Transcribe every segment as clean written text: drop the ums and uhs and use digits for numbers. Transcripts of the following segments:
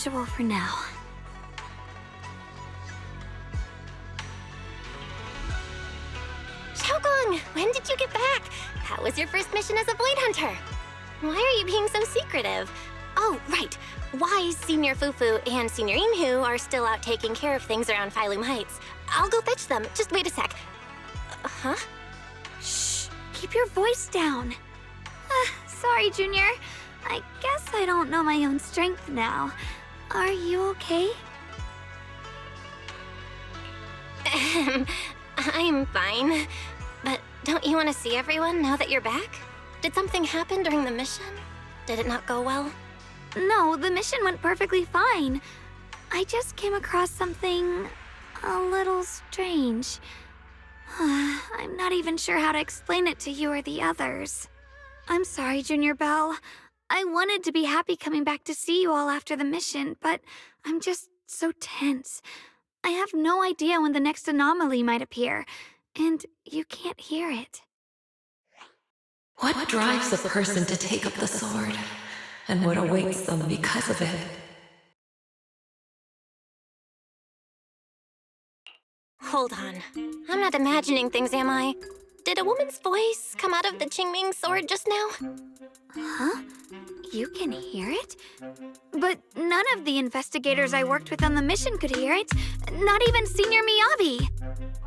usual for now. Shunguang, when did you get back? How was your first mission as a blade hunter? Why are you being so secretive? Oh, right. Wise Senior Fufu and Senior Inhu are still out taking care of things around Phylum Heights. I'll go fetch them. Just wait a sec. Huh? Shh, keep your voice down. Sorry, Junior. I guess I don't know my own strength now. Are you okay? I'm fine. But don't you want to see everyone now that you're back? Did something happen during the mission? Did it not go well? No, the mission went perfectly fine. I just came across something a little strange. I'm not even sure how to explain it to you or the others. I'm sorry, Junior Belle. I wanted to be happy coming back to see you all after the mission, but I'm just so tense. I have no idea when the next anomaly might appear, and you can't hear it. What drives a person to take up the sword, and what awaits them because of it? Hold on. I'm not imagining things, am I? Did a woman's voice come out of the Qingming sword just now? Huh? You can hear it? But none of the investigators I worked with on the mission could hear it. Not even Senior Miyabi.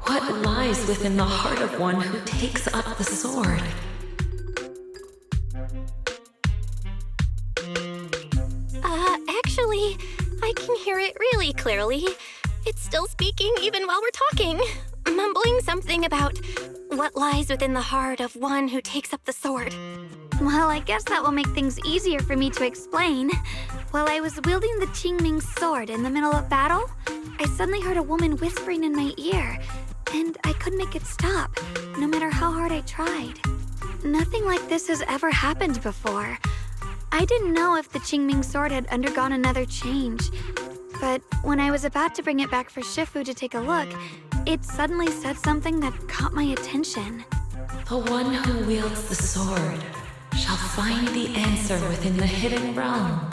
What lies within the heart of one who takes up the sword? Actually, I can hear it really clearly. It's still speaking even while we're talking, mumbling something about what lies within the heart of one who takes up the sword. Well, I guess that will make things easier for me to explain. While I was wielding the Qingming sword in the middle of battle, I suddenly heard a woman whispering in my ear, and I couldn't make it stop, no matter how hard I tried. Nothing like this has ever happened before. I didn't know if the Qingming sword had undergone another change, but when I was about to bring it back for Shifu to take a look, it suddenly said something that caught my attention. The one who wields the sword shall find the answer within the hidden realm,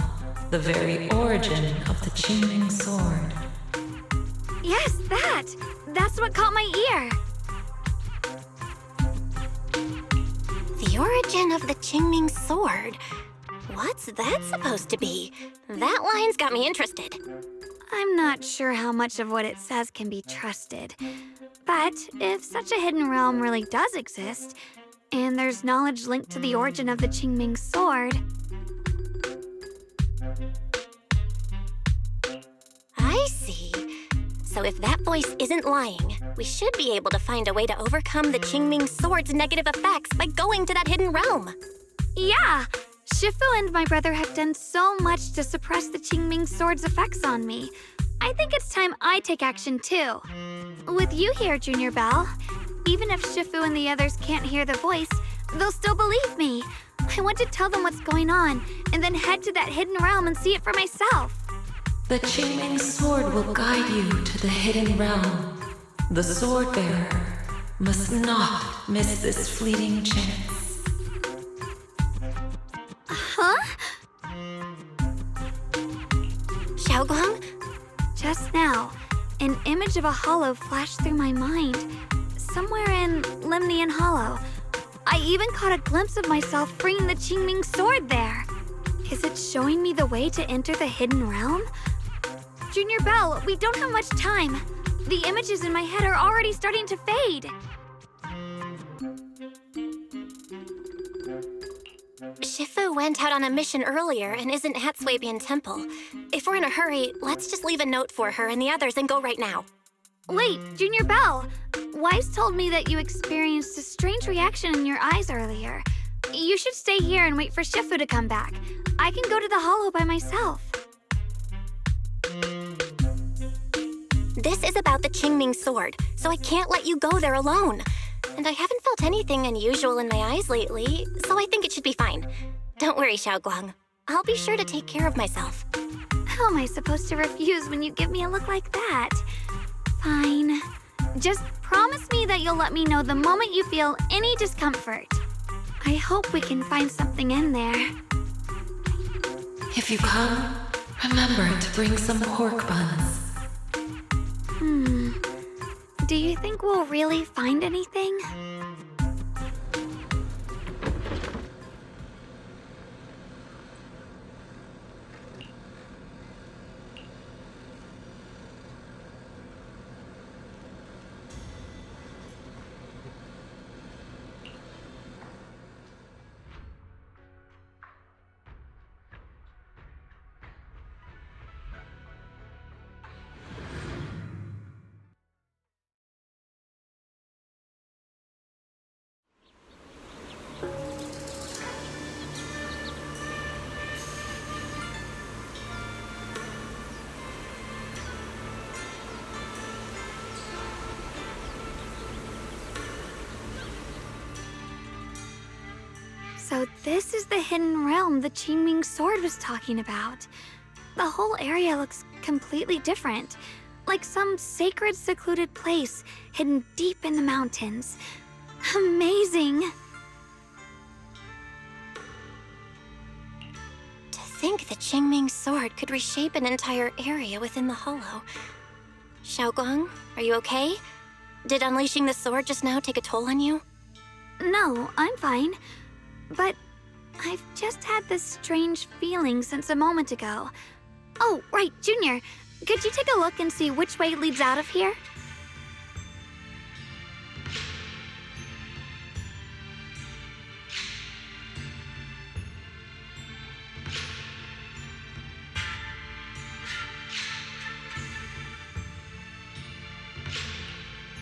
the very origin of the Qingming sword. Yes, that's what caught my ear. The origin of the Qingming sword. What's that supposed to be? That line's got me interested. I'm not sure how much of what it says can be trusted. But if such a hidden realm really does exist, and there's knowledge linked to the origin of the Qingming sword... I see. So if that voice isn't lying, we should be able to find a way to overcome the Qingming sword's negative effects by going to that hidden realm. Yeah! Shifu and my brother have done so much to suppress the Qingming sword's effects on me. I think it's time I take action too. With you here, Junior Belle, even if Shifu and the others can't hear the voice, they'll still believe me. I want to tell them what's going on, and then head to that hidden realm and see it for myself. The Qingming sword will guide you to the hidden realm. The sword bearer must not miss this fleeting chance. Huh? Shunguang? Just now, an image of a hollow flashed through my mind. Somewhere in Limnian Hollow. I even caught a glimpse of myself freeing the Qingming sword there. Is it showing me the way to enter the hidden realm? Junior Belle, we don't have much time. The images in my head are already starting to fade. Shifu went out on a mission earlier and isn't at Swabian Temple. If we're in a hurry, let's just leave a note for her and the others and go right now. Wait, Junior Belle. Wise told me that you experienced a strange reaction in your eyes earlier. You should stay here and wait for Shifu to come back. I can go to the hollow by myself. This is about the Qingming sword, so I can't let you go there alone. And I haven't felt anything unusual in my eyes lately, so I think it should be fine. Don't worry, Shunguang. I'll be sure to take care of myself. How am I supposed to refuse when you give me a look like that? Fine. Just promise me that you'll let me know the moment you feel any discomfort. I hope we can find something in there. If you come, Remember to bring some pork buns. Do you think we'll really find anything? So this is the hidden realm the Qingming sword was talking about. The whole area looks completely different, like some sacred, secluded place hidden deep in the mountains. Amazing! To think the Qingming sword could reshape an entire area within the hollow. Shunguang, are you okay? Did unleashing the sword just now take a toll on you? No, I'm fine. But I've just had this strange feeling since a moment ago. Oh, right, Junior. Could you take a look and see which way leads out of here?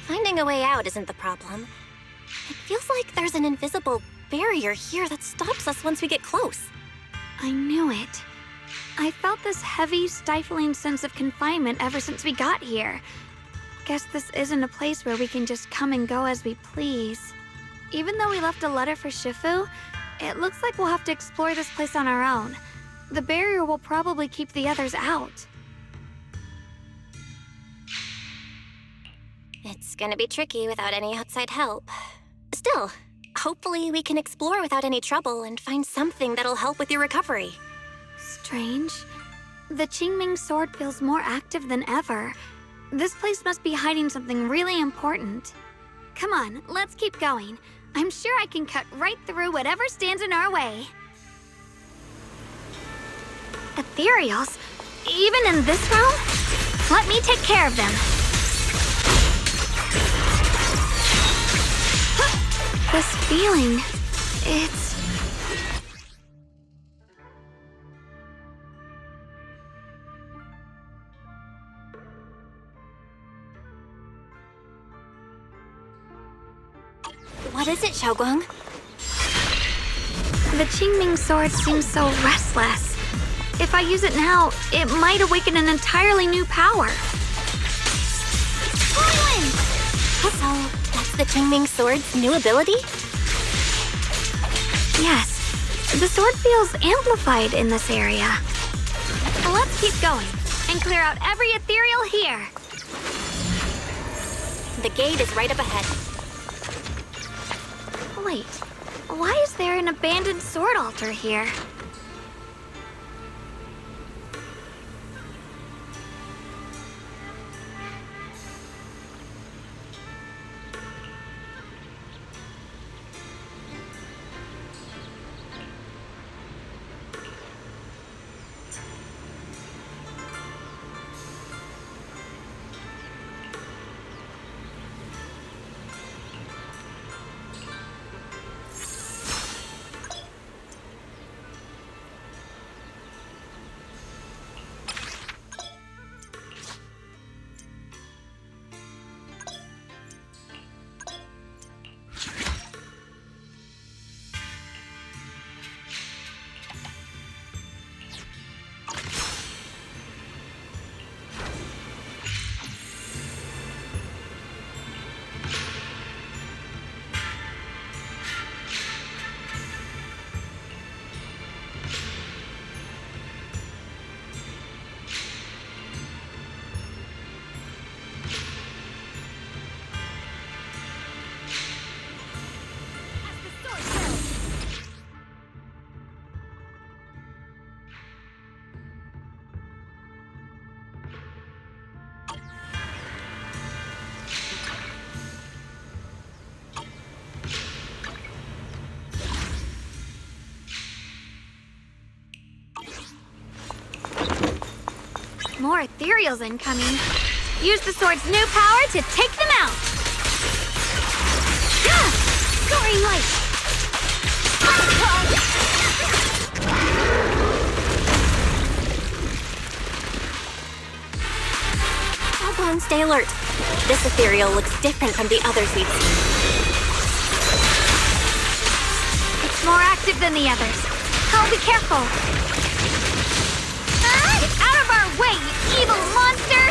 Finding a way out isn't the problem. It feels like there's an invisible barrier here that stops us once we get close. I knew it. I felt this heavy, stifling sense of confinement ever since we got here. Guess this isn't a place where we can just come and go as we please. Even though we left a letter for Shifu, it looks like we'll have to explore this place on our own. The barrier will probably keep the others out. It's gonna be tricky without any outside help. Still, hopefully we can explore without any trouble and find something that'll help with your recovery. Strange. The Qingming sword feels more active than ever. This place must be hiding something really important. Come on, let's keep going. I'm sure I can cut right through whatever stands in our way. Ethereals? Even in this realm? Let me take care of them. This feeling, it's... What is it, Shunguang? The Qingming sword seems so restless. If I use it now, it might awaken an entirely new power. So, that's the Qingming sword's new ability? Yes, the sword feels amplified in this area. Let's keep going and clear out every ethereal here. The gate is right up ahead. Wait, why is there an abandoned sword altar here? More ethereals incoming. Use the sword's new power to take them out! Soaring light! Shunguang, stay alert. This ethereal looks different from the others we've seen. It's more active than the others. I'll be careful. Get out of our way, you evil monster!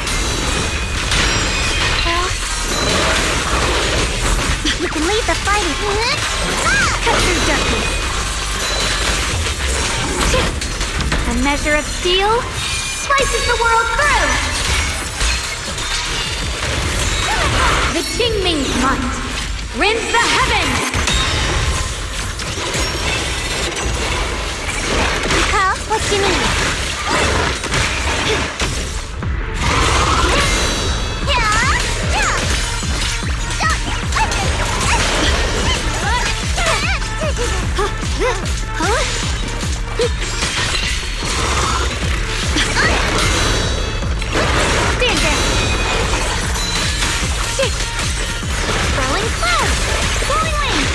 Well, you can leave the fighting. Cut through darkness. A measure of steel slices the world through! The Qingming's might rends the heavens! Huh? What do you mean? Stand down! Swirling cloud! Flowing wind!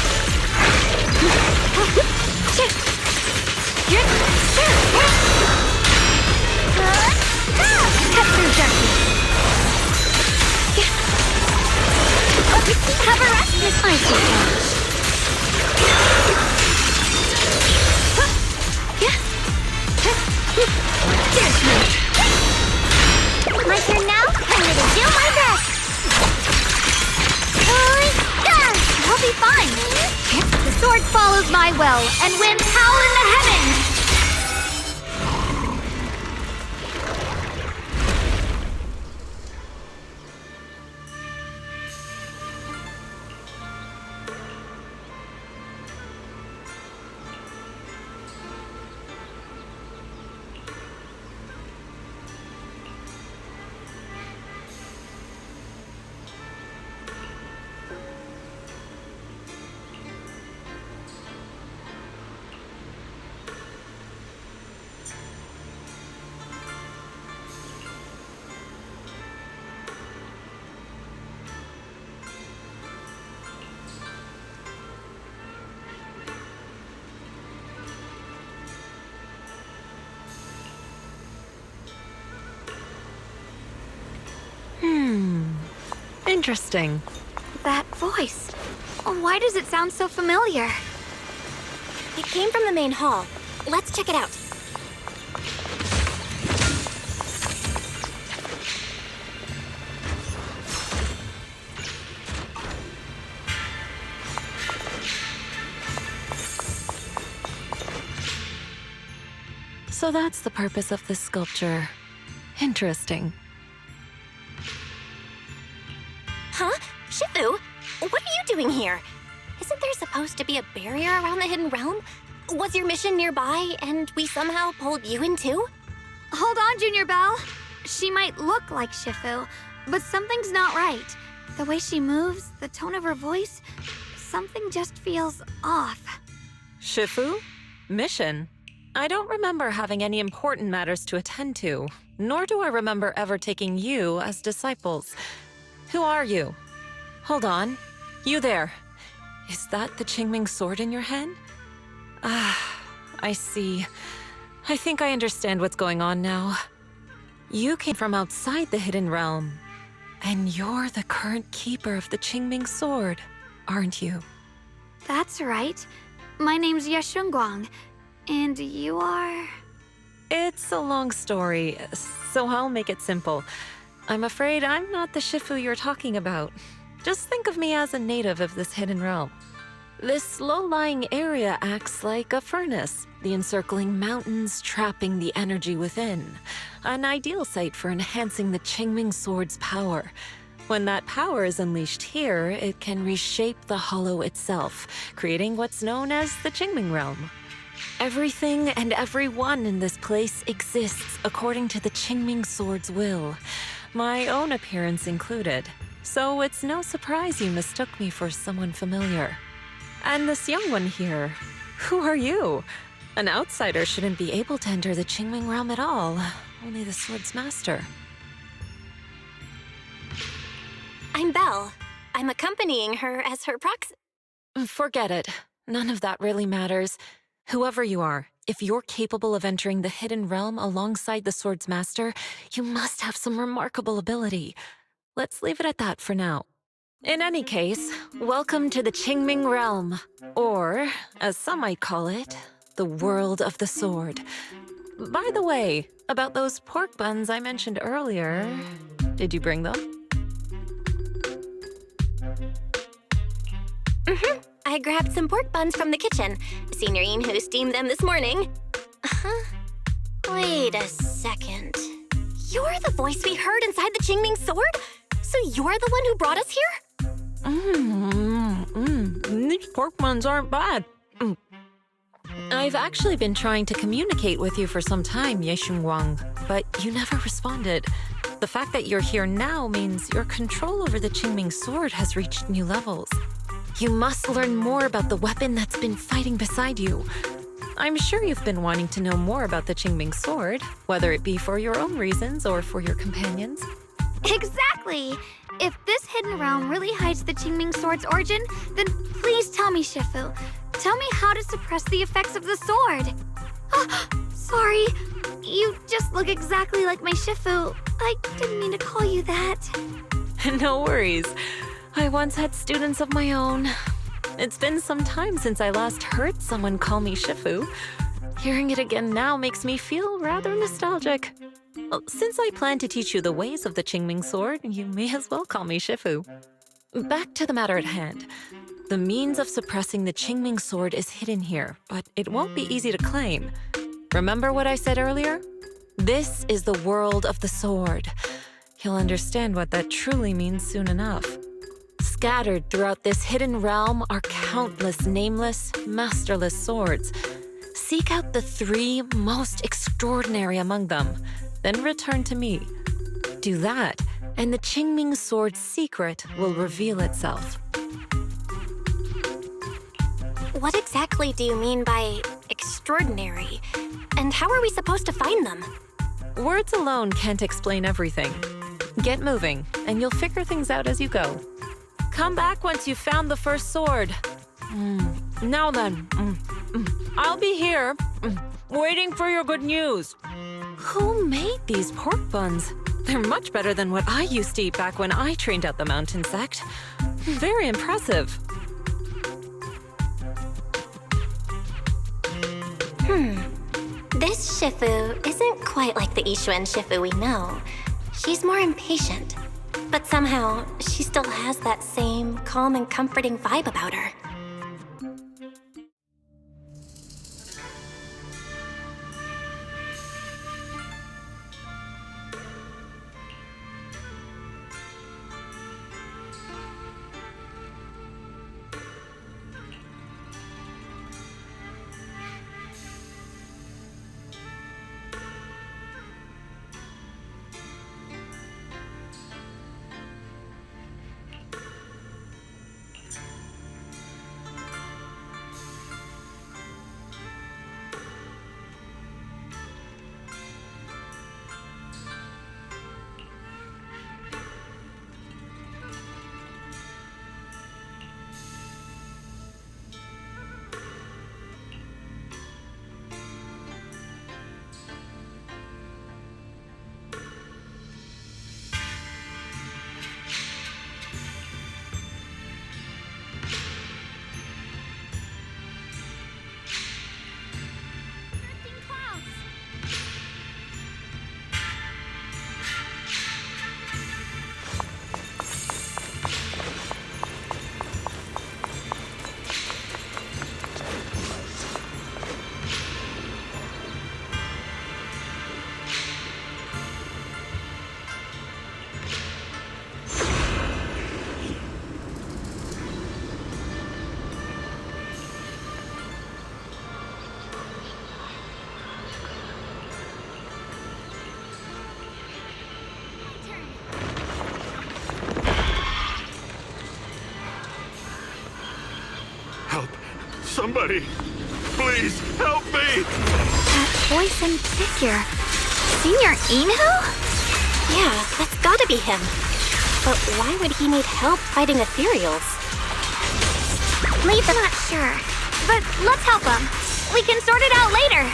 Cut through darkness! Have a rest, Miss Icy My turn now? I'm gonna do my best! I'll be fine! The sword follows my will, and winds howl in the heavens! Interesting. That voice. Why does it sound so familiar? It came from the main hall. Let's check it out. So that's the purpose of this sculpture. Interesting. Huh? Shifu? What are you doing here? Isn't there supposed to be a barrier around the hidden realm? Was your mission nearby and we somehow pulled you in too? Hold on, Junior Belle. She might look like Shifu, but something's not right. The way she moves, the tone of her voice, something just feels off. Shifu? Mission? I don't remember having any important matters to attend to, nor do I remember ever taking you as disciples. Who are you? Hold on. You there. Is that the Qingming sword in your hand? Ah, I see. I think I understand what's going on now. You came from outside the hidden realm, and you're the current keeper of the Qingming sword, aren't you? That's right. My name's Shunguang, and you are... It's a long story, so I'll make it simple. I'm afraid I'm not the Shifu you're talking about. Just think of me as a native of this hidden realm. This low-lying area acts like a furnace, the encircling mountains trapping the energy within. An ideal site for enhancing the Qingming sword's power. When that power is unleashed here, it can reshape the hollow itself, creating what's known as the Qingming realm. Everything and everyone in this place exists according to the Qingming sword's will, my own appearance included. So it's no surprise you mistook me for someone familiar. And this young one here, who are you? An outsider shouldn't be able to enter the Qingming realm at all. only the sword's master. I'm Belle. I'm accompanying her as her proxy. Forget it. None of that really matters. Whoever you are, if you're capable of entering the hidden realm alongside the sword's master, you must have some remarkable ability. Let's leave it at that for now. In any case, welcome to the Qingming realm, or, as some might call it, the world of the sword. By the way, about those pork buns I mentioned earlier, did you bring them? I grabbed some pork buns from the kitchen. Senior Inhu steamed them this morning. Wait a second. You're the voice we heard inside the Qingming sword? So you're the one who brought us here? These pork buns aren't bad. I've actually been trying to communicate with you for some time, Shunguang, but you never responded. The fact that you're here now means your control over the Qingming sword has reached new levels. You must learn more about the weapon that's been fighting beside you. I'm sure you've been wanting to know more about the Qingming sword, whether it be for your own reasons or for your companions. Exactly! If this hidden realm really hides the Qingming sword's origin, then please tell me, Shifu. Tell me how to suppress the effects of the sword. Oh, sorry. You just look exactly like my Shifu. I didn't mean to call you that. No worries. I once had students of my own. It's been some time since I last heard someone call me Shifu. Hearing it again now makes me feel rather nostalgic. Well, since I plan to teach you the ways of the Qingming sword, you may as well call me Shifu. Back to the matter at hand. The means of suppressing the Qingming sword is hidden here, but it won't be easy to claim. Remember what I said earlier? This is the world of the sword. You'll understand what that truly means soon enough. Scattered throughout this hidden realm are countless nameless, masterless swords. Seek out the 3 most extraordinary among them, then return to me. Do that, and the Qingming sword's secret will reveal itself. What exactly do you mean by extraordinary? And how are we supposed to find them? Words alone can't explain everything. Get moving, and you'll figure things out as you go. Come back once you've found the first sword. Now then, I'll be here, waiting for your good news. Who made these pork buns? They're much better than what I used to eat back when I trained at the mountain sect. Very impressive. This Shifu isn't quite like the yixuan Shifu we know. She's more impatient. But somehow, she still has that same calm and comforting vibe about her. Somebody, please help me! That voice and figure. Senior Inhu? Yeah, that's gotta be him. But why would he need help fighting ethereals? Leave them. Not sure. But let's help him. We can sort it out later.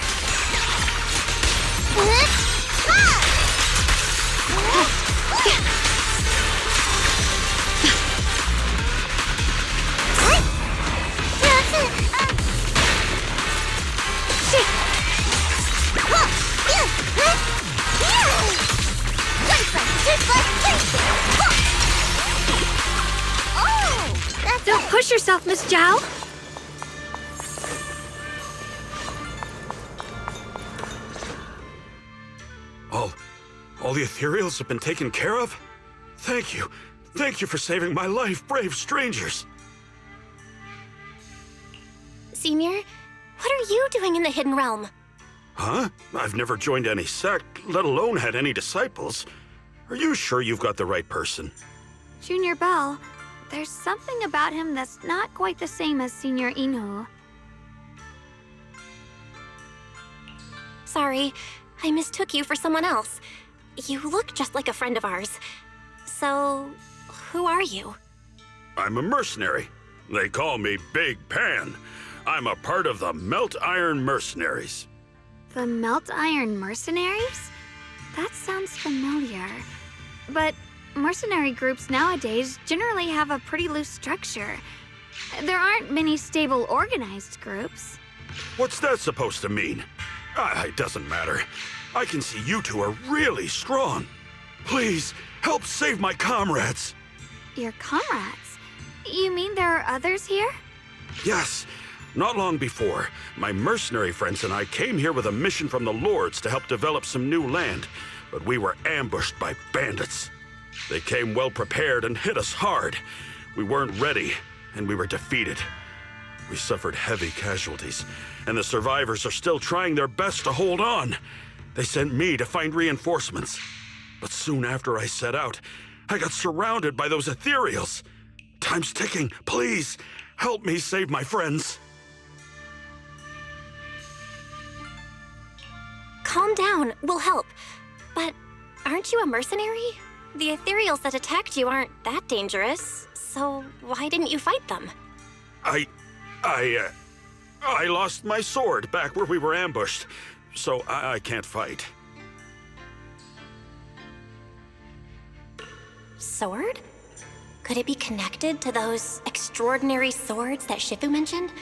Don't push yourself, Miss Zhao. All the ethereals have been taken care of? Thank you. Thank you for saving my life, brave strangers. Senior, what are you doing in the Hidden Realm? Huh? I've never joined any sect, let alone had any disciples. Are you sure you've got the right person? Junior Bell, there's something about him that's not quite the same as Senior Inhu. Sorry, I mistook you for someone else. You look just like a friend of ours. So, who are you? I'm a mercenary. They call me Big Pan. I'm a part of the Melt Iron Mercenaries. The Melt Iron Mercenaries? That sounds familiar. But mercenary groups nowadays generally have a pretty loose structure. There aren't many stable, organized groups. What's that supposed to mean? It doesn't matter. I can see you two are really strong. Please, help save my comrades. Your comrades? You mean there are others here? Yes. Not long before, my mercenary friends and I came here with a mission from the Lords to help develop some new land, but we were ambushed by bandits. They came well prepared and hit us hard. We weren't ready, and we were defeated. We suffered heavy casualties, and the survivors are still trying their best to hold on. They sent me to find reinforcements. But soon after I set out, I got surrounded by those ethereals. Time's ticking. Please, help me save my friends. Calm down, we'll help. But aren't you a mercenary? The ethereals that attacked you aren't that dangerous, so why didn't you fight them? I lost my sword back where we were ambushed, so I can't fight. Sword? Could it be connected to those extraordinary swords that Shifu mentioned?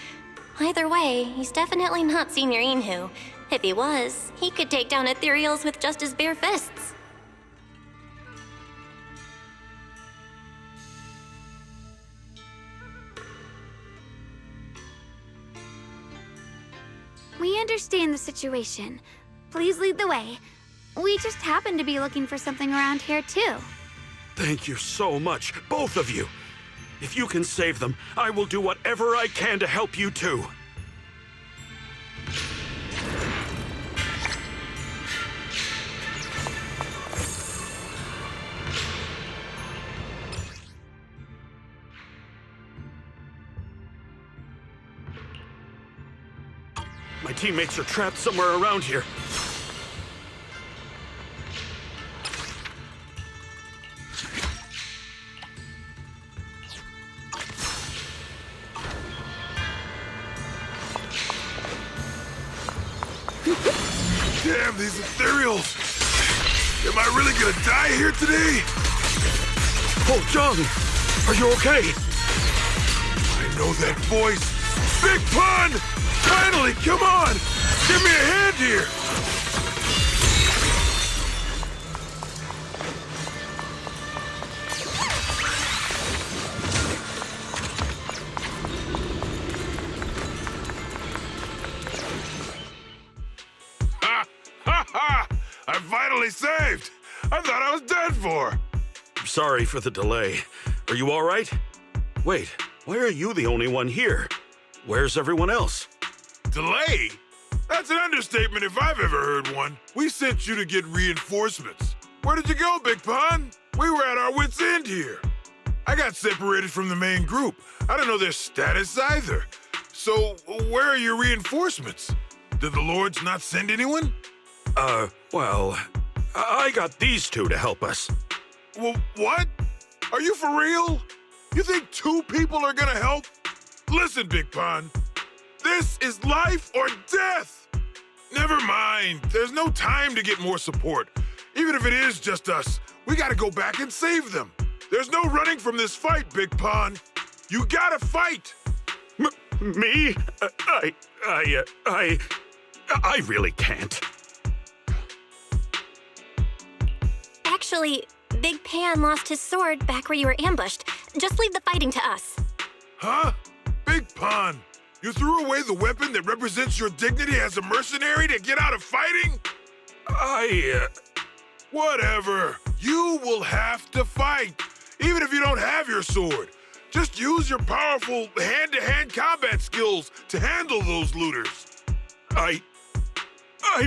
Either way, he's definitely not Senior Inhu. If he was, he could take down ethereals with just his bare fists. We understand the situation. Please lead the way. We just happen to be looking for something around here, too. Thank you so much, both of you. If you can save them, I will do whatever I can to help you too. My teammates are trapped somewhere around here. Damn, these ethereals! Am I really gonna die here today? Oh, Jung! Are you okay? I know that voice! Big Pun! Finally, come on! Give me a hand here! I'm finally saved! I thought I was dead for! Sorry for the delay. Are you all right? Wait, why are you the only one here? Where's everyone else? Delay? That's an understatement if I've ever heard one. We sent you to get reinforcements. Where did you go, Big Pun? We were at our wits' end here. I got separated from the main group. I don't know their status either. So, where are your reinforcements? Did the Lords not send anyone? Well, I got these two to help us. What? Are you for real? You think 2 people are gonna help? Listen, Big Pun. This is life or death. Never mind. There's no time to get more support. Even if it is just us, we gotta go back and save them. There's no running from this fight, Big Pun. You gotta fight. Me? I really can't. Actually, Big Pan lost his sword back where you were ambushed. Just leave the fighting to us. Huh? Big Pun, you threw away the weapon that represents your dignity as a mercenary to get out of fighting? Whatever. You will have to fight, even if you don't have your sword. Just use your powerful hand-to-hand combat skills to handle those looters. I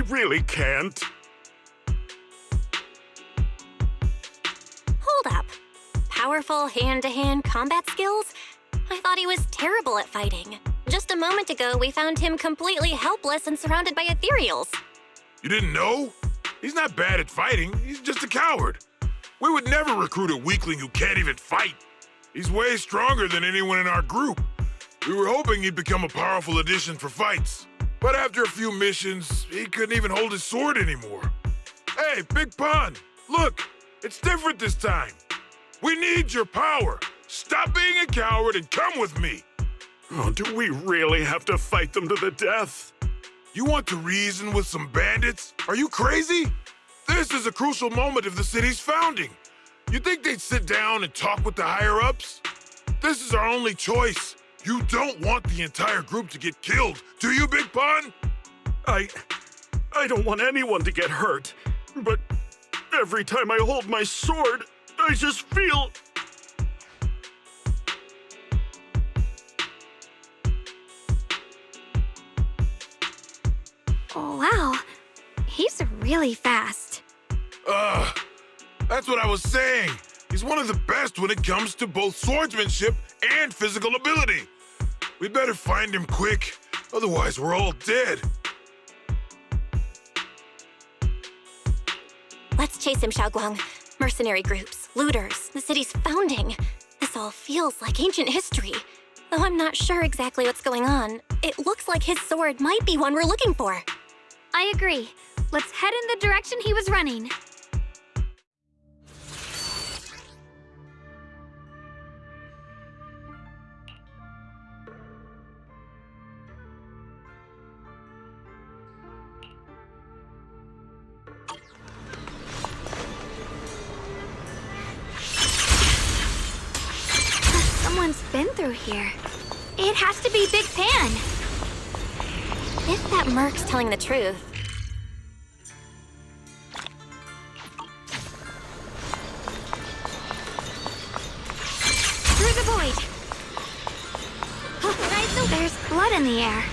really can't. Hold up. Powerful hand-to-hand combat skills? I thought he was terrible at fighting. Just a moment ago, we found him completely helpless and surrounded by ethereals. You didn't know? He's not bad at fighting. He's just a coward. We would never recruit a weakling who can't even fight. He's way stronger than anyone in our group. We were hoping he'd become a powerful addition for fights. But after a few missions, he couldn't even hold his sword anymore. Hey, Big Pun, look, it's different this time. We need your power. Stop being a coward and come with me. Oh, do we really have to fight them to the death? You want to reason with some bandits? Are you crazy? This is a crucial moment of the city's founding. You think they'd sit down and talk with the higher-ups? This is our only choice. You don't want the entire group to get killed, do you, Big Pun? I don't want anyone to get hurt, but every time I hold my sword, I just feel... Wow, he's really fast. That's what I was saying. He's one of the best when it comes to both swordsmanship and physical ability. We better find him quick, otherwise we're all dead. Let's chase him, Shunguang. Mercenary groups, looters, the city's founding. This all feels like ancient history. Though I'm not sure exactly what's going on, it looks like his sword might be one we're looking for. I agree. Let's head in the direction he was running. Someone's been through here. It has to be Big Pan. If that merc's telling the truth. Through the void. There's blood in the air.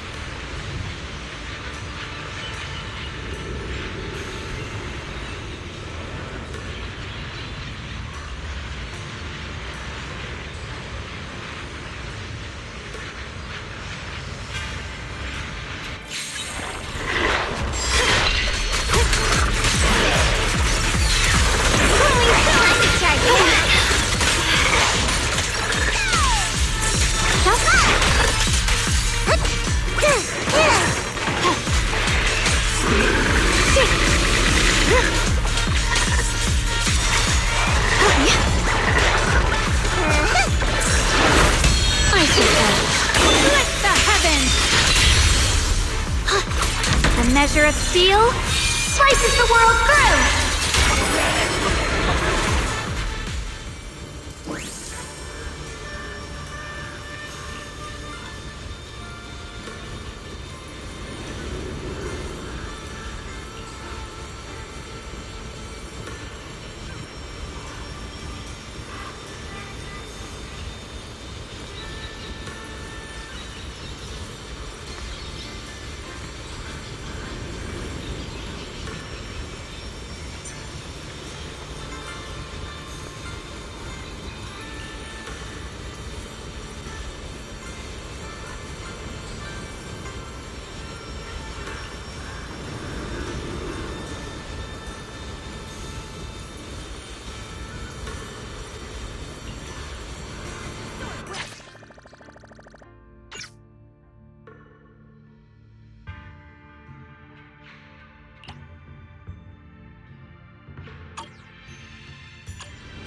The measure of steel slices the world through!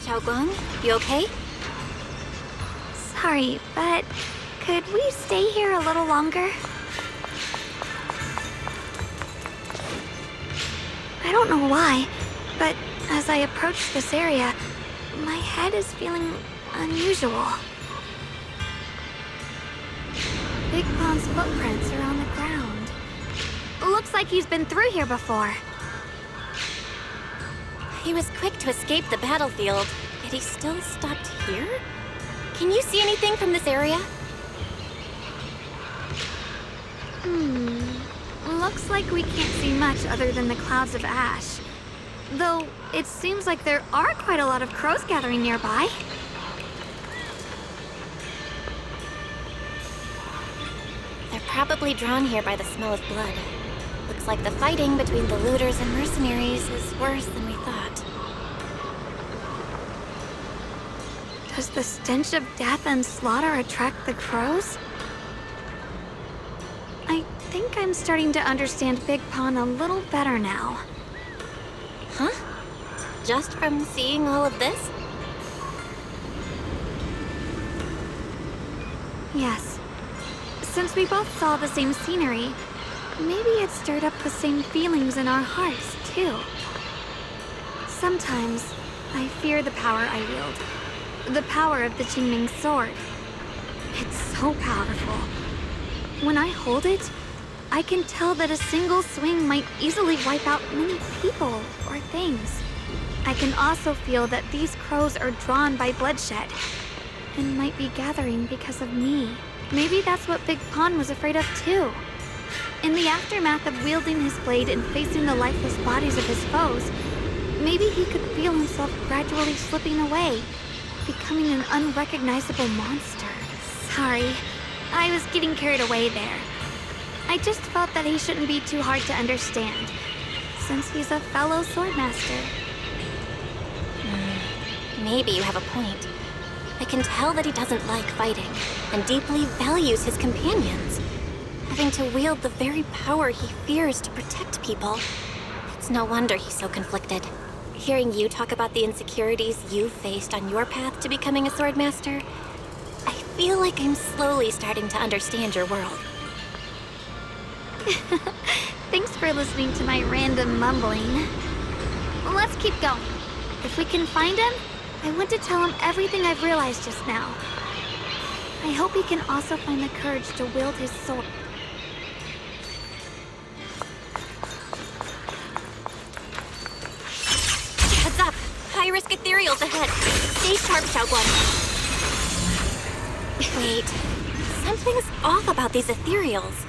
Shunguang, you okay? Sorry, but could we stay here a little longer? I don't know why, but as I approach this area, my head is feeling unusual. Big Pon's footprints are on the ground. Looks like he's been through here before. He was quick to escape the battlefield, yet he still stopped here? Can you see anything from this area? Looks like we can't see much other than the clouds of ash. Though, it seems like there are quite a lot of crows gathering nearby. They're probably drawn here by the smell of blood. Looks like the fighting between the looters and mercenaries is worse than we thought. Does the stench of death and slaughter attract the crows? I think I'm starting to understand Big Pon a little better now. Huh? Just from seeing all of this? Yes. Since we both saw the same scenery, maybe it stirred up the same feelings in our hearts, too. Sometimes, I fear the power I wield. The power of the Qingming sword. It's so powerful. When I hold it, I can tell that a single swing might easily wipe out many people or things. I can also feel that these crows are drawn by bloodshed and might be gathering because of me. Maybe that's what Big Pon was afraid of too. In the aftermath of wielding his blade and facing the lifeless bodies of his foes, maybe he could feel himself gradually slipping away, becoming an unrecognizable monster. Sorry, I was getting carried away there. I just felt that he shouldn't be too hard to understand, since he's a fellow swordmaster. Maybe you have a point. I can tell that he doesn't like fighting, and deeply values his companions. Having to wield the very power he fears to protect people. It's no wonder he's so conflicted. Hearing you talk about the insecurities you faced on your path to becoming a swordmaster, I feel like I'm slowly starting to understand your world. Thanks for listening to my random mumbling. Let's keep going. If we can find him, I want to tell him everything I've realized just now. I hope he can also find the courage to wield his sword. Heads up! High-risk ethereals ahead. Stay sharp, Shunguang. Wait, something's off about these ethereals.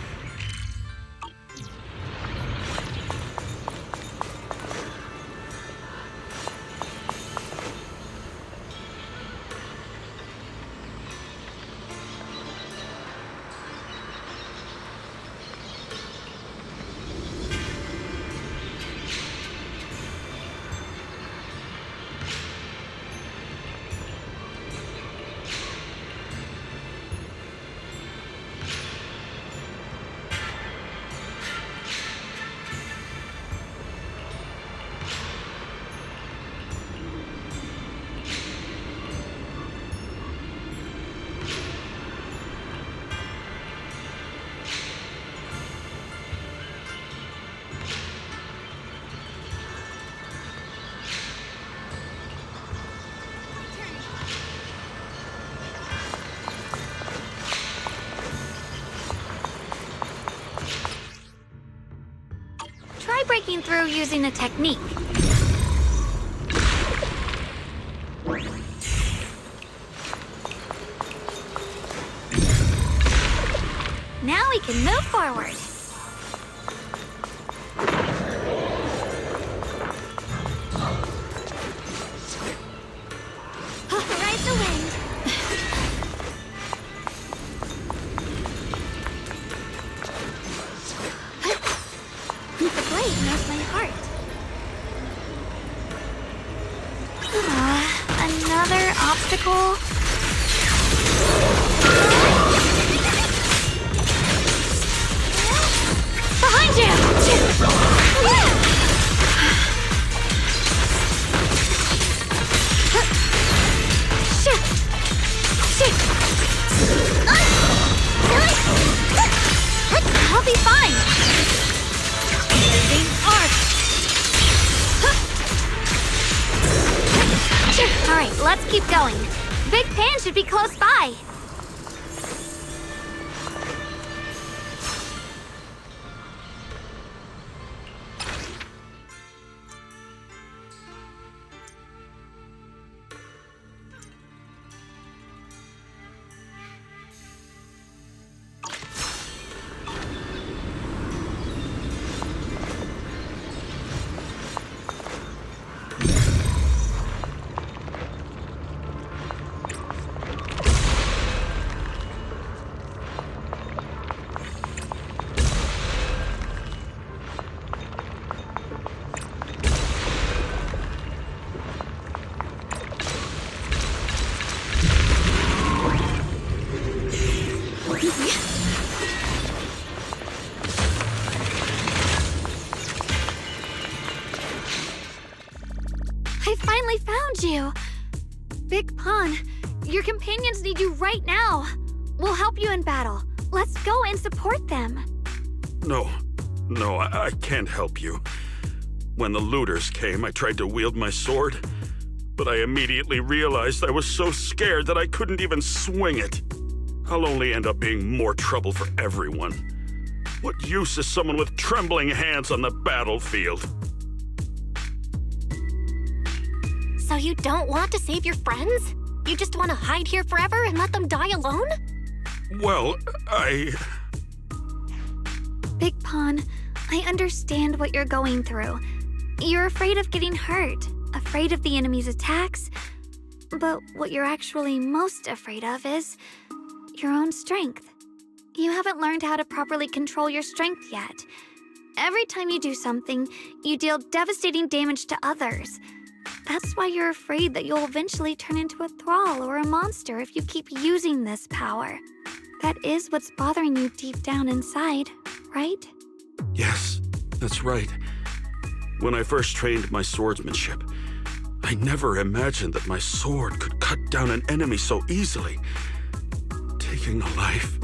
Try breaking through using a technique. Now we can move forward. Ride the wind. The blade knows my heart. Another obstacle? Behind you! Alright, let's keep going. Big Pan should be close by. I finally found you! Big Pon, your companions need you right now. We'll help you in battle. Let's go and support them. No, I can't help you. When the looters came, I tried to wield my sword, but I immediately realized I was so scared that I couldn't even swing it. I'll only end up being more trouble for everyone. What use is someone with trembling hands on the battlefield? So you don't want to save your friends? You just want to hide here forever and let them die alone? Well, Big Pon, I understand what you're going through. You're afraid of getting hurt, afraid of the enemy's attacks, but what you're actually most afraid of is your own strength. You haven't learned how to properly control your strength yet. Every time you do something, you deal devastating damage to others. That's why you're afraid that you'll eventually turn into a thrall or a monster if you keep using this power. That is what's bothering you deep down inside, right? yes, that's right. When I first trained my swordsmanship, I never imagined that my sword could cut down an enemy so easily, taking a life.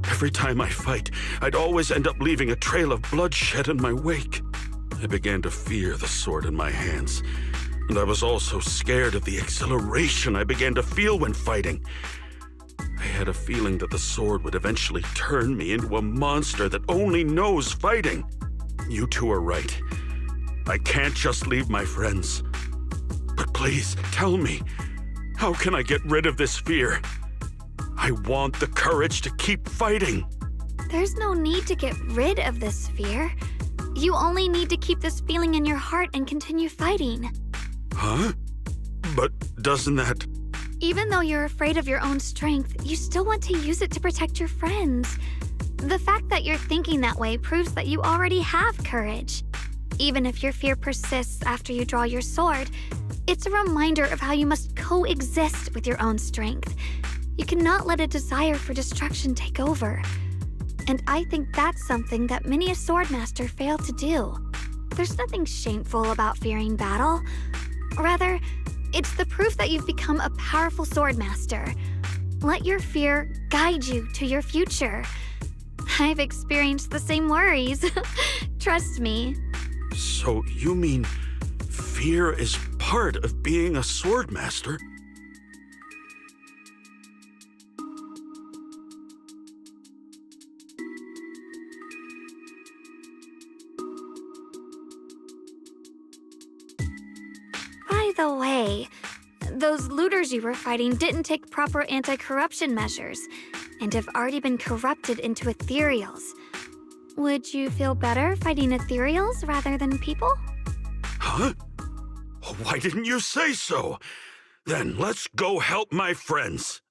Every time I fight, I'd always end up leaving a trail of bloodshed in my wake. I began to fear the sword in my hands, and I was also scared of the exhilaration I began to feel when fighting. I had a feeling that the sword would eventually turn me into a monster that only knows fighting. You two are right. I can't just leave my friends. But please, tell me, how can I get rid of this fear? I want the courage to keep fighting. There's no need to get rid of this fear. You only need to keep this feeling in your heart and continue fighting. Huh? But doesn't that... Even though you're afraid of your own strength, you still want to use it to protect your friends. The fact that you're thinking that way proves that you already have courage. Even if your fear persists after you draw your sword, it's a reminder of how you must coexist with your own strength. You cannot let a desire for destruction take over. And I think that's something that many a swordmaster fail to do. There's nothing shameful about fearing battle. Rather, it's the proof that you've become a powerful swordmaster. Let your fear guide you to your future. I've experienced the same worries. Trust me. So you mean fear is part of being a swordmaster? By the way, those looters you were fighting didn't take proper anti-corruption measures and have already been corrupted into ethereals. Would you feel better fighting ethereals rather than people? Huh? Why didn't you say so? Then let's go help my friends.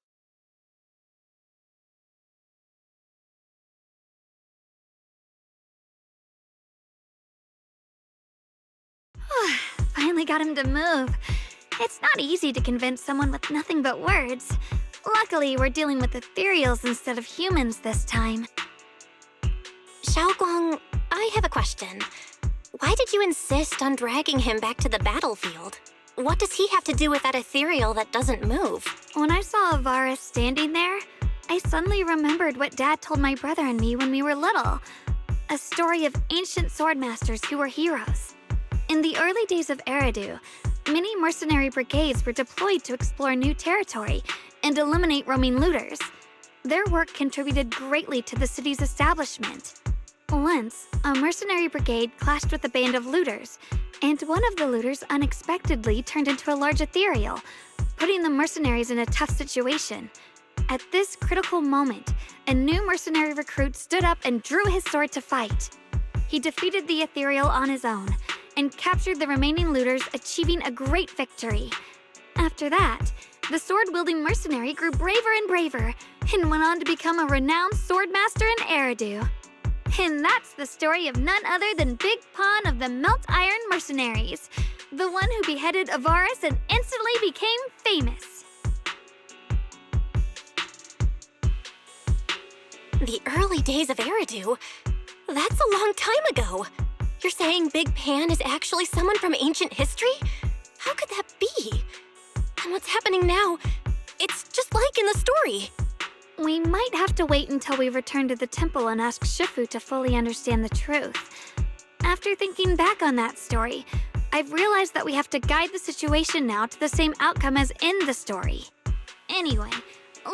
Finally got him to move. It's not easy to convince someone with nothing but words. Luckily, we're dealing with ethereals instead of humans this time. Shunguang, I have a question. Why did you insist on dragging him back to the battlefield? What does he have to do with that ethereal that doesn't move? When I saw Avaris standing there, I suddenly remembered what Dad told my brother and me when we were little. A story of ancient swordmasters who were heroes. In the early days of Eridu, many mercenary brigades were deployed to explore new territory and eliminate roaming looters. Their work contributed greatly to the city's establishment. Once, a mercenary brigade clashed with a band of looters, and one of the looters unexpectedly turned into a large ethereal, putting the mercenaries in a tough situation. At this critical moment, a new mercenary recruit stood up and drew his sword to fight. He defeated the ethereal on his own and captured the remaining looters, achieving a great victory. After that, the sword-wielding mercenary grew braver and braver and went on to become a renowned swordmaster in Eridu. And that's the story of none other than Big Pon of the Melt Iron Mercenaries, the one who beheaded Avaris and instantly became famous. The early days of Eridu? That's a long time ago. You're saying Big Pan is actually someone from ancient history? How could that be? And what's happening now? It's just like in the story. We might have to wait until we return to the temple and ask Shifu to fully understand the truth. After thinking back on that story, I've realized that we have to guide the situation now to the same outcome as in the story. Anyway,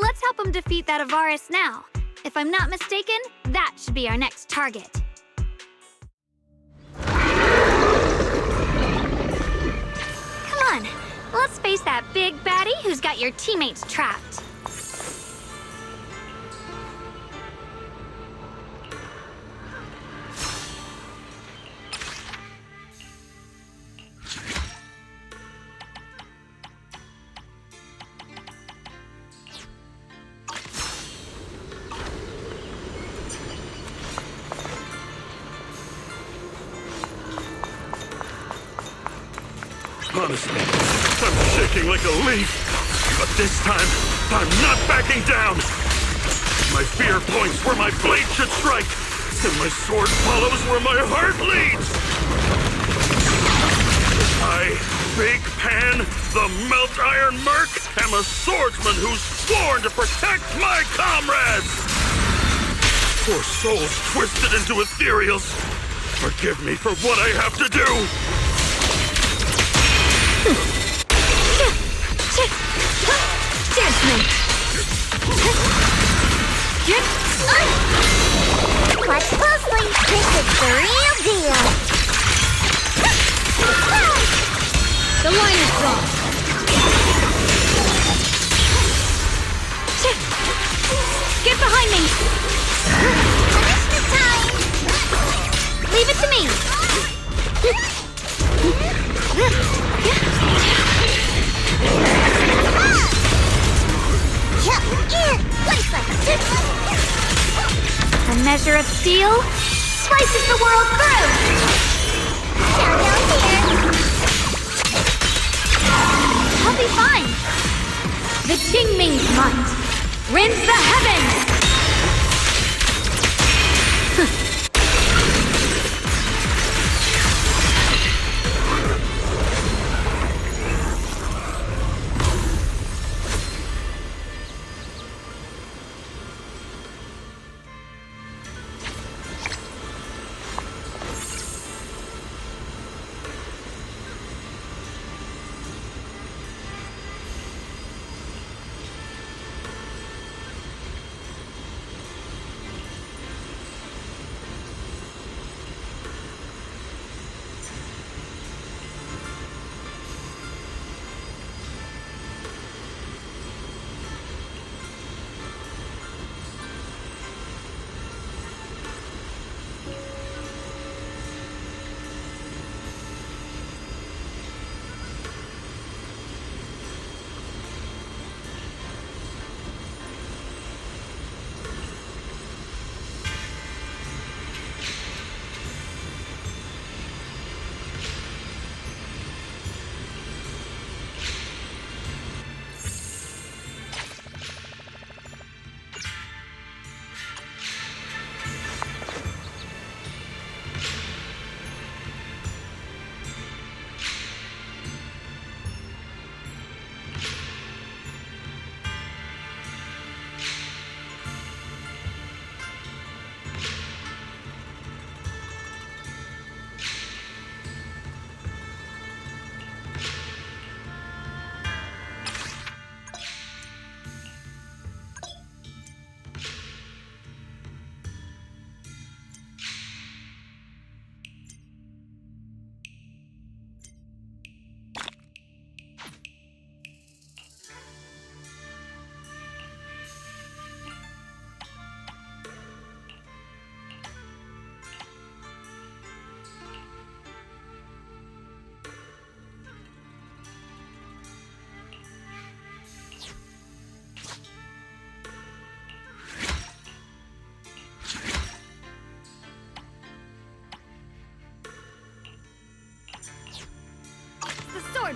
let's help him defeat that Avaris now. If I'm not mistaken, that should be our next target. Come on, let's face that big baddie who's got your teammates trapped. Honestly, I'm shaking like a leaf. But this time, I'm not backing down. My fear points where my blade should strike, and my sword follows where my heart leads. I, Big Pan, the Melt Iron Merc, am a swordsman who's sworn to protect my comrades. Poor souls twisted into ethereals. Forgive me for what I have to do. Judgment! Watch closely. This is the real deal. The line is drawn. Get behind me! Punishment time. Leave it to me! A measure of steel slices the world through! Down here. I'll be fine! The Qingming's might rends the heavens!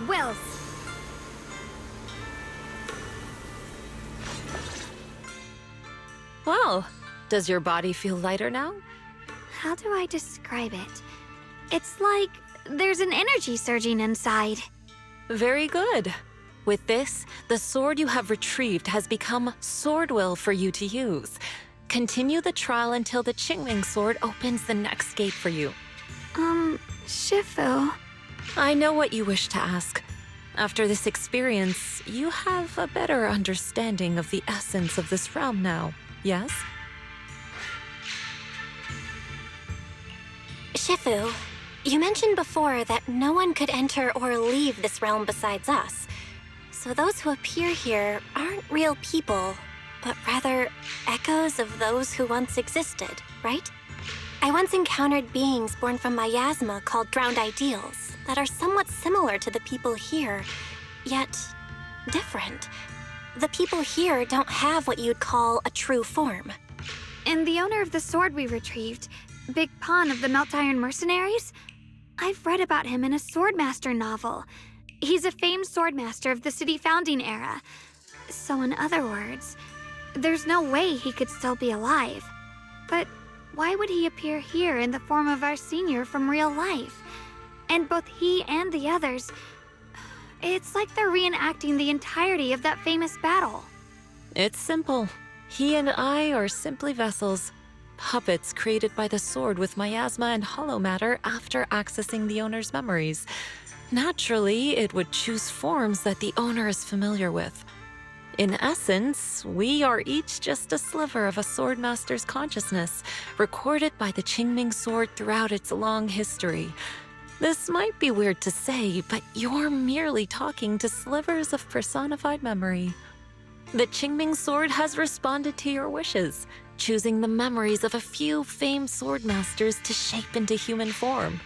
wills. Well, does your body feel lighter now? How do I describe it? It's like there's an energy surging inside. Very good. With this, the sword you have retrieved has become sword will for you to use. Continue the trial until the Qingming sword opens the next gate for you. Shifu. I know what you wish to ask. After this experience, you have a better understanding of the essence of this realm now, yes? Shifu, you mentioned before that no one could enter or leave this realm besides us. So those who appear here aren't real people, but rather echoes of those who once existed, right? I once encountered beings born from miasma called drowned ideals that are somewhat similar to the people here, yet different. The people here don't have what you'd call a true form. And the owner of the sword we retrieved, Big Pon of the Melt Iron Mercenaries? I've read about him in a Swordmaster novel. He's a famed swordmaster of the city founding era. So in other words, there's no way he could still be alive. But why would he appear here in the form of our senior from real life? And both he and the others, it's like they're reenacting the entirety of that famous battle. It's simple. He and I are simply vessels. Puppets created by the sword with miasma and hollow matter after accessing the owner's memories. Naturally, it would choose forms that the owner is familiar with. In essence, we are each just a sliver of a swordmaster's consciousness, recorded by the Qingming sword throughout its long history. This might be weird to say, but you're merely talking to slivers of personified memory. The Qingming sword has responded to your wishes, choosing the memories of a few famed swordmasters to shape into human form.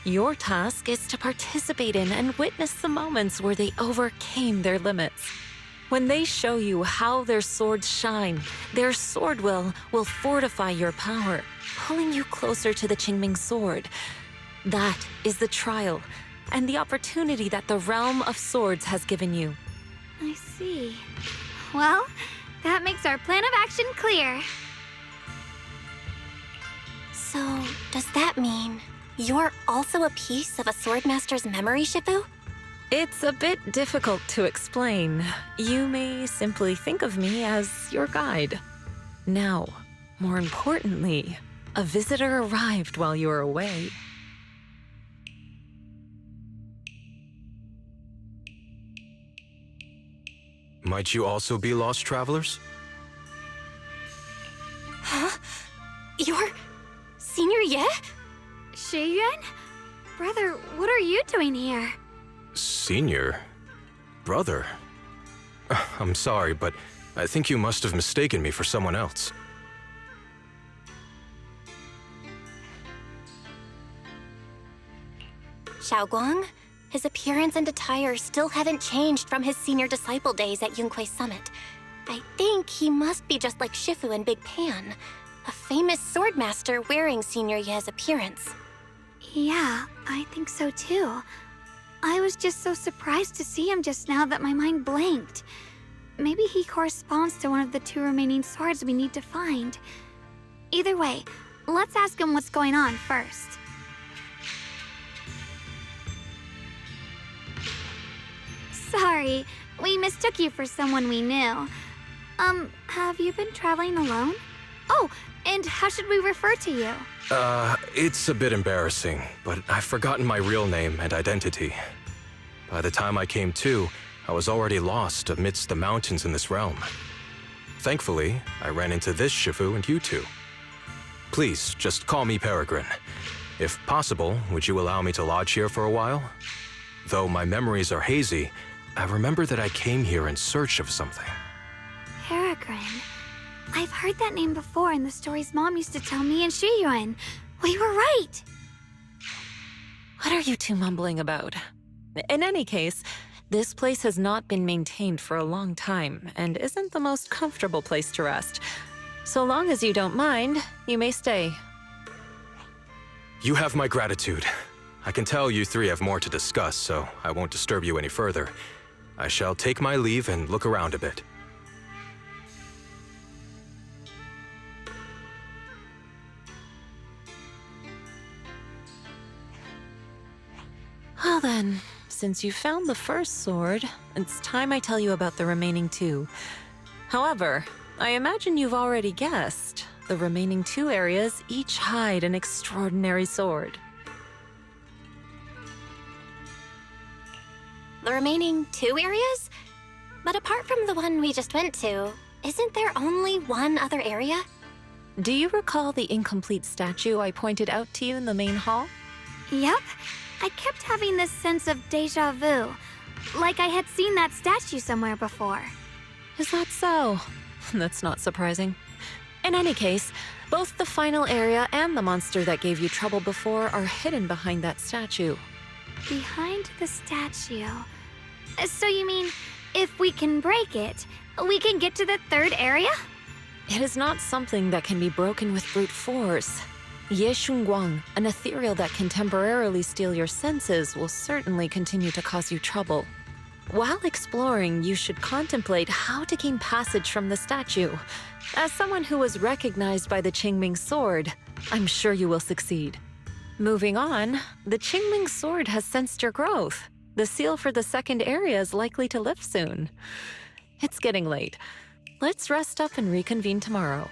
Your task is to participate in and witness the moments where they overcame their limits. When they show you how their swords shine, their sword will fortify your power, pulling you closer to the Qingming sword. That is the trial and the opportunity that the realm of swords has given you. I see. Well, that makes our plan of action clear. So, does that mean you're also a piece of a swordmaster's memory, Shifu? It's a bit difficult to explain. You may simply think of me as your guide. Now, more importantly, a visitor arrived while you were away. Might you also be lost travelers? Huh? You're Senior Ye? Shiyuan? Brother, what are you doing here? Senior? Brother? I'm sorry, but I think you must have mistaken me for someone else. Shunguang? His appearance and attire still haven't changed from his senior disciple days at Yunquei Summit. I think he must be just like Shifu and Big Pan, a famous swordmaster wearing Senior Ye's appearance. Yeah, I think so too. I was just so surprised to see him just now that my mind blanked. Maybe he corresponds to one of the two remaining swords we need to find. Either way, let's ask him what's going on first. Sorry, we mistook you for someone we knew. Have you been traveling alone? Oh, and how should we refer to you? It's a bit embarrassing, but I've forgotten my real name and identity. By the time I came to, I was already lost amidst the mountains in this realm. Thankfully, I ran into this Shifu and you two. Please, just call me Peregrine. If possible, would you allow me to lodge here for a while? Though my memories are hazy, I remember that I came here in search of something. Peregrine. I've heard that name before in the stories Mom used to tell me and Shiyuan. We were right! What are you two mumbling about? In any case, this place has not been maintained for a long time and isn't the most comfortable place to rest. So long as you don't mind, you may stay. You have my gratitude. I can tell you three have more to discuss, so I won't disturb you any further. I shall take my leave and look around a bit. Well then, since you found the first sword, it's time I tell you about the remaining two. However, I imagine you've already guessed. The remaining two areas each hide an extraordinary sword. The remaining 2 areas? But apart from the one we just went to, isn't there only one other area? Do you recall the incomplete statue I pointed out to you in the main hall? Yep. I kept having this sense of deja vu. Like I had seen that statue somewhere before. Is that so? That's not surprising. In any case, both the final area and the monster that gave you trouble before are hidden behind that statue. Behind the statue. So you mean, if we can break it, we can get to the third area? It is not something that can be broken with brute force. Shunguang, an ethereal that can temporarily steal your senses, will certainly continue to cause you trouble. While exploring, you should contemplate how to gain passage from the statue. As someone who was recognized by the Qingming sword, I'm sure you will succeed. Moving on, the Qingming sword has sensed your growth. The seal for the second area is likely to lift soon. It's getting late. Let's rest up and reconvene tomorrow.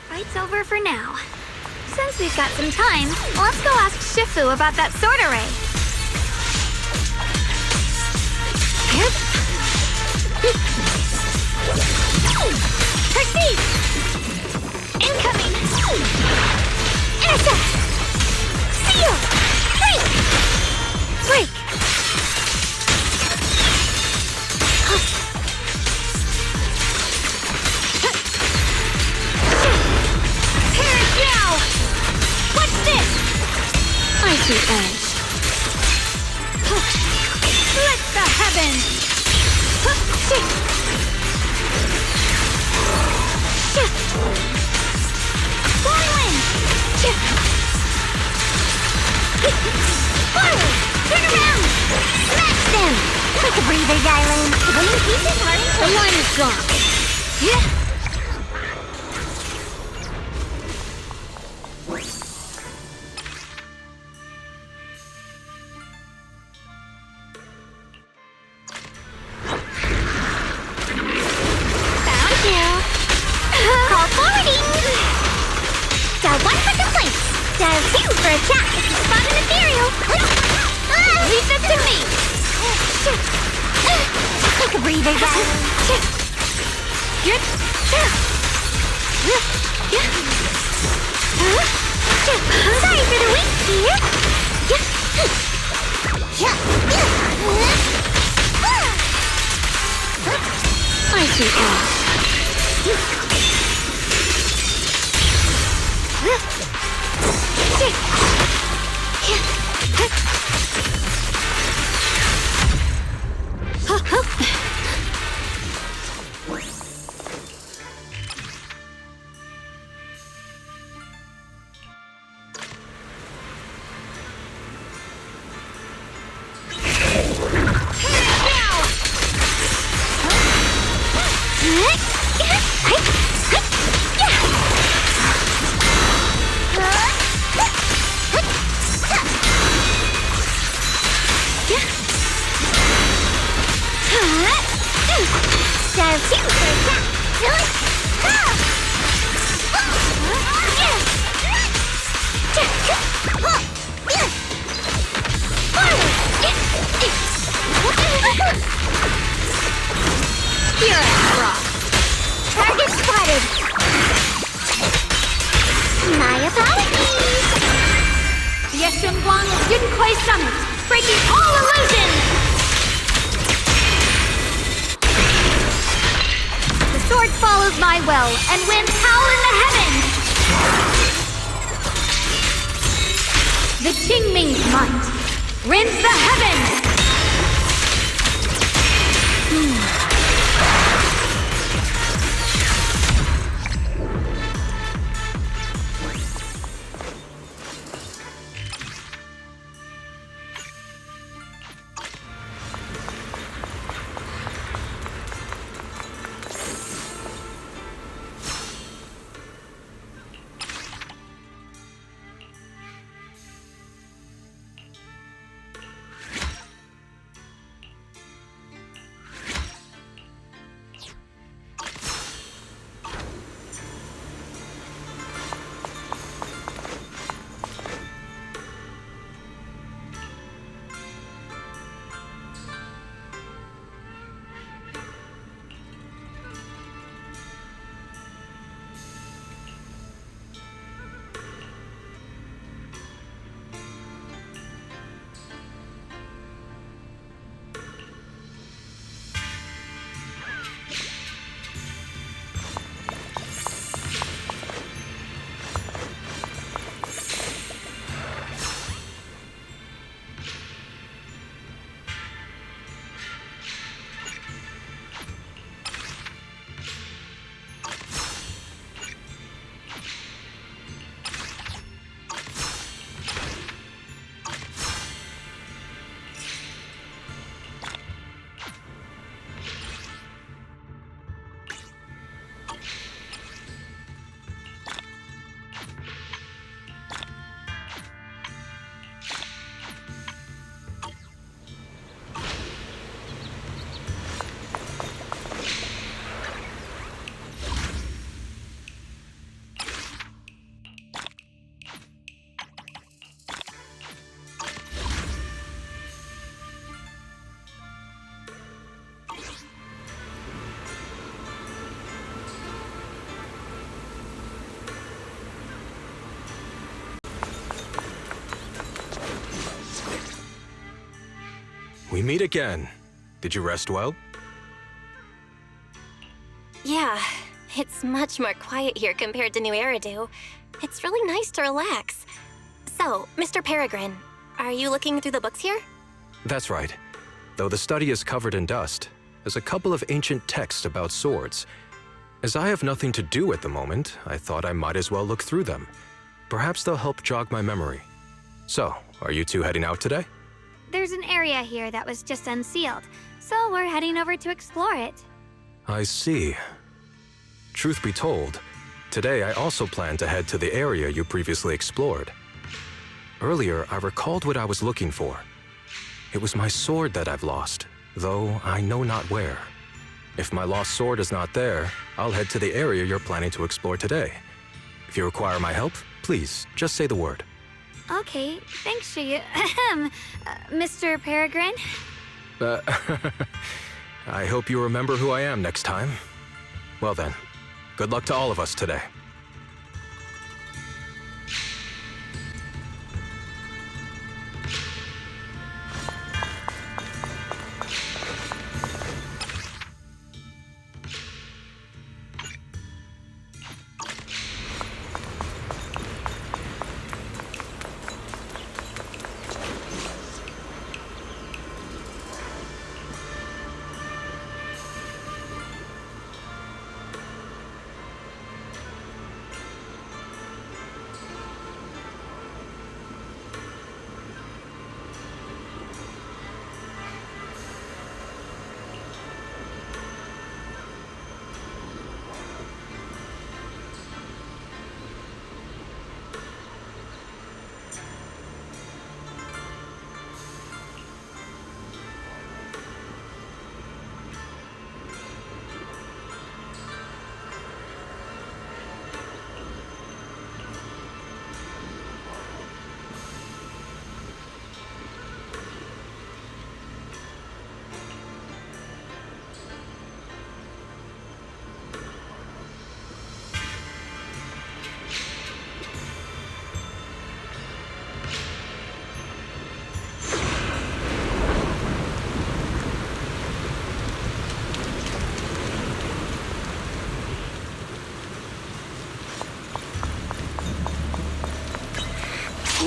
Fight's over for now. Since we've got some time, let's go ask Shifu about that sword array. Proceed! Incoming! Intercept! Seal! Break! Break! Icy edge. Split the heavens. Whirlwind. Forward. Turn around. Smash them. Take a breather, darling. When you keep it hard, the line is gone. Shunguang of Yunkuei Summit, breaking all illusions! The sword follows my will, and winds howl in the heavens! The Qingming's might rends the heavens! We meet again. Did you rest well? Yeah, it's much more quiet here compared to New Eridu. It's really nice to relax. So, Mr. Peregrine, are you looking through the books here? That's right. Though the study is covered in dust, there's a couple of ancient texts about swords. As I have nothing to do at the moment, I thought I might as well look through them. Perhaps they'll help jog my memory. So, are you two heading out today? There's an area here that was just unsealed, so we're heading over to explore it. I see. Truth be told, today I also plan to head to the area you previously explored. Earlier, I recalled what I was looking for. It was my sword that I've lost, though I know not where. If my lost sword is not there, I'll head to the area you're planning to explore today. If you require my help, please, just say the word. Okay, thanks, Mr. Peregrine. I hope you remember who I am next time. Well then, good luck to all of us today.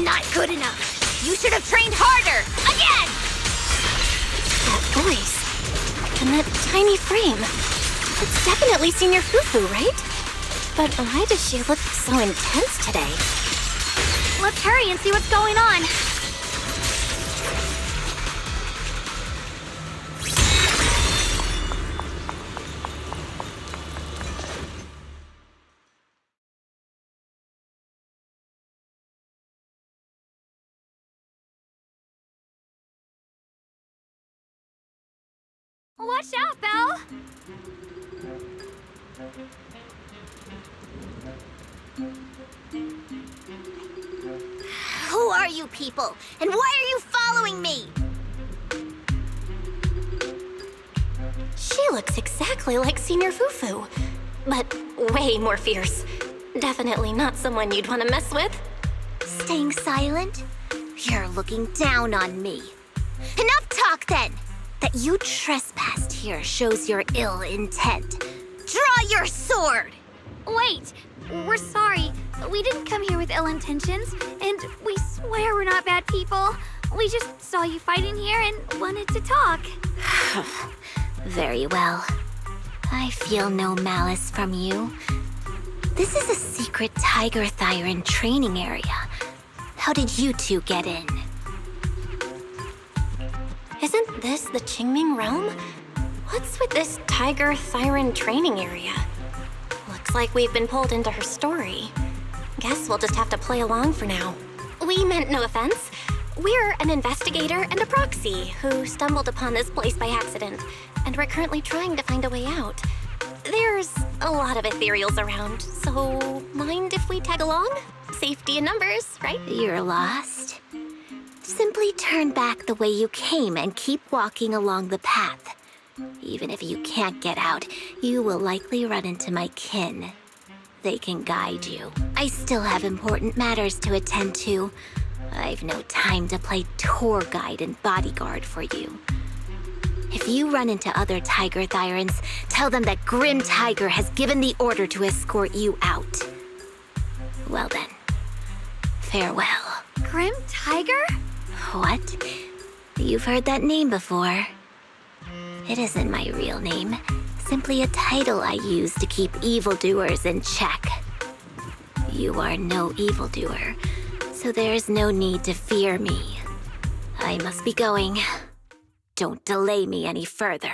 Not good enough. You should have trained harder. Again! That voice. And that tiny frame. It's definitely Senior Fufu, right? But why does she look so intense today? Let's hurry and see what's going on. Watch out, Belle! Who are you people? And why are you following me? She looks exactly like Senior Fufu, but way more fierce. Definitely not someone you'd want to mess with. Staying silent? You're looking down on me. Enough talk then! That you trespassed here shows your ill intent. Draw your sword! Wait, we're sorry. We didn't come here with ill intentions, and we swear we're not bad people. We just saw you fighting here and wanted to talk. Very well. I feel no malice from you. This is a secret Tiger Thyran training area. How did you two get in? Isn't this the Qingming realm? What's with this Tiger Thyran training area? Looks like we've been pulled into her story. Guess we'll just have to play along for now. We meant no offense. We're an investigator and a proxy who stumbled upon this place by accident, and we're currently trying to find a way out. There's a lot of ethereals around, so mind if we tag along? Safety in numbers, right? You're lost? Simply turn back the way you came and keep walking along the path. Even if you can't get out, you will likely run into my kin. They can guide you. I still have important matters to attend to. I've no time to play tour guide and bodyguard for you. If you run into other Tiger Thyrans, tell them that Grim Tiger has given the order to escort you out. Well then, farewell. Grim Tiger? What? You've heard that name before. It isn't my real name. Simply a title I use to keep evildoers in check. You are no evildoer, so there is no need to fear me. I must be going. Don't delay me any further.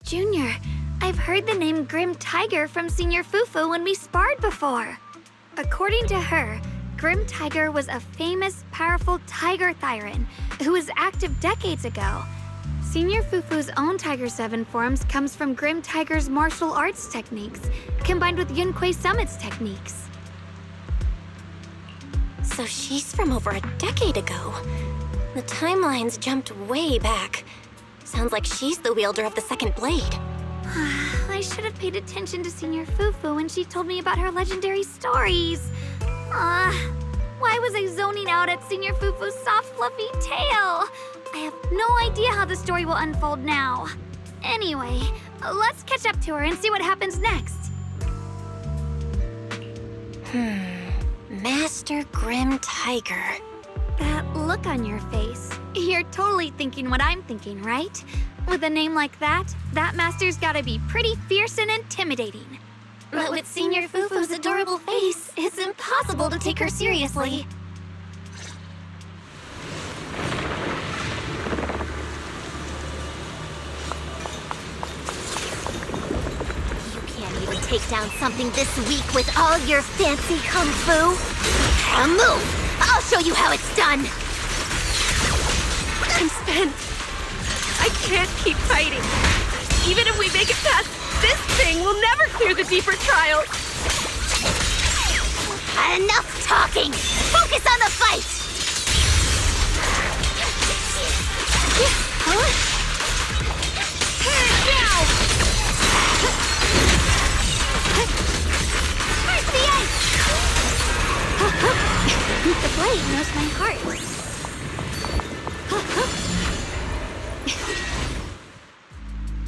Junior, I've heard the name Grim Tiger from Senior Fufu when we sparred before. According to her, Grim Tiger was a famous, powerful Tiger Thyran who was active decades ago. Senior Fufu's own Tiger 7 forms comes from Grim Tiger's martial arts techniques, combined with Yun Kuei Summit's techniques. So she's from over a decade ago. The timelines jumped way back. Sounds like she's the wielder of the second blade. I should have paid attention to Senior Fufu when she told me about her legendary stories. Why was I zoning out at Senior Fufu's soft, fluffy tail? I have no idea how the story will unfold now. Anyway, let's catch up to her and see what happens next. Master Grim Tiger. That look on your face. You're totally thinking what I'm thinking, right? With a name like that, that master's gotta be pretty fierce and intimidating. But with Senior Fufu's adorable face, it's impossible to take her seriously. You can't even take down something this weak with all your fancy kung fu. Move! I'll show you how it's done! I'm spent. I can't keep fighting. Even if we make it past this thing, we'll never clear the deeper trials. Enough talking! Focus on the fight! Now! Where's the ice? The blade knows my heart.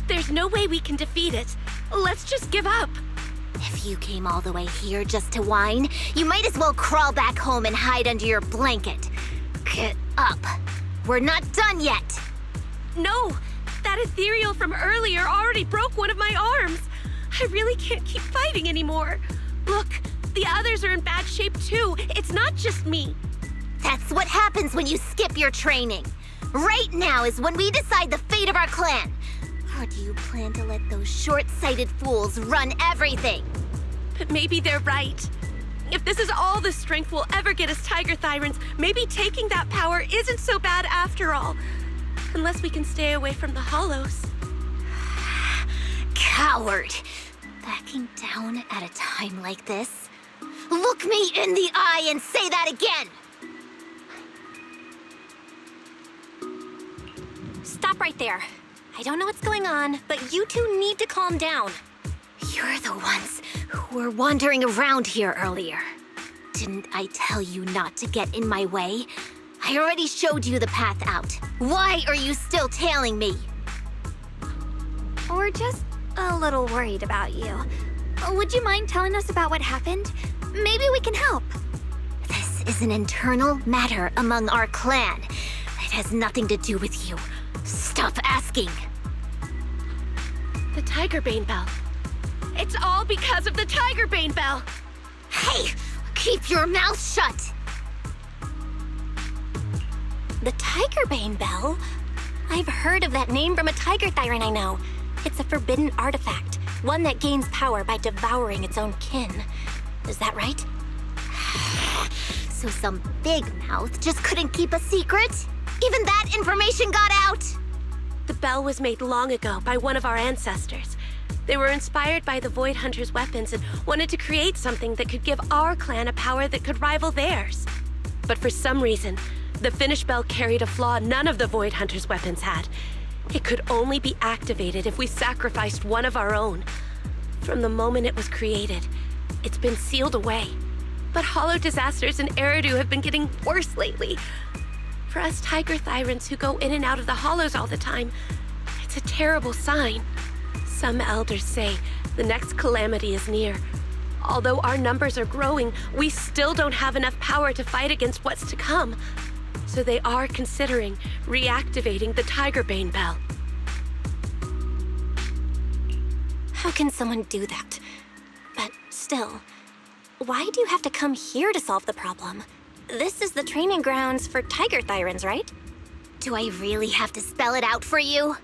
There's no way we can defeat it. Let's just give up. If you came all the way here just to whine, you might as well crawl back home and hide under your blanket. Get up. We're not done yet. No! That ethereal from earlier already broke one of my arms. I really can't keep fighting anymore. Look, the others are in bad shape too. It's not just me. That's what happens when you skip your training. Right now is when we decide the fate of our clan. Or do you plan to let those short-sighted fools run everything? But maybe they're right. If this is all the strength we'll ever get as Tiger Thyrans, maybe taking that power isn't so bad after all. Unless we can stay away from the hollows. Coward! Backing down at a time like this? Look me in the eye and say that again! Stop right there. I don't know what's going on, but you two need to calm down. You're the ones who were wandering around here earlier. Didn't I tell you not to get in my way? I already showed you the path out. Why are you still tailing me? We're just a little worried about you. Would you mind telling us about what happened? Maybe we can help. This is an internal matter among our clan. It has nothing to do with you. Stop asking. The Tigerbane Bell. It's all because of the Tigerbane Bell. Hey! Keep your mouth shut! The Tigerbane Bell? I've heard of that name from a Tiger Thyran I know. It's a forbidden artifact, one that gains power by devouring its own kin. Is that right? So some big mouth just couldn't keep a secret? Even that information got out? The bell was made long ago by one of our ancestors. They were inspired by the Void Hunter's weapons and wanted to create something that could give our clan a power that could rival theirs. But for some reason, the finished bell carried a flaw none of the Void Hunter's weapons had. It could only be activated if we sacrificed one of our own. From the moment it was created, it's been sealed away. But hollow disasters in Eridu have been getting worse lately. For us Tiger Thyrans who go in and out of the hollows all the time, it's a terrible sign. Some elders say the next calamity is near. Although our numbers are growing, we still don't have enough power to fight against what's to come. So they are considering reactivating the Tigerbane Bell. How can someone do that? But still, why do you have to come here to solve the problem? This is the training grounds for Tiger Thyrans, right? Do I really have to spell it out for you?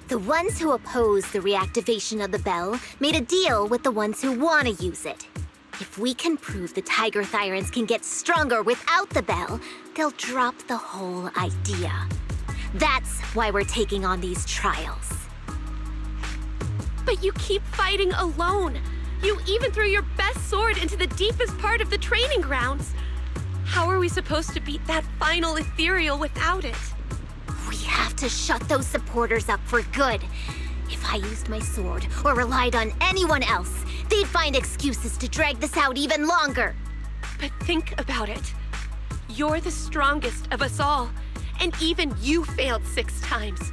The ones who oppose the reactivation of the bell made a deal with the ones who want to use it. If we can prove the Tiger Thyrans can get stronger without the bell, they'll drop the whole idea. That's why we're taking on these trials. But you keep fighting alone. You even threw your best sword into the deepest part of the training grounds. How are we supposed to beat that final ethereal without it? We have to shut those supporters up for good. If I used my sword or relied on anyone else, they'd find excuses to drag this out even longer. But think about it. You're the strongest of us all, and even you failed 6 times.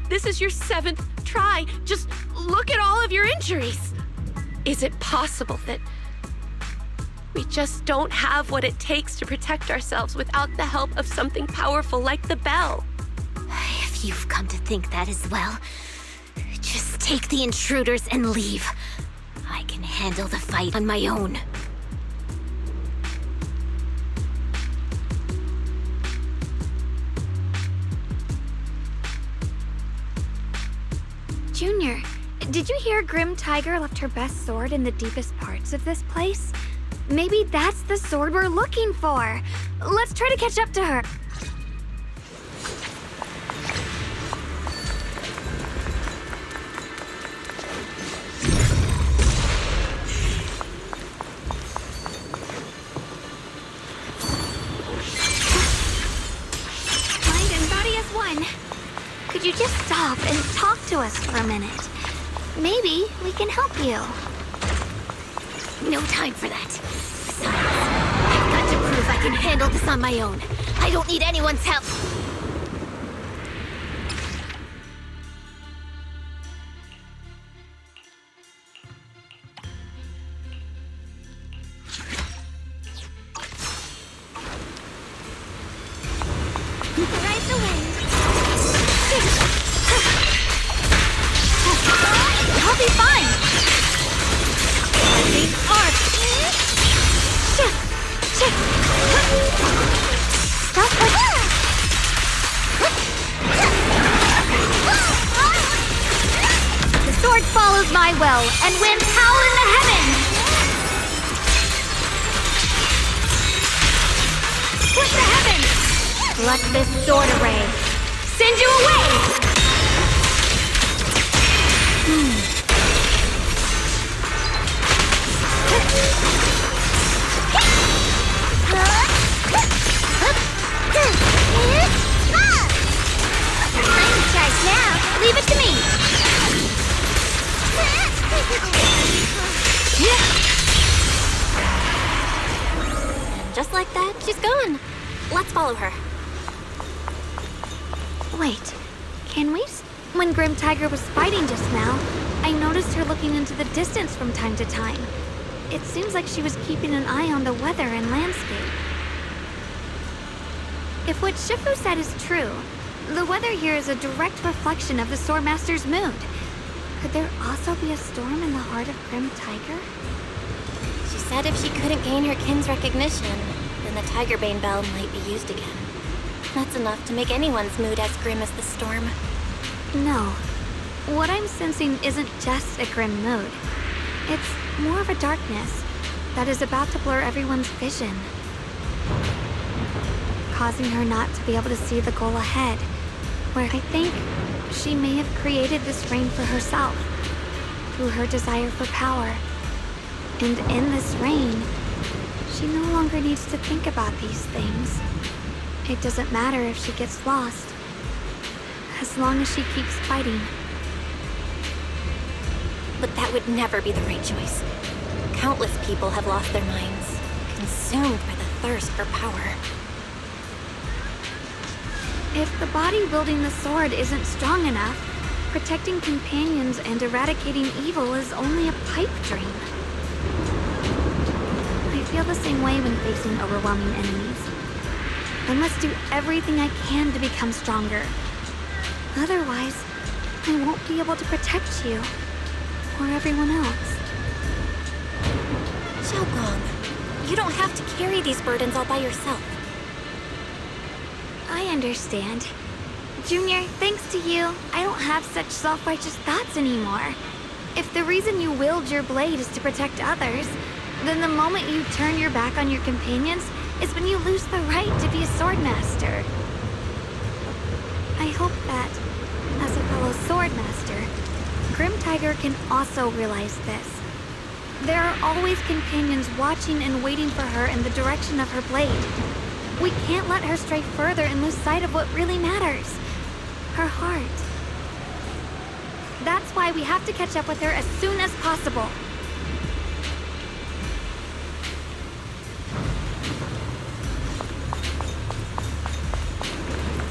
This is your 7th try. Just look at all of your injuries. Is it possible that we just don't have what it takes to protect ourselves without the help of something powerful like the bell? If you've come to think that as well, just take the intruders and leave. I can handle the fight on my own. Junior, did you hear Grim Tiger left her best sword in the deepest parts of this place? Maybe that's the sword we're looking for. Let's try to catch up to her. Mind and body as one. Could you just stop and talk to us for a minute? Maybe we can help you. No time for that. Besides, I've got to prove I can handle this on my own. I don't need anyone's help. and winds howl in the heavens! Split the heavens! Let this sword array send you away! I'm in charge now. Leave it to me! And just like that, she's gone. Let's follow her. Wait, can we? When Grim Tiger was fighting just now, I noticed her looking into the distance from time to time. It seems like she was keeping an eye on the weather and landscape. If what Shifu said is true, the weather here is a direct reflection of the Swordmaster's mood. Could there also be a storm in the heart of Grim Tiger? She said if she couldn't gain her kin's recognition, then the Tigerbane Bell might be used again. That's enough to make anyone's mood as grim as the storm. No. What I'm sensing isn't just a grim mood. It's more of a darkness that is about to blur everyone's vision, causing her not to be able to see the goal ahead, where I think she may have created this reign for herself, through her desire for power. And in this reign, she no longer needs to think about these things. It doesn't matter if she gets lost, as long as she keeps fighting. But that would never be the right choice. Countless people have lost their minds, consumed by the thirst for power. If the body wielding the sword isn't strong enough, protecting companions and eradicating evil is only a pipe dream. I feel the same way when facing overwhelming enemies. I must do everything I can to become stronger. Otherwise, I won't be able to protect you, or everyone else. Shunguang, you don't have to carry these burdens all by yourself. I understand. Junior, thanks to you, I don't have such self-righteous thoughts anymore. If the reason you wield your blade is to protect others, then the moment you turn your back on your companions is when you lose the right to be a swordmaster. I hope that, as a fellow swordmaster, Grim Tiger can also realize this. There are always companions watching and waiting for her in the direction of her blade. We can't let her stray further and lose sight of what really matters. Her heart. That's why we have to catch up with her as soon as possible.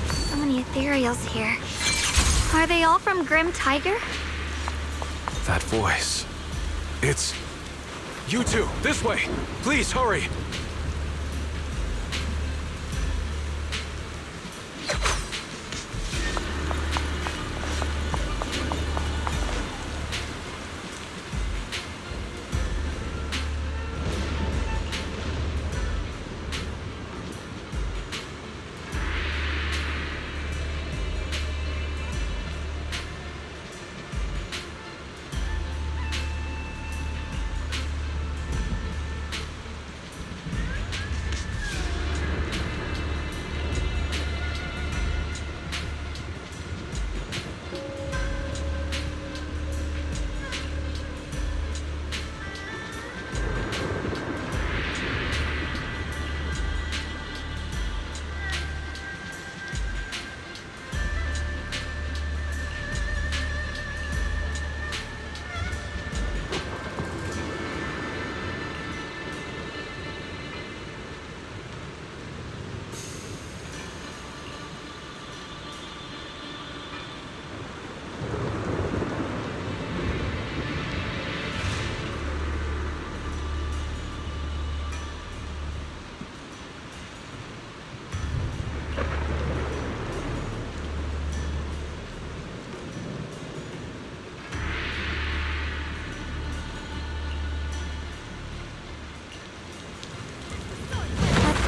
So many ethereals here. Are they all from Grim Tiger? That voice. It's... You two, this way! Please, hurry!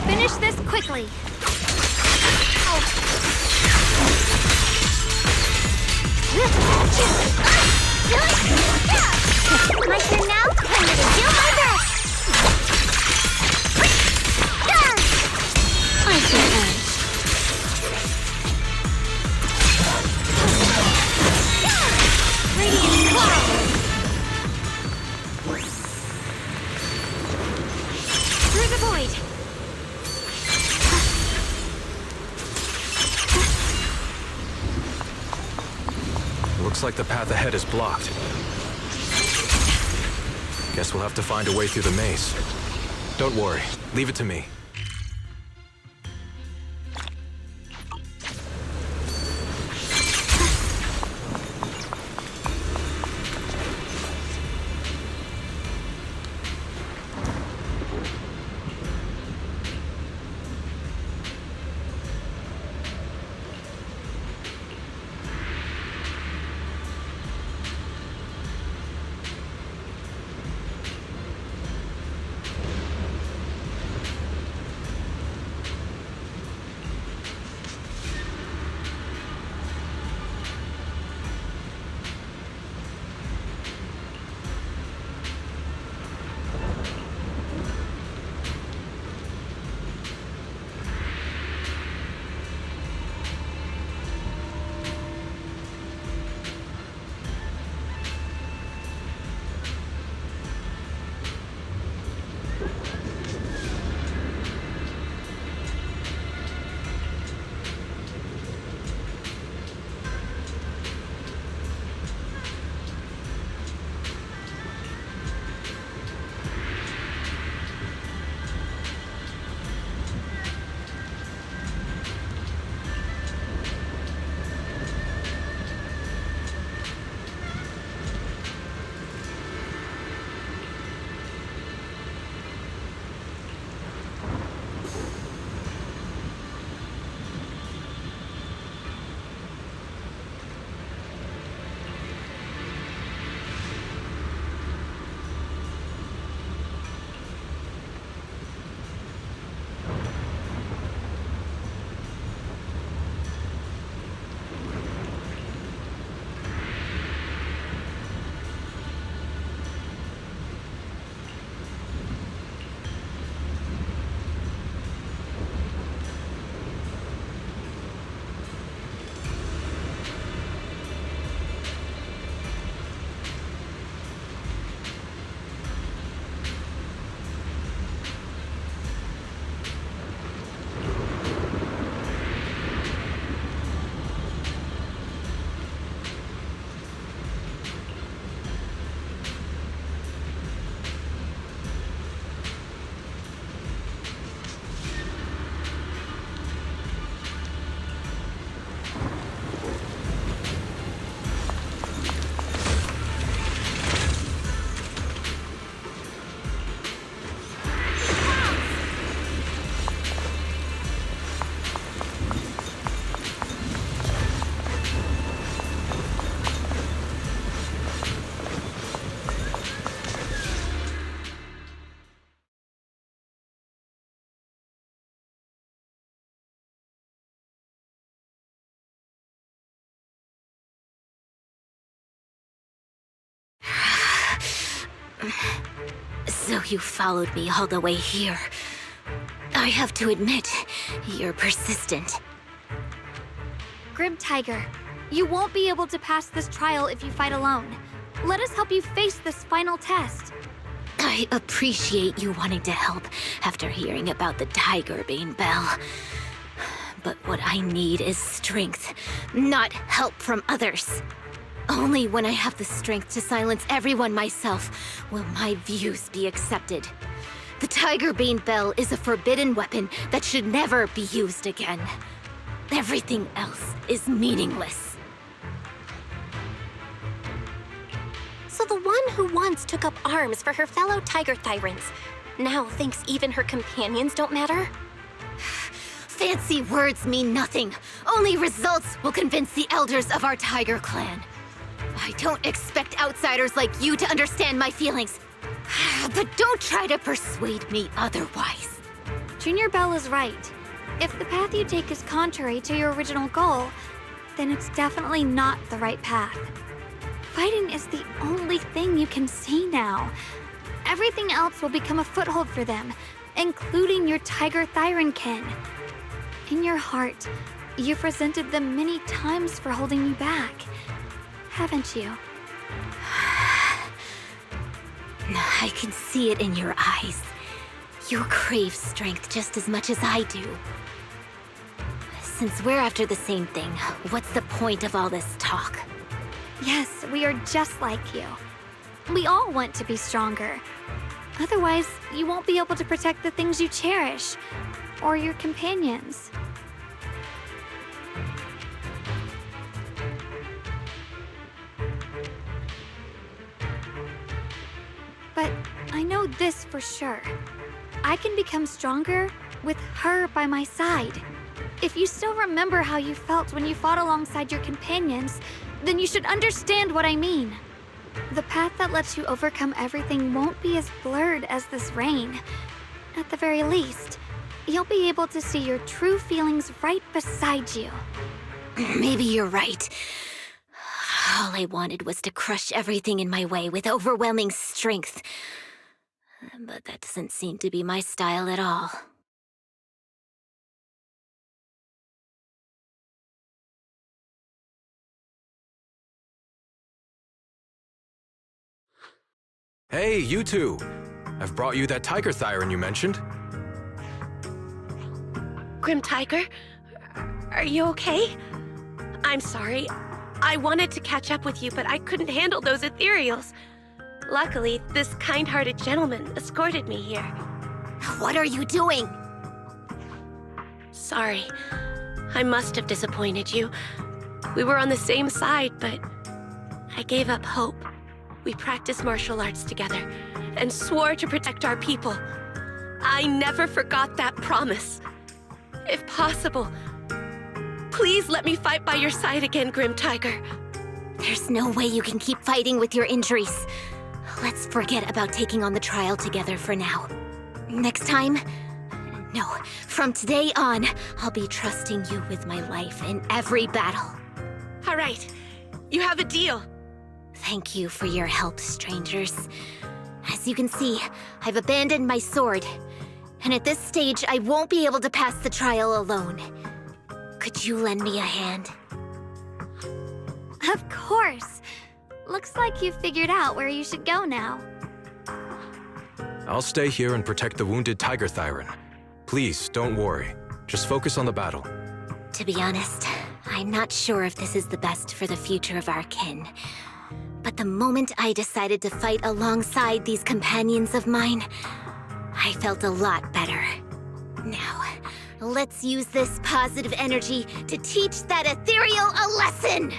Finish this quickly. My turn now? I'm gonna do my best! I can end. Radiant Cloud! Through the void! Looks like the path ahead is blocked. Guess we'll have to find a way through the maze. Don't worry, leave it to me. So you followed me all the way here. I have to admit, you're persistent. Grib Tiger, you won't be able to pass this trial if you fight alone. Let us help you face this final test. I appreciate you wanting to help after hearing about the Tiger Bane Bell. But what I need is strength, not help from others. Only when I have the strength to silence everyone myself will my views be accepted. The Tiger Bane Bell is a forbidden weapon that should never be used again. Everything else is meaningless. So the one who once took up arms for her fellow Tiger Tyrants now thinks even her companions don't matter? Fancy words mean nothing. Only results will convince the elders of our Tiger Clan. I don't expect outsiders like you to understand my feelings. But don't try to persuade me otherwise. Junior Bell is right. If the path you take is contrary to your original goal, then it's definitely not the right path. Fighting is the only thing you can say now. Everything else will become a foothold for them, including your Tiger Thyron kin. In your heart, you've resented them many times for holding you back, haven't you? I can see it in your eyes. You crave strength just as much as I do. Since we're after the same thing, what's the point of all this talk? Yes, we are just like you. We all want to be stronger. Otherwise, you won't be able to protect the things you cherish, or your companions. But I know this for sure. I can become stronger with her by my side. If you still remember how you felt when you fought alongside your companions, then you should understand what I mean. The path that lets you overcome everything won't be as blurred as this rain. At the very least, you'll be able to see your true feelings right beside you. Maybe you're right. All I wanted was to crush everything in my way with overwhelming strength. But that doesn't seem to be my style at all. Hey, you two! I've brought you that Tiger Thyron you mentioned. Grim Tiger, are you okay? I'm sorry. I wanted to catch up with you, but I couldn't handle those ethereals. Luckily, this kind-hearted gentleman escorted me here. What are you doing? Sorry. I must have disappointed you. We were on the same side, but I gave up hope. We practiced martial arts together and swore to protect our people. I never forgot that promise. If possible, please let me fight by your side again, Grim Tiger. There's no way you can keep fighting with your injuries. Let's forget about taking on the trial together for now. Next time? No, from today on, I'll be trusting you with my life in every battle. All right, you have a deal. Thank you for your help, strangers. As you can see, I've abandoned my sword. And at this stage, I won't be able to pass the trial alone. Could you lend me a hand? Of course. Looks like you've figured out where you should go now. I'll stay here and protect the wounded Tiger Thyron. Please, don't worry. Just focus on the battle. To be honest, I'm not sure if this is the best for the future of our kin. But the moment I decided to fight alongside these companions of mine, I felt a lot better. Now, let's use this positive energy to teach that ethereal a lesson!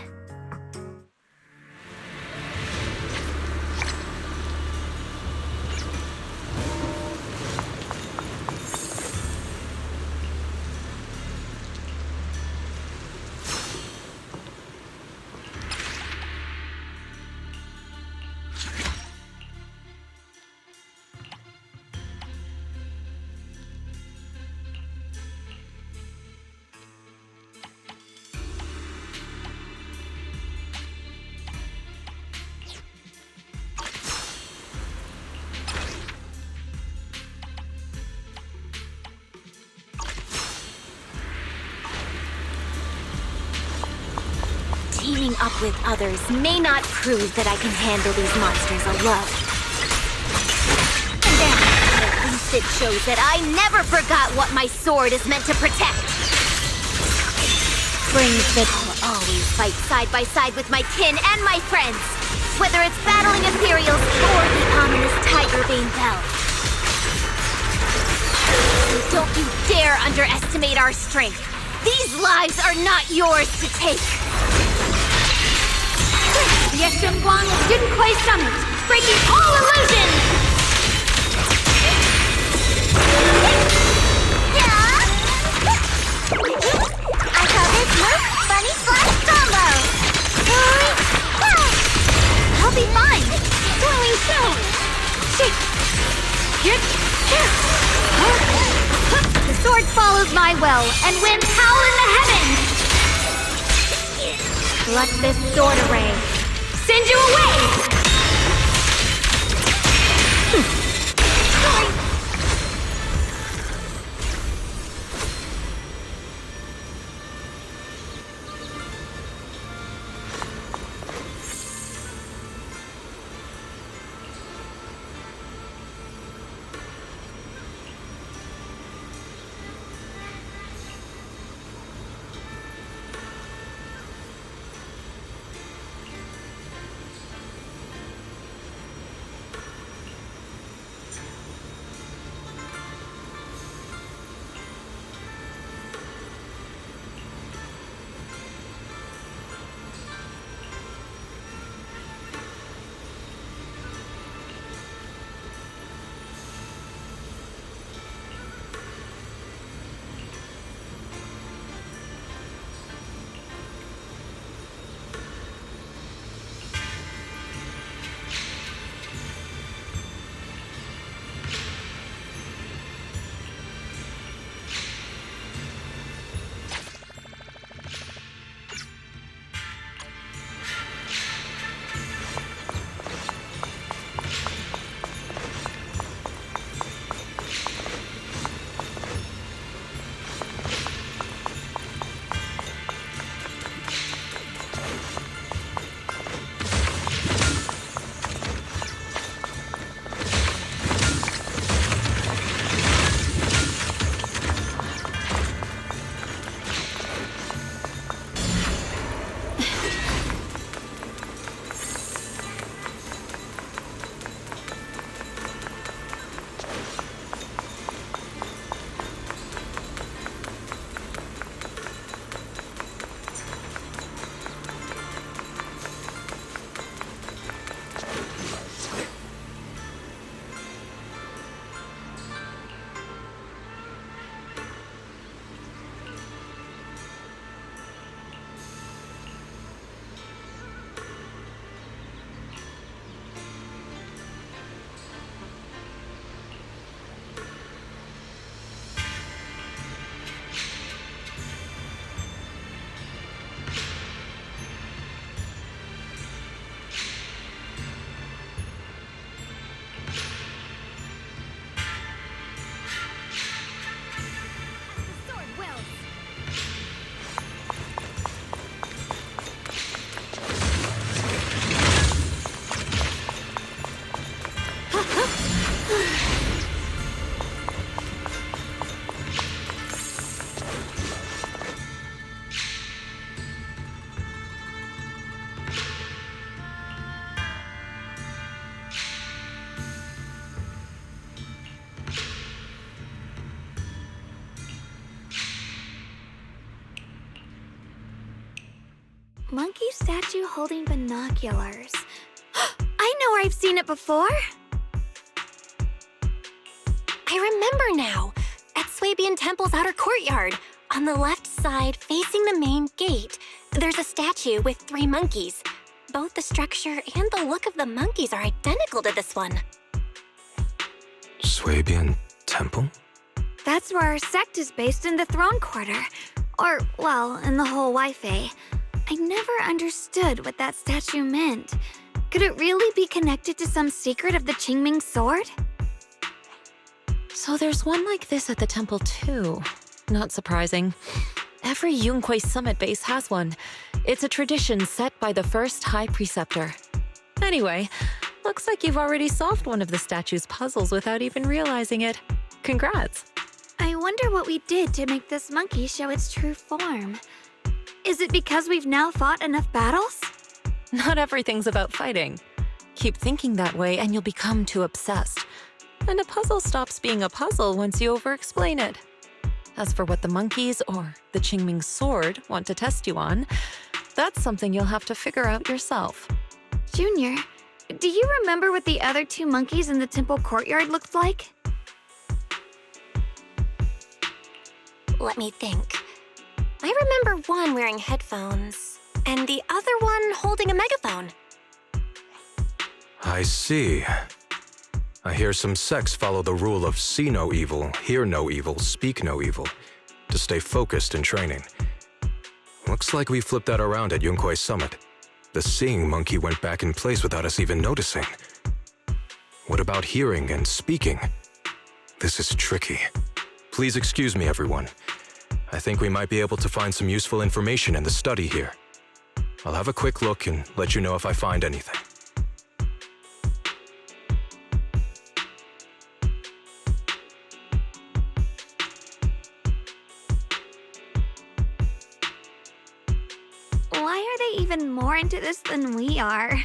Teaming up with others may not prove that I can handle these monsters alone. And then, at least it shows that I never forgot what my sword is meant to protect. Brings that I'll always fight side by side with my kin and my friends, whether it's battling ethereals or the ominous Tigerbane Bell. So don't you dare underestimate our strength. These lives are not yours to take. The Shunguang is Junkui's summit, breaking all illusions! I call this move Bunny Slash Combo! I'll be fine! Swirling soon! The sword follows my will, and winds howl in the heavens! Let this sword array send you away! Monkey statue holding binoculars. I know where I've seen it before. I remember now. At Swabian Temple's outer courtyard. On the left side, facing the main gate, there's a statue with 3 monkeys. Both the structure and the look of the monkeys are identical to this one. Swabian Temple? That's where our sect is based in the Throne Quarter. Or, well, in the whole Wi-Fi. I never understood what that statue meant. Could it really be connected to some secret of the Qingming sword? So there's one like this at the temple too. Not surprising. Every Yunquay summit base has one. It's a tradition set by the first High Preceptor. Anyway, looks like you've already solved one of the statue's puzzles without even realizing it. Congrats. I wonder what we did to make this monkey show its true form. Is it because we've now fought enough battles? Not everything's about fighting. Keep thinking that way and you'll become too obsessed. And a puzzle stops being a puzzle once you over-explain it. As for what the monkeys or the Qingming sword want to test you on, that's something you'll have to figure out yourself. Junior, do you remember what the other 2 monkeys in the temple courtyard looked like? Let me think. I remember one wearing headphones, and the other one holding a megaphone. I see. I hear some sects follow the rule of see no evil, hear no evil, speak no evil, to stay focused in training. Looks like we flipped that around at Yunquay Summit. The seeing monkey went back in place without us even noticing. What about hearing and speaking? This is tricky. Please excuse me, everyone. I think we might be able to find some useful information in the study here. I'll have a quick look and let you know if I find anything. Why are they even more into this than we are?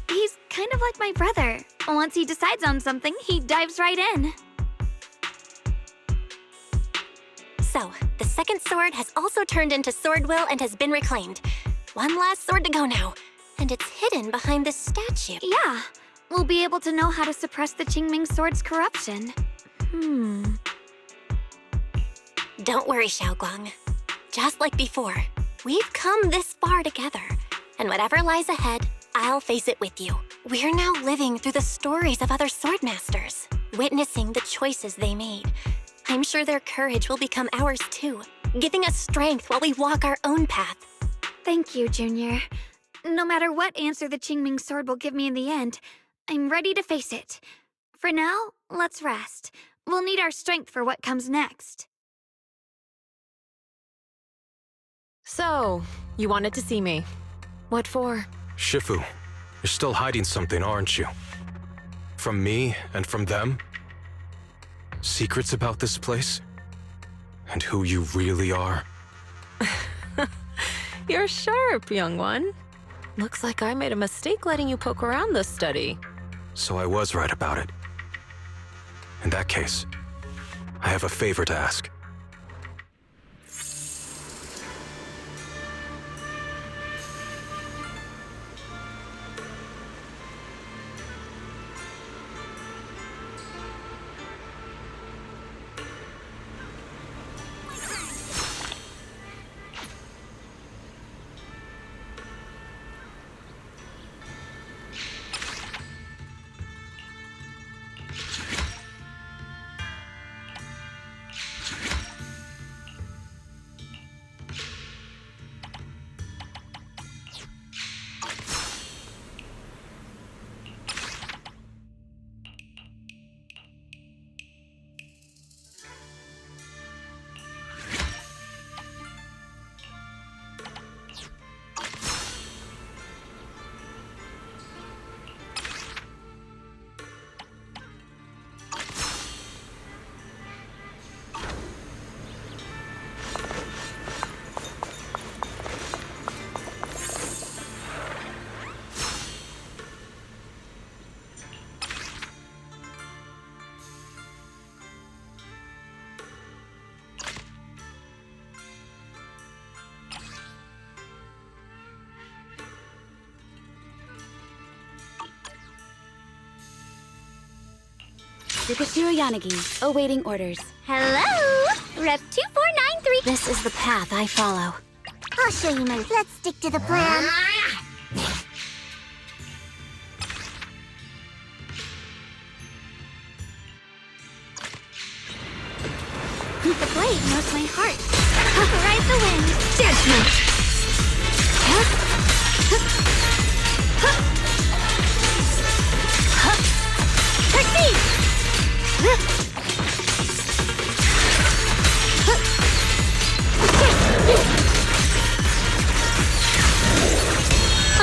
He's kind of like my brother. Once he decides on something, he dives right in. So, the second sword has also turned into sword will and has been reclaimed. One last sword to go now, and it's hidden behind this statue. Yeah, we'll be able to know how to suppress the Qingming sword's corruption. Don't worry, Shunguang. Just like before, we've come this far together, and whatever lies ahead, I'll face it with you. We're now living through the stories of other swordmasters, witnessing the choices they made. I'm sure their courage will become ours too, giving us strength while we walk our own path. Thank you, Junior. No matter what answer the Qingming sword will give me in the end, I'm ready to face it. For now, let's rest. We'll need our strength for what comes next. So, you wanted to see me. What for? Shifu, you're still hiding something, aren't you? From me and from them? Secrets about this place? And who you really are? You're sharp, young one. Looks like I made a mistake letting you poke around this study. So I was right about it. In that case, I have a favor to ask. Sukashiro Yanagi, awaiting orders. Hello! Rep 2493. This is the path I follow. I'll show you my... Let's stick to the plan. The blade knows my heart. Ride the wind. Judgment. Proceed.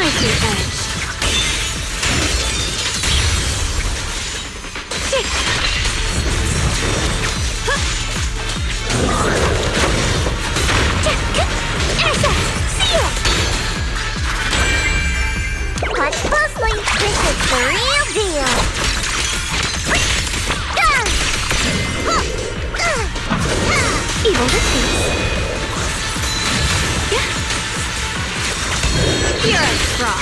Icy edge. Watch closely. This is the real deal. Evil retreats. You're a straw.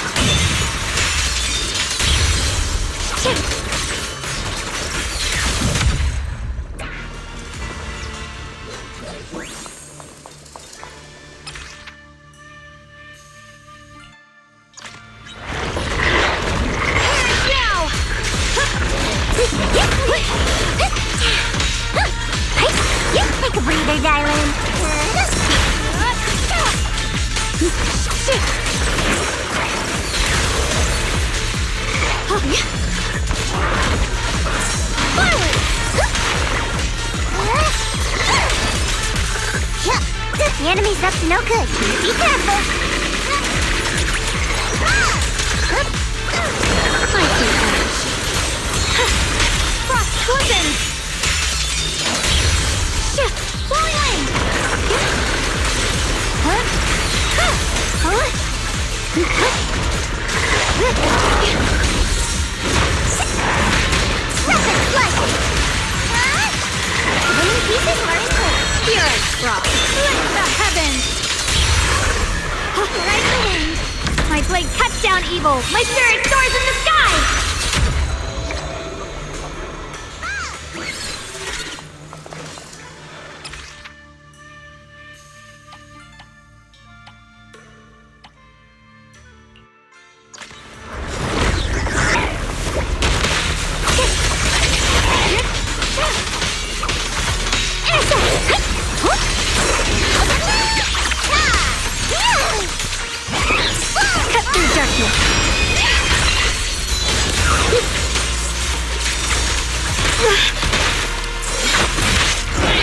Take a breather, darling. The enemy's up to no good. Be careful. Frost closes! Flowing wing! Rapid slicing. Winning pieces learning quick. Pure frost! Lift the heavens! Ride the wind! My blade cuts down evil! My spirit soars in the sky!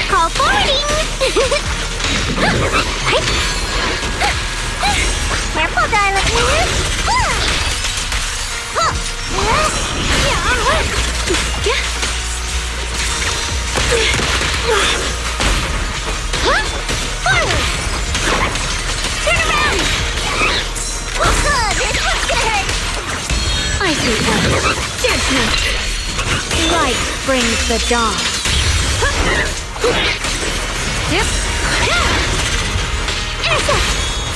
Call forwarding! Careful, darling! Forward! Turn around! This looks good! I see one. Judgment! Light brings the dawn. Yep.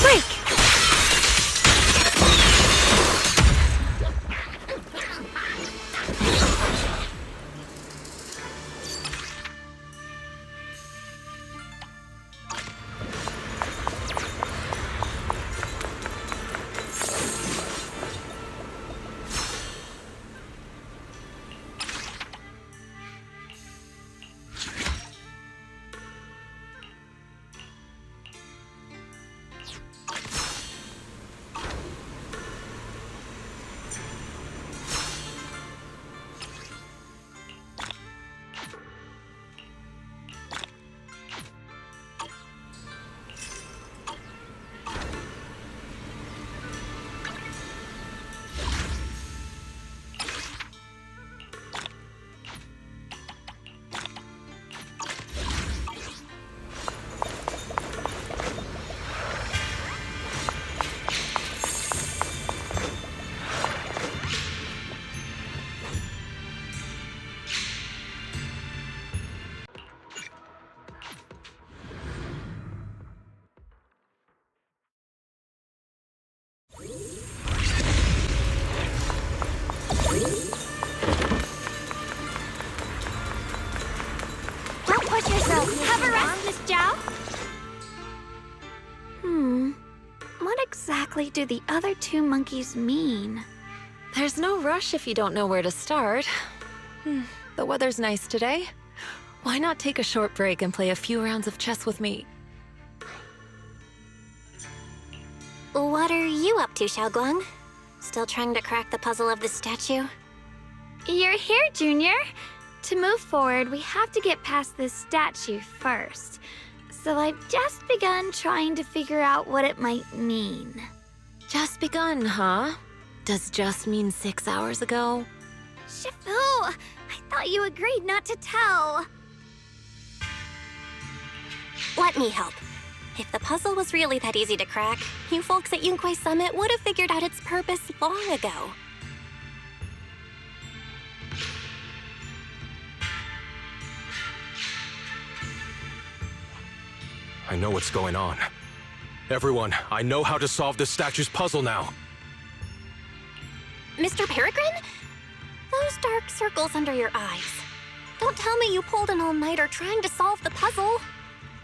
Break! Don't push yourself. Have a rest, Miss Zhao. What exactly do the other two monkeys mean? There's no rush if you don't know where to start. The weather's nice today. Why not take a short break and play a few rounds of chess with me? What are you up to, Shunguang? Still trying to crack the puzzle of the statue? You're here, Junior. To move forward, we have to get past this statue first. So I've just begun trying to figure out what it might mean. Just begun, huh? Does just mean 6 hours ago? Shifu, I thought you agreed not to tell. Let me help. If the puzzle was really that easy to crack, you folks at Yunkwei Summit would have figured out its purpose long ago. I know what's going on. Everyone, I know how to solve this statue's puzzle now. Mr. Peregrine? Those dark circles under your eyes. Don't tell me you pulled an all-nighter trying to solve the puzzle.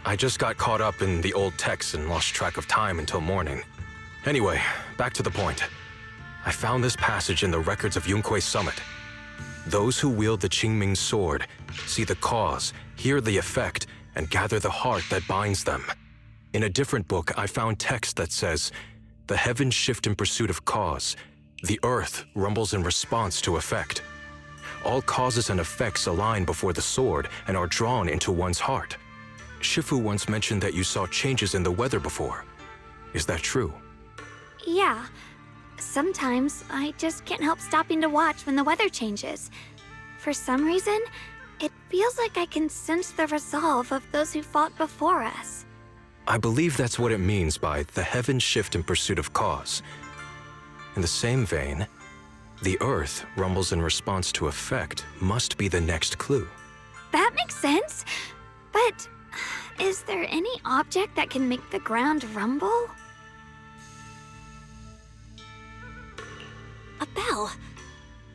I just got caught up in the old texts and lost track of time until morning. Anyway, back to the point. I found this passage in the records of Yunkwei Summit. Those who wield the Qingming sword see the cause, hear the effect, and gather the heart that binds them. In a different book, I found text that says, "The heavens shift in pursuit of cause. The earth rumbles in response to effect. All causes and effects align before the sword and are drawn into one's heart. Shifu once mentioned that you saw changes in the weather before. Is that true? Yeah. Sometimes I just can't help stopping to watch when the weather changes. For some reason, it feels like I can sense the resolve of those who fought before us. I believe that's what it means by the heavens shift in pursuit of cause. In the same vein, the earth rumbles in response to effect must be the next clue. That makes sense. But is there any object that can make the ground rumble? A bell.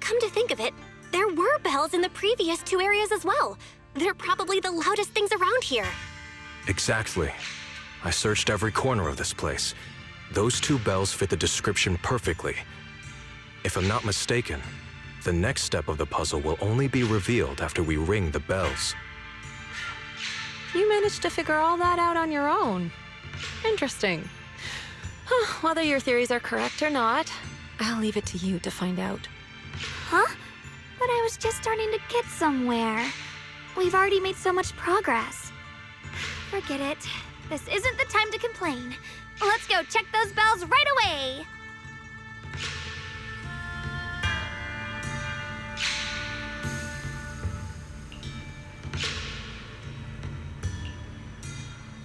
Come to think of it, there were bells in the previous 2 areas as well. They're probably the loudest things around here. Exactly. I searched every corner of this place. Those 2 bells fit the description perfectly. If I'm not mistaken, the next step of the puzzle will only be revealed after we ring the bells. You managed to figure all that out on your own. Interesting. Whether your theories are correct or not, I'll leave it to you to find out. Huh? But I was just starting to get somewhere. We've already made so much progress. Forget it. This isn't the time to complain. Let's go check those bells right away!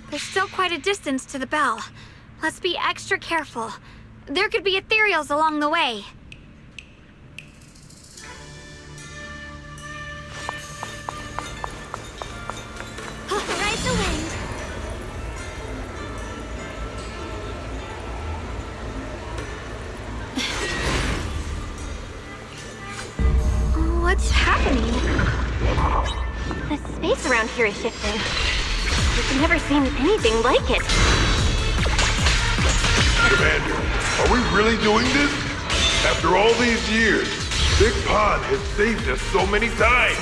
There's still quite a distance to the bell. Let's be extra careful. There could be ethereals along the way. Ride the wind. What's happening? The space around here is shifting. I've never seen anything like it. Commander, are we really doing this? After all these years, Big Pond has saved us so many times.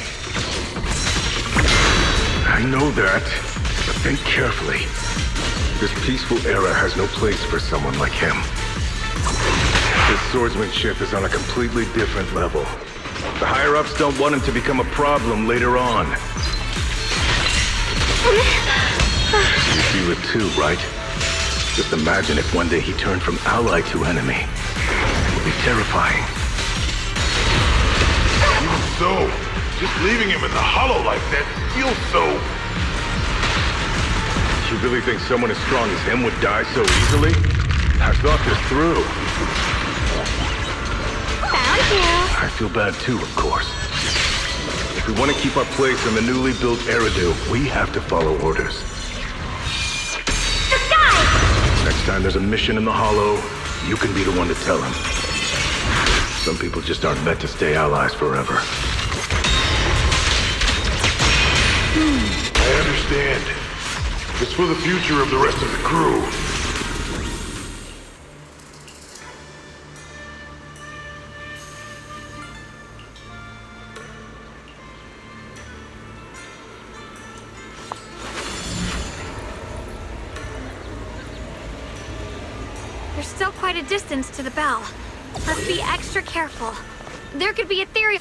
I know that, but think carefully. This peaceful era has no place for someone like him. His swordsmanship is on a completely different level. The higher-ups don't want him to become a problem later on. You feel it too, right? Just imagine if one day he turned from ally to enemy. It would be terrifying. Even so, just leaving him in the hollow like that feels so... You really think someone as strong as him would die so easily? I've thought this through. Found you. I feel bad too, of course. If we want to keep our place in the newly built Eridu, we have to follow orders. The sky! Next time there's a mission in the Hollow, you can be the one to tell him. Some people just aren't meant to stay allies forever. I understand. It's for the future of the rest of the crew. There's still quite a distance to the bell. Let's be extra careful. There could be ethereal...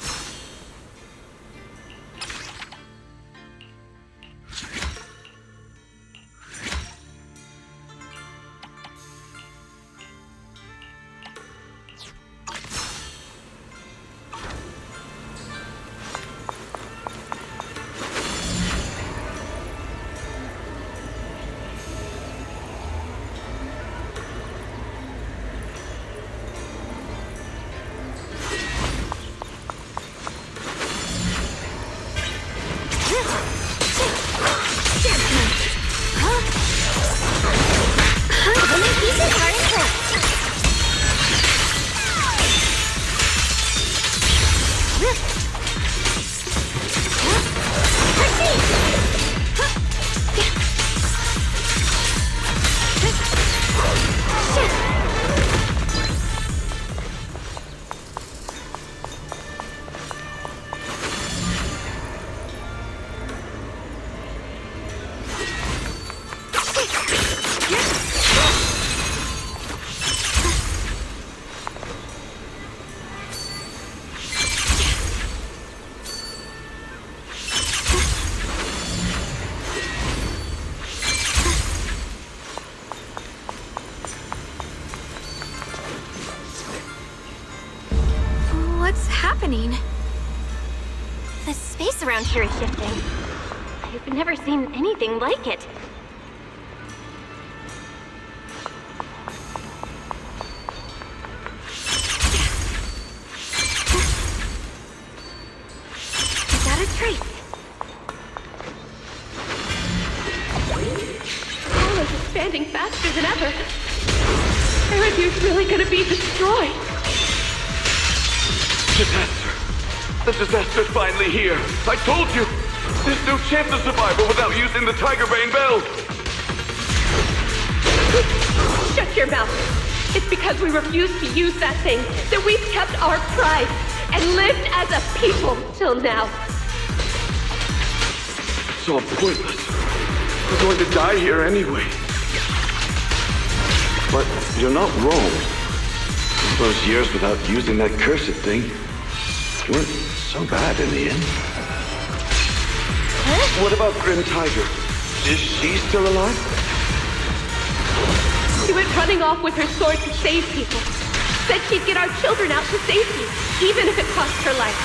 space around here is shifting. I've never seen anything like it. Got a trace. Holo is expanding faster than ever. Eridu's really gonna be destroyed. Disaster. The disaster's finally here. I told you. There's no chance of survival without using the Tiger Bane Bell. Shut your mouth. It's because we refuse to use that thing that we've kept our pride and lived as a people till now. It's all pointless. We're going to die here anyway. But you're not wrong. Those years without using that cursed thing weren't so bad in the end. What about Grim Tiger? Is she still alive? She went running off with her sword to save people. Said she'd get our children out to safety, even if it cost her life.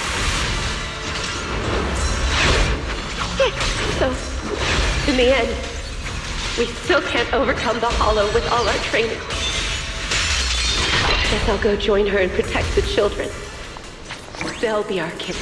So, in the end, we still can't overcome the Hollow with all our training. Guess I'll go join her and protect the children. They'll be our kids.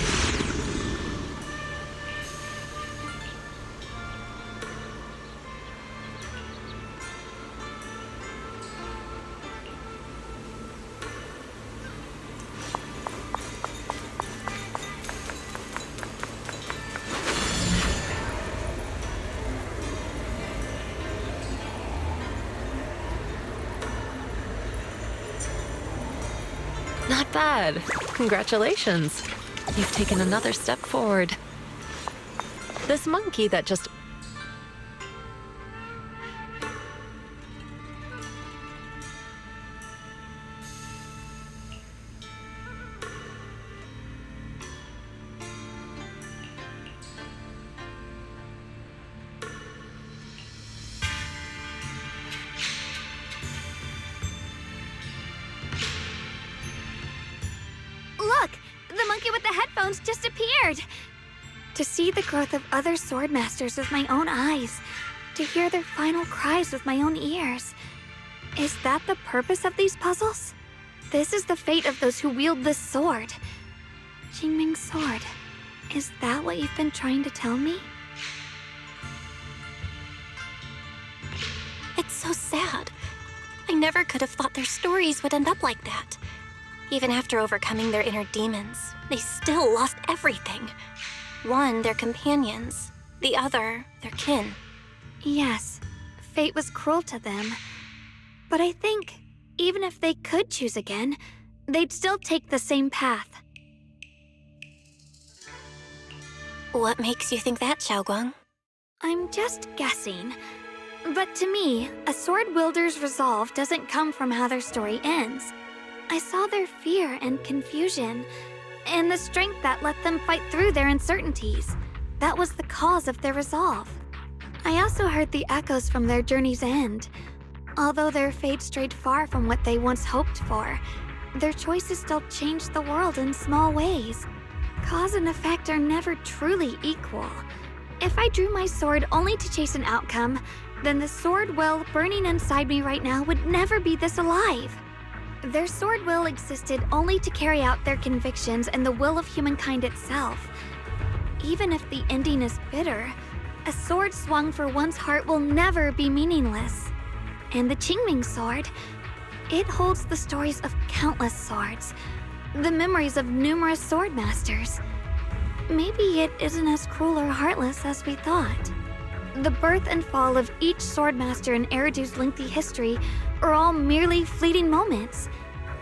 Not bad. Congratulations. You've taken another step forward. This monkey that just... Look! The monkey with the headphones just appeared! To see the growth of other swordmasters with my own eyes, to hear their final cries with my own ears. Is that the purpose of these puzzles? This is the fate of those who wield this sword. Qingming's sword. Is that what you've been trying to tell me? It's so sad. I never could have thought their stories would end up like that. Even after overcoming their inner demons, they still lost everything. One, their companions. The other, their kin. Yes, fate was cruel to them. But I think, even if they could choose again, they'd still take the same path. What makes you think that, Shunguang? I'm just guessing. But to me, a sword wielder's resolve doesn't come from how their story ends. I saw their fear and confusion, and the strength that let them fight through their uncertainties. That was the cause of their resolve. I also heard the echoes from their journey's end. Although their fate strayed far from what they once hoped for, their choices still changed the world in small ways. Cause and effect are never truly equal. If I drew my sword only to chase an outcome, then the sword will burning inside me right now would never be this alive. Their sword will existed only to carry out their convictions and the will of humankind itself. Even if the ending is bitter, a sword swung for one's heart will never be meaningless. And the Qingming sword, it holds the stories of countless swords, the memories of numerous sword masters. Maybe it isn't as cruel or heartless as we thought. The birth and fall of each swordmaster in Eridu's lengthy history are all merely fleeting moments.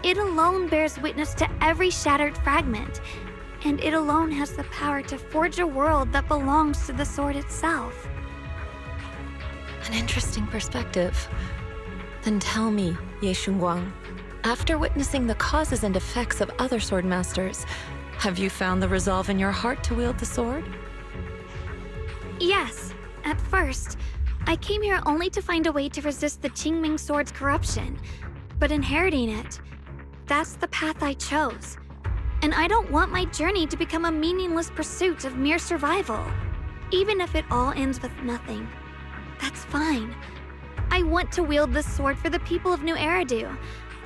It alone bears witness to every shattered fragment, and it alone has the power to forge a world that belongs to the sword itself. An interesting perspective. Then tell me, Shunguang, after witnessing the causes and effects of other swordmasters, have you found the resolve in your heart to wield the sword? Yes. At first, I came here only to find a way to resist the Qingming sword's corruption. But inheriting it, that's the path I chose. And I don't want my journey to become a meaningless pursuit of mere survival. Even if it all ends with nothing, that's fine. I want to wield this sword for the people of New Eridu,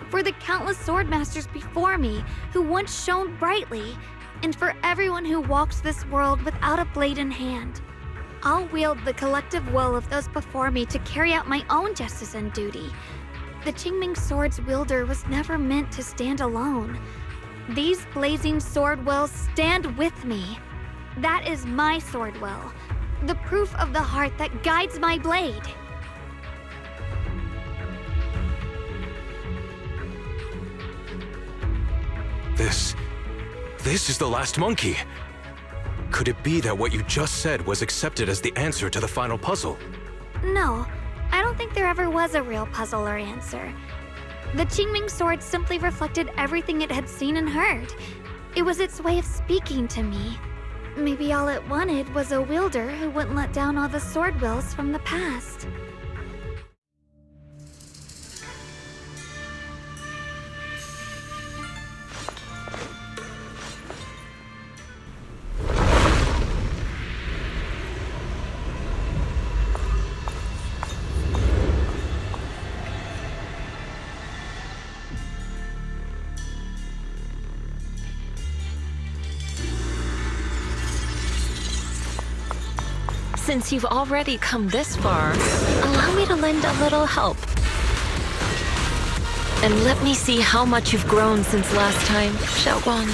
for the countless sword masters before me who once shone brightly, and for everyone who walks this world without a blade in hand. I'll wield the collective will of those before me to carry out my own justice and duty. The Qingming sword's wielder was never meant to stand alone. These blazing sword wills stand with me. That is my sword will, the proof of the heart that guides my blade. This is the last monkey. Could it be that what you just said was accepted as the answer to the final puzzle? No, I don't think there ever was a real puzzle or answer. The Qingming sword simply reflected everything it had seen and heard. It was its way of speaking to me. Maybe all it wanted was a wielder who wouldn't let down all the sword wills from the past. Since you've already come this far, allow me to lend a little help. And let me see how much you've grown since last time, Shunguang.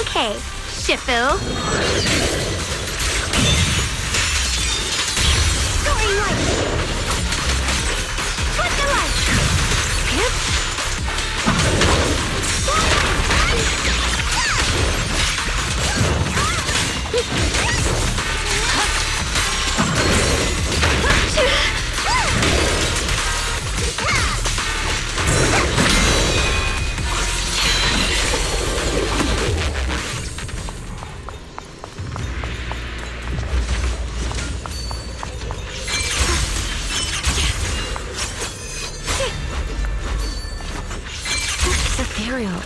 Okay, Shifu. Soaring light! Cut the light! Ethereal.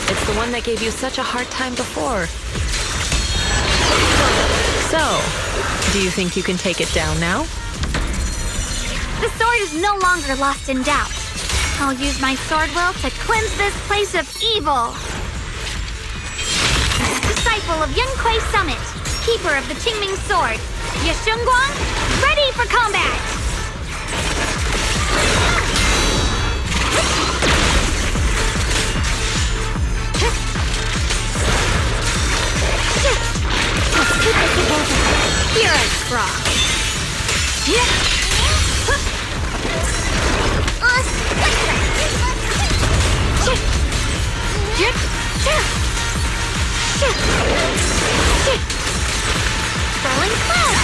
It's the one that gave you such a hard time before. So, do you think you can take it down now? The sword is no longer lost in doubt. I'll use my sword will to cleanse this place of evil. Disciple of Yunquei Summit, keeper of the Qingming sword, Shunguang, ready for combat! Here I frog. Rolling cloud.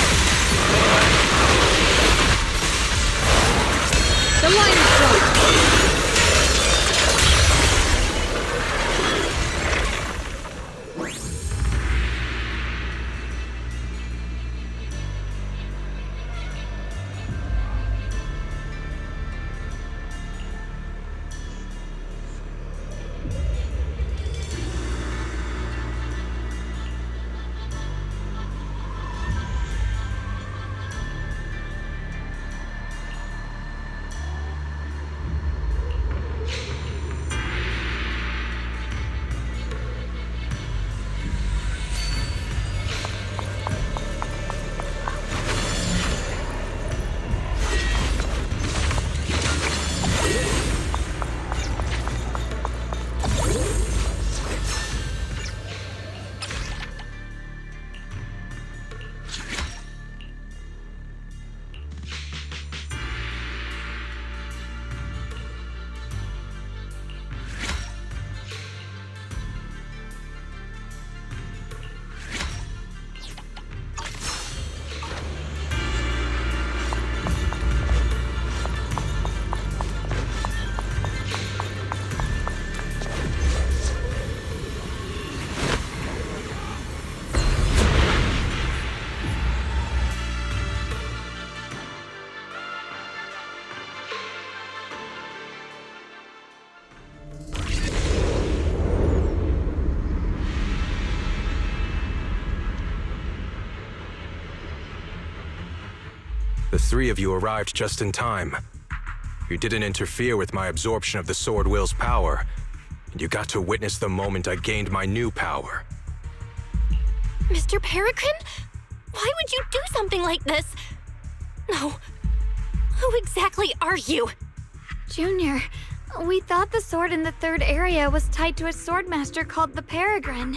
The line is broken. The three of you arrived just in time. You didn't interfere with my absorption of the Sword Will's power, and you got to witness the moment I gained my new power. Mr. Peregrine? Why would you do something like this? No. Who exactly are you? Junior, we thought the sword in the third area was tied to a swordmaster called the Peregrine,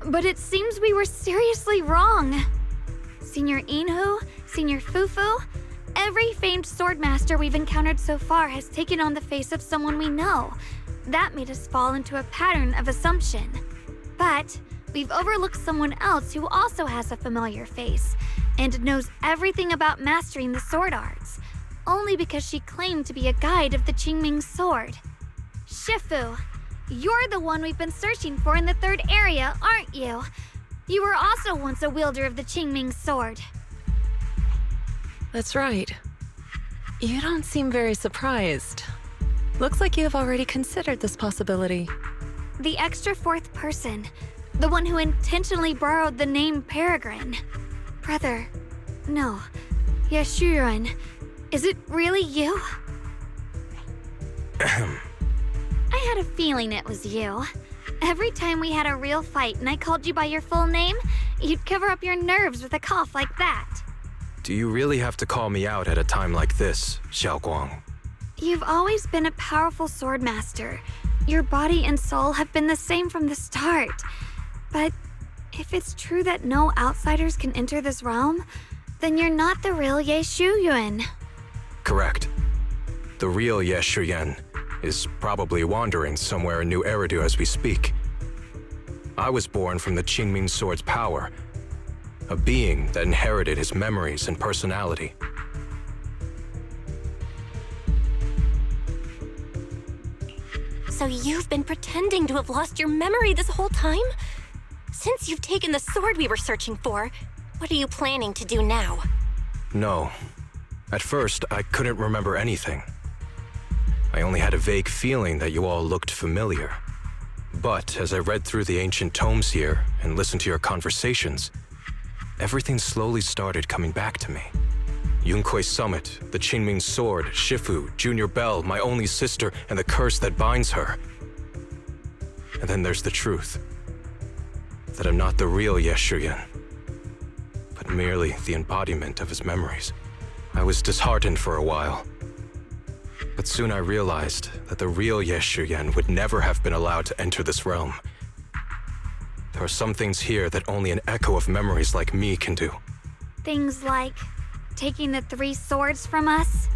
but it seems we were seriously wrong. Senior Inhu, Senior Fufu, every famed swordmaster we've encountered so far has taken on the face of someone we know. That made us fall into a pattern of assumption. But we've overlooked someone else who also has a familiar face and knows everything about mastering the sword arts, only because she claimed to be a guide of the Qingming sword. Shifu, you're the one we've been searching for in the third area, aren't you? You were also once a wielder of the Qingming sword. That's right. You don't seem very surprised. Looks like you have already considered this possibility. The extra fourth person, the one who intentionally borrowed the name Peregrine. Brother, no, yixuan, is it really you? I had a feeling it was you. Every time we had a real fight and I called you by your full name, you'd cover up your nerves with a cough like that. Do you really have to call me out at a time like this, Shunguang? You've always been a powerful swordmaster. Your body and soul have been the same from the start. But if it's true that no outsiders can enter this realm, then you're not the real yixuan. Correct. The real yixuan is probably wandering somewhere in New Eridu as we speak. I was born from the Qingming sword's power, a being that inherited his memories and personality. So you've been pretending to have lost your memory this whole time? Since you've taken the sword we were searching for, what are you planning to do now? No. At first, I couldn't remember anything. I only had a vague feeling that you all looked familiar. But as I read through the ancient tomes here and listened to your conversations, everything slowly started coming back to me. Yunkui's summit, the Qingming sword, Shifu, Junior Bell, my only sister, and the curse that binds her. And then there's the truth. That I'm not the real yixuan, but merely the embodiment of his memories. I was disheartened for a while. But soon I realized that the real yixuan would never have been allowed to enter this realm. There are some things here that only an echo of memories like me can do. Things like taking the 3 swords from us?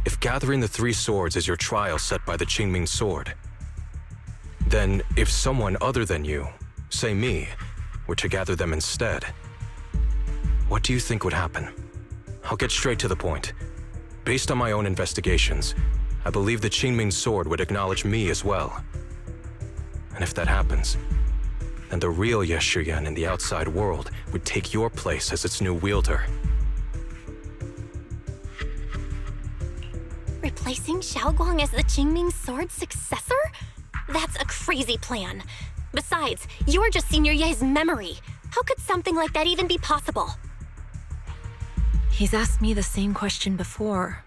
If gathering the 3 swords is your trial set by the Qingming sword, then if someone other than you, say me, were to gather them instead, what do you think would happen? I'll get straight to the point. Based on my own investigations, I believe the Qingming sword would acknowledge me as well. And if that happens, then the real yixuan in the outside world would take your place as its new wielder. Replacing Shunguang as the Qingming sword's successor? That's a crazy plan. Besides, you're just Senior Ye's memory. How could something like that even be possible? He's asked me the same question before.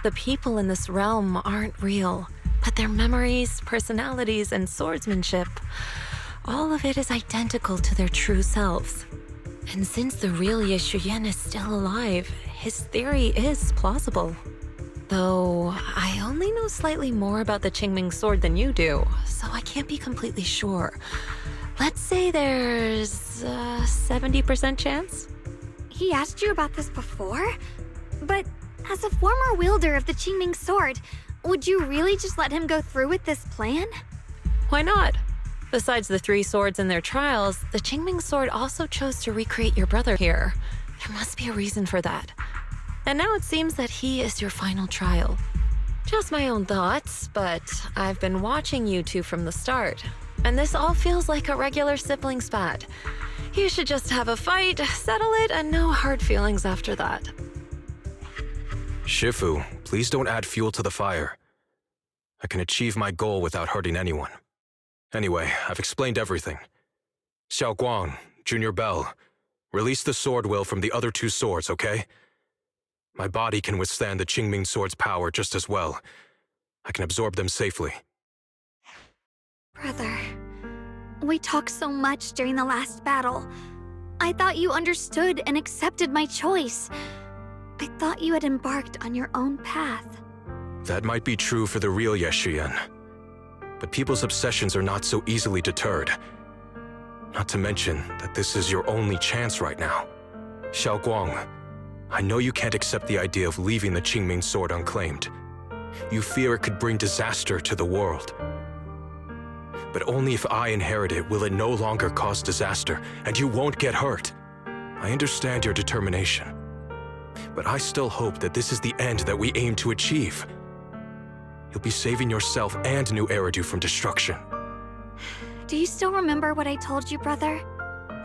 The people in this realm aren't real, but their memories, personalities, and swordsmanship, all of it is identical to their true selves. And since the real yixuan is still alive, his theory is plausible. Though, I only know slightly more about the Qingming sword than you do, so I can't be completely sure. Let's say there's a 70% chance? He asked you about this before? But as a former wielder of the Qingming sword, would you really just let him go through with this plan? Why not? Besides the 3 swords in their trials, the Qingming sword also chose to recreate your brother here. There must be a reason for that. And now it seems that he is your final trial. Just my own thoughts, but I've been watching you two from the start, and this all feels like a regular sibling spat. You should just have a fight, settle it, and no hard feelings after that. Shifu, please don't add fuel to the fire. I can achieve my goal without hurting anyone. Anyway, I've explained everything. Xiaoguang, Junior Bell, release the sword will from the other 2 swords, okay? My body can withstand the Qingming Sword's power just as well. I can absorb them safely. Brother, we talked so much during the last battle. I thought you understood and accepted my choice. I thought you had embarked on your own path. That might be true for the real yixuan. But people's obsessions are not so easily deterred. Not to mention that this is your only chance right now. Shunguang, I know you can't accept the idea of leaving the Qingming Sword unclaimed. You fear it could bring disaster to the world. But only if I inherit it will it no longer cause disaster, and you won't get hurt. I understand your determination. But I still hope that this is the end that we aim to achieve. You'll be saving yourself and New Eridu from destruction. Do you still remember what I told you, brother?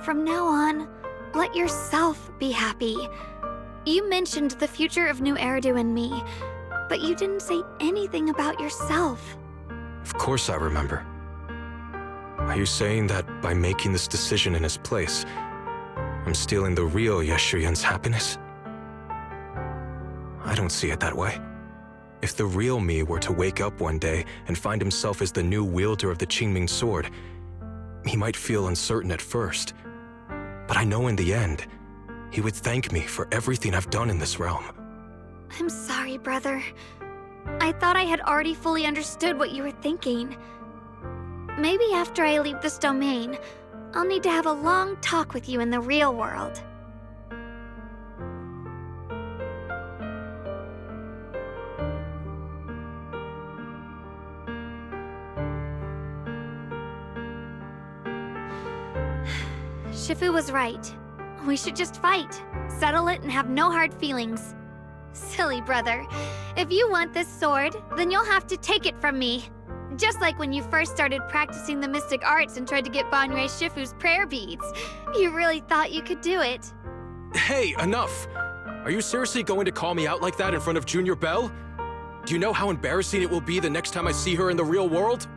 From now on, let yourself be happy. You mentioned the future of New Eridu and me, but you didn't say anything about yourself. Of course I remember. Are you saying that by making this decision in his place, I'm stealing the real yixuan's happiness? I don't see it that way. If the real me were to wake up one day and find himself as the new wielder of the Qingming Sword, he might feel uncertain at first. But I know in the end, he would thank me for everything I've done in this realm. I'm sorry, brother. I thought I had already fully understood what you were thinking. Maybe after I leave this domain, I'll need to have a long talk with you in the real world. Shifu was right. We should just fight, settle it, and have no hard feelings. Silly brother. If you want this sword, then you'll have to take it from me. Just like when you first started practicing the mystic arts and tried to get Banrei Shifu's prayer beads. You really thought you could do it. Hey, enough! Are you seriously going to call me out like that in front of Junior Belle? Do you know how embarrassing it will be the next time I see her in the real world?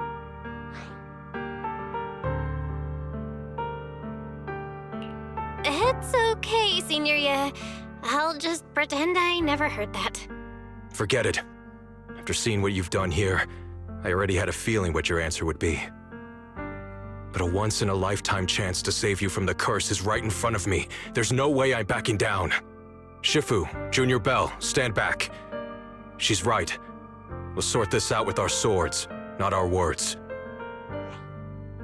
It's okay, Signoria. I'll just pretend I never heard that. Forget it. After seeing what you've done here, I already had a feeling what your answer would be. But a once-in-a-lifetime chance to save you from the curse is right in front of me. There's no way I'm backing down. Shifu, Junior Belle, stand back. She's right. We'll sort this out with our swords, not our words.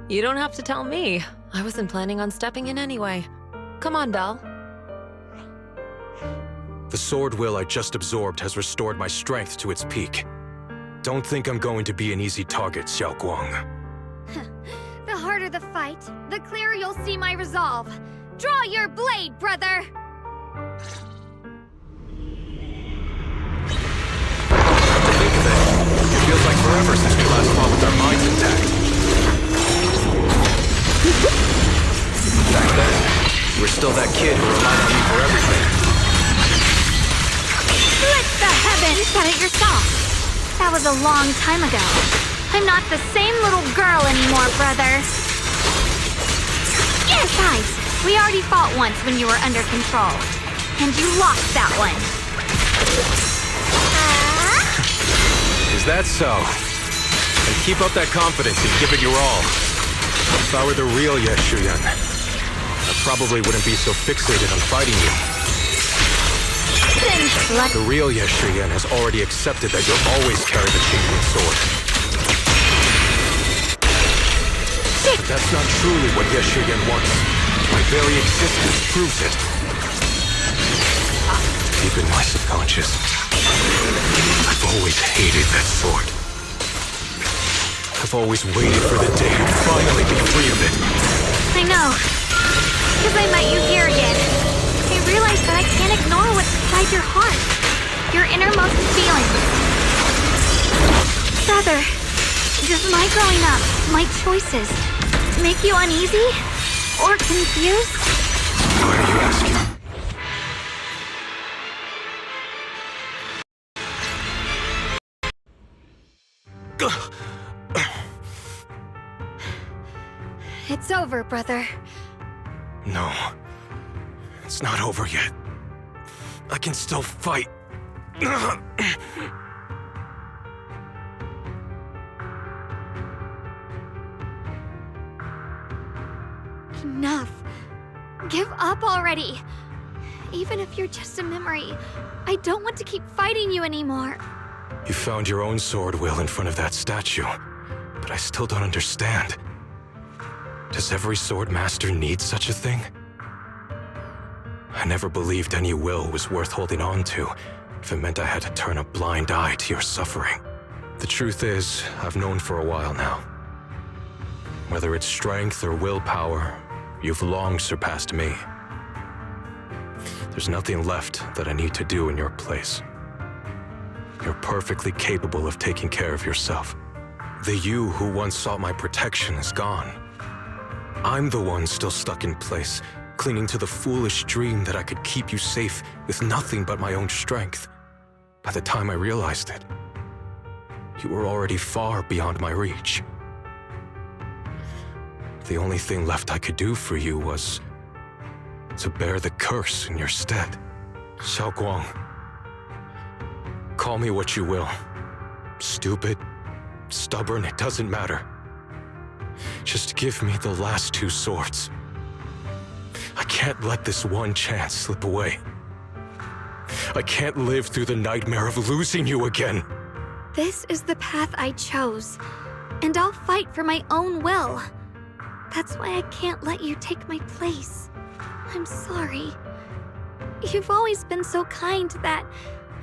You don't have to tell me. I wasn't planning on stepping in anyway. Come on, Belle. The sword will I just absorbed has restored my strength to its peak. Don't think I'm going to be an easy target, Shunguang. The harder the fight, the clearer you'll see my resolve. Draw your blade, brother! Think of it. It feels like forever since we last fought with our minds intact. Back then, you were still that kid who relied on me for everything. Split the heavens! You said it yourself. That was a long time ago. I'm not the same little girl anymore, brother. Besides, we already fought once when you were under control. And you lost that one. Is that so? And keep up that confidence and give it your all. If I were the real yixuan, I probably wouldn't be so fixated on fighting you. The real yixuan has already accepted that you'll always carry the Qingming Sword. But that's not truly what yixuan wants. My very existence proves it. Deep in my subconscious, I've always hated that sword. I've always waited for the day to finally be free of it. I know. Because I met you here again. I realized that I can't ignore what's inside your heart. Your innermost feelings. Brother, does my growing up, my choices, make you uneasy? Or confused? Why are you asking? It's over, brother. No. It's not over yet. I can still fight. Enough. Give up already. Even if you're just a memory, I don't want to keep fighting you anymore. You found your own sword, Will, in front of that statue. But I still don't understand. Does every sword master need such a thing? I never believed any will was worth holding on to if it meant I had to turn a blind eye to your suffering. The truth is, I've known for a while now. Whether it's strength or willpower, you've long surpassed me. There's nothing left that I need to do in your place. You're perfectly capable of taking care of yourself. The you who once sought my protection is gone. I'm the one still stuck in place, clinging to the foolish dream that I could keep you safe with nothing but my own strength. By the time I realized it, you were already far beyond my reach. The only thing left I could do for you was to bear the curse in your stead. Shunguang. Call me what you will. Stupid, stubborn, it doesn't matter. Just give me the last two swords. I can't let this one chance slip away. I can't live through the nightmare of losing you again. This is the path I chose, and I'll fight for my own will. That's why I can't let you take my place. I'm sorry. You've always been so kind that,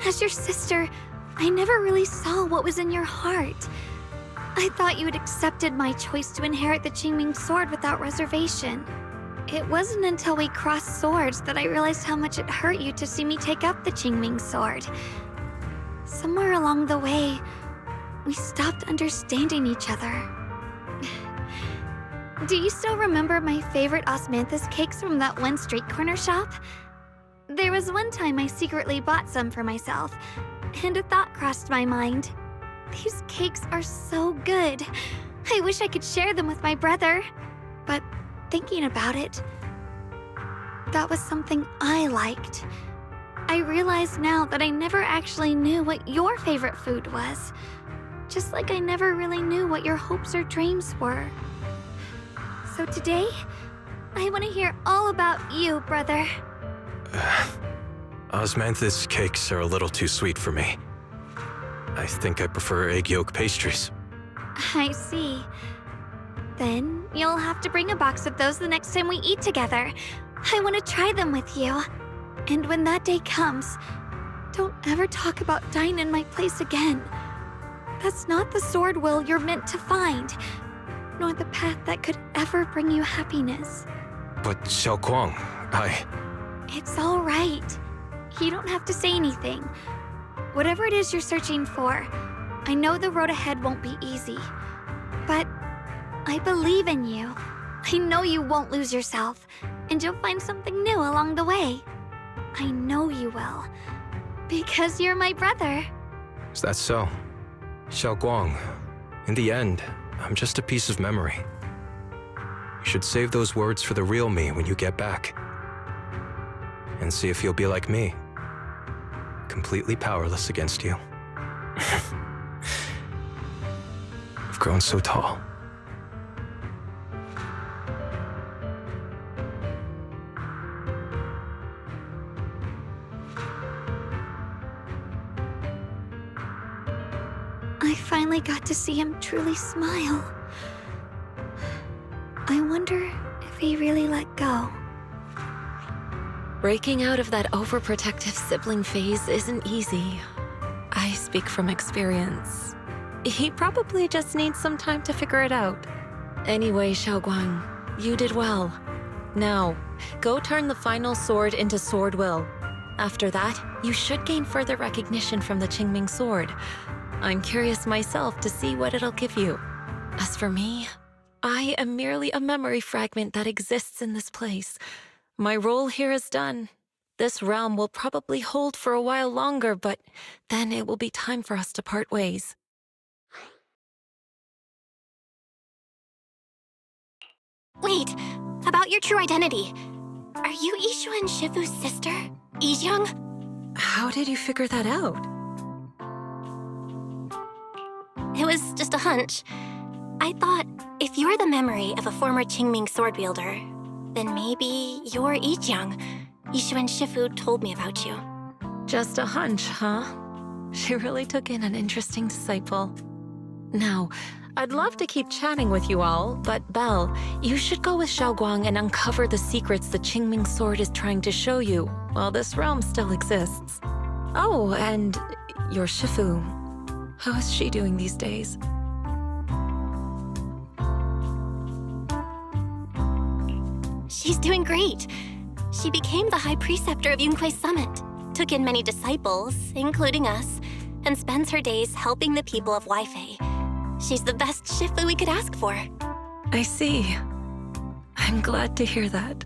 as your sister, I never really saw what was in your heart. I thought you had accepted my choice to inherit the Qingming sword without reservation. It wasn't until we crossed swords that I realized how much it hurt you to see me take up the Qingming sword. Somewhere along the way, we stopped understanding each other. Do you still remember my favorite osmanthus cakes from that one street corner shop? There was one time I secretly bought some for myself, and a thought crossed my mind. These cakes are so good. I wish I could share them with my brother. But thinking about it, that was something I liked. I realize now that I never actually knew what your favorite food was. Just like I never really knew what your hopes or dreams were. So today, I want to hear all about you, brother. Osmanthus cakes are a little too sweet for me. I think I prefer egg yolk pastries. I see. Then you'll have to bring a box of those the next time we eat together. I want to try them with you. And when that day comes, don't ever talk about dying in my place again. That's not the sword will you're meant to find, nor the path that could ever bring you happiness. But Shunguang, It's all right. You don't have to say anything. Whatever it is you're searching for, I know the road ahead won't be easy. But I believe in you. I know you won't lose yourself, and you'll find something new along the way. I know you will. Because you're my brother. Is that so? Shunguang, in the end, I'm just a piece of memory. You should save those words for the real me when you get back. And see if you'll be like me. Completely powerless against you. I've grown so tall. I finally got to see him truly smile. I wonder if he really let go. Breaking out of that overprotective sibling phase isn't easy. I speak from experience. He probably just needs some time to figure it out. Anyway, Shunguang, you did well. Now, go turn the final sword into sword will. After that, you should gain further recognition from the Qingming sword. I'm curious myself to see what it'll give you. As for me, I am merely a memory fragment that exists in this place. My role here is done. This realm will probably hold for a while longer, but then it will be time for us to part ways. Wait, about your true identity. Are you Yixuan Shifu's sister? Yixuan? how did you figure that out? It was just a hunch. I thought, if you're the memory of a former Qingming sword wielder, then maybe you're Yixuan. Yixuan Shifu told me about you. Just a hunch, huh? She really took in an interesting disciple. Now, I'd love to keep chatting with you all, but Belle, you should go with Shunguang and uncover the secrets the Qingming sword is trying to show you while this realm still exists. Oh, and your Shifu. How is she doing these days? She's doing great. She became the High Preceptor of Yunquei Summit, took in many disciples, including us, and spends her days helping the people of Weifei. She's the best Shifu we could ask for. I see. I'm glad to hear that.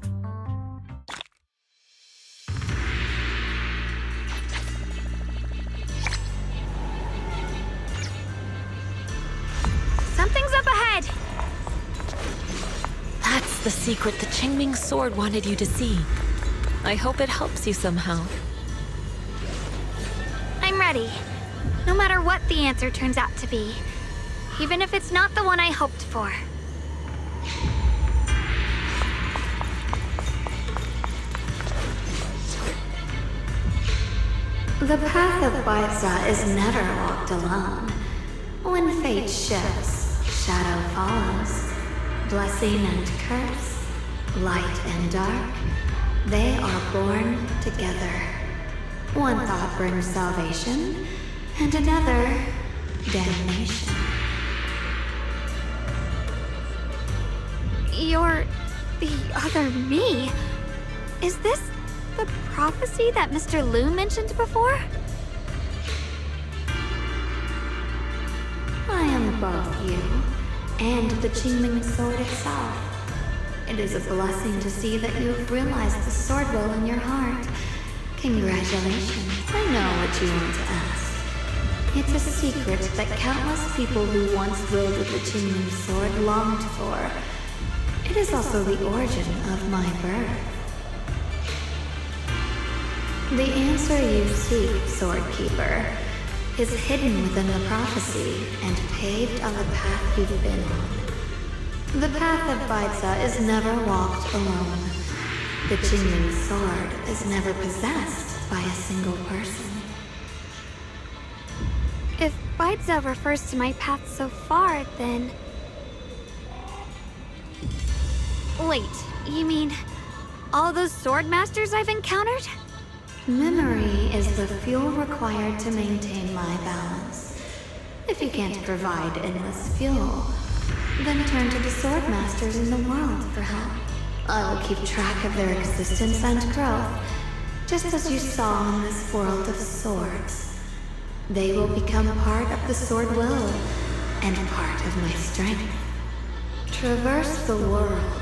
Something's up ahead! That's the secret the Qingming sword wanted you to see. I hope it helps you somehow. I'm ready. No matter what the answer turns out to be. Even if it's not the one I hoped for. The path of Baitza is never walked alone. When fate shifts, shadow follows. Blessing and curse, light and dark, they are born together. One thought brings salvation, and another, damnation. You're the other me. Is this the prophecy that Mr. Liu mentioned before? I am both you and the Qingming sword itself. It is a blessing to see that you have realized the sword will in your heart. Congratulations. I know what you want to ask. It's a secret that countless people who once wielded the Qingming sword longed for. It is also the origin of my birth. The answer you seek, Swordkeeper, is hidden within the prophecy and paved on the path you've been on. The path of Baitza is never walked alone. The Qingming sword is never possessed by a single person. If Baitza refers to my path so far, then... Wait, you mean all those sword masters I've encountered? Memory is the fuel required to maintain my balance. If you can't provide endless fuel, then turn to the sword masters in the world for help. I will keep track of their existence and growth, just as you saw in this world of swords. They will become part of the sword will, and part of my strength. Traverse the world,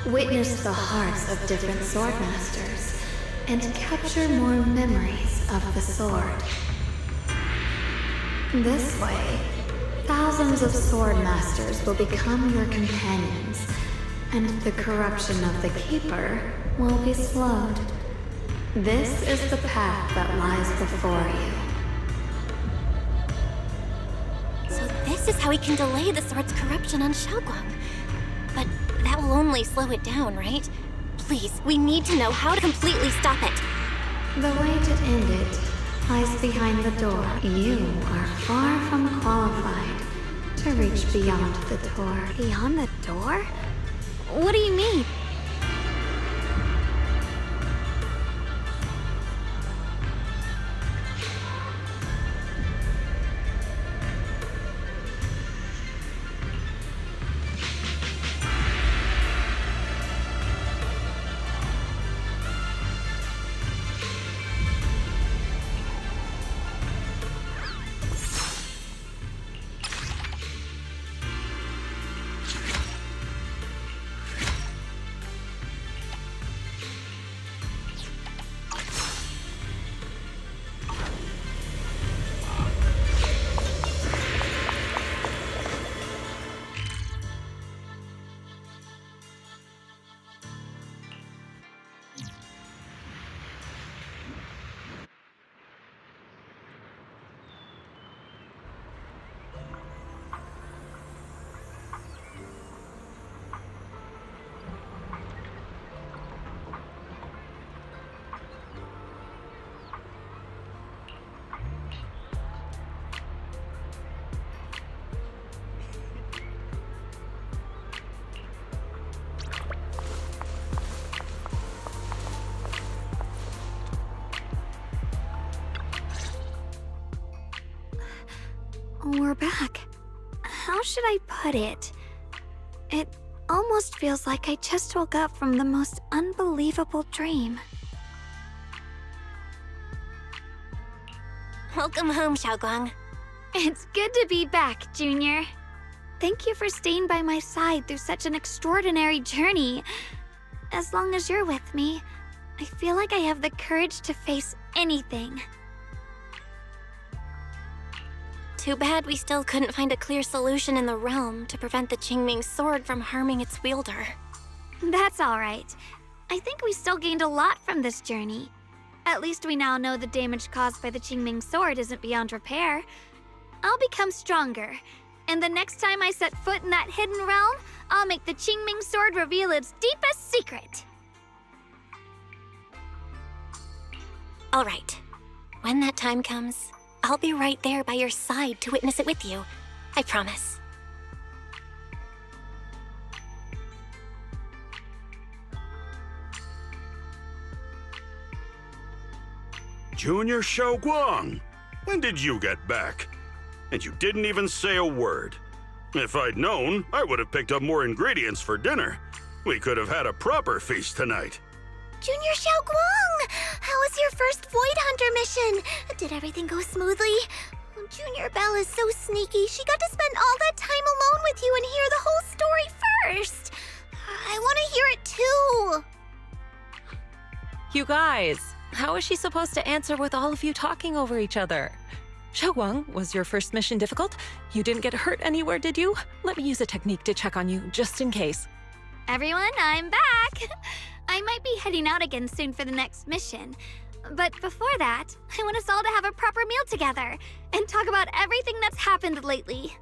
witness the hearts of different sword masters, and capture more memories of the sword. This way, thousands of sword masters will become your companions, and the corruption of the Keeper will be slowed. This is the path that lies before you. So this is how we can delay the sword's corruption on Shunguang. But that will only slow it down, right? Please, we need to know how to completely stop it. The way to end it lies behind the door. You are far from qualified to reach beyond the door. Beyond the door? What do you mean? we're back. How should I put it? It almost feels like I just woke up from the most unbelievable dream. Welcome home, Shunguang. It's good to be back, Junior. Thank you for staying by my side through such an extraordinary journey. As long as you're with me, I feel like I have the courage to face anything. Too bad we still couldn't find a clear solution in the realm to prevent the Qingming sword from harming its wielder. That's all right. I think we still gained a lot from this journey. At least we now know the damage caused by the Qingming sword isn't beyond repair. I'll become stronger, and the next time I set foot in that hidden realm, I'll make the Qingming sword reveal its deepest secret. All right. When that time comes, I'll be right there by your side to witness it with you. I promise. Junior Shunguang, when did you get back? And you didn't even say a word. If I'd known, I would have picked up more ingredients for dinner. We could have had a proper feast tonight. Junior Shunguang! How was your first Void Hunter mission? Did everything go smoothly? Junior Belle is so sneaky. She got to spend all that time alone with you and hear the whole story first. I want to hear it too. You guys, how is she supposed to answer with all of you talking over each other? Shunguang, was your first mission difficult? You didn't get hurt anywhere, did you? Let me use a technique to check on you, just in case. Everyone, I'm back! I might be heading out again soon for the next mission. But before that, I want us all to have a proper meal together and talk about everything that's happened lately.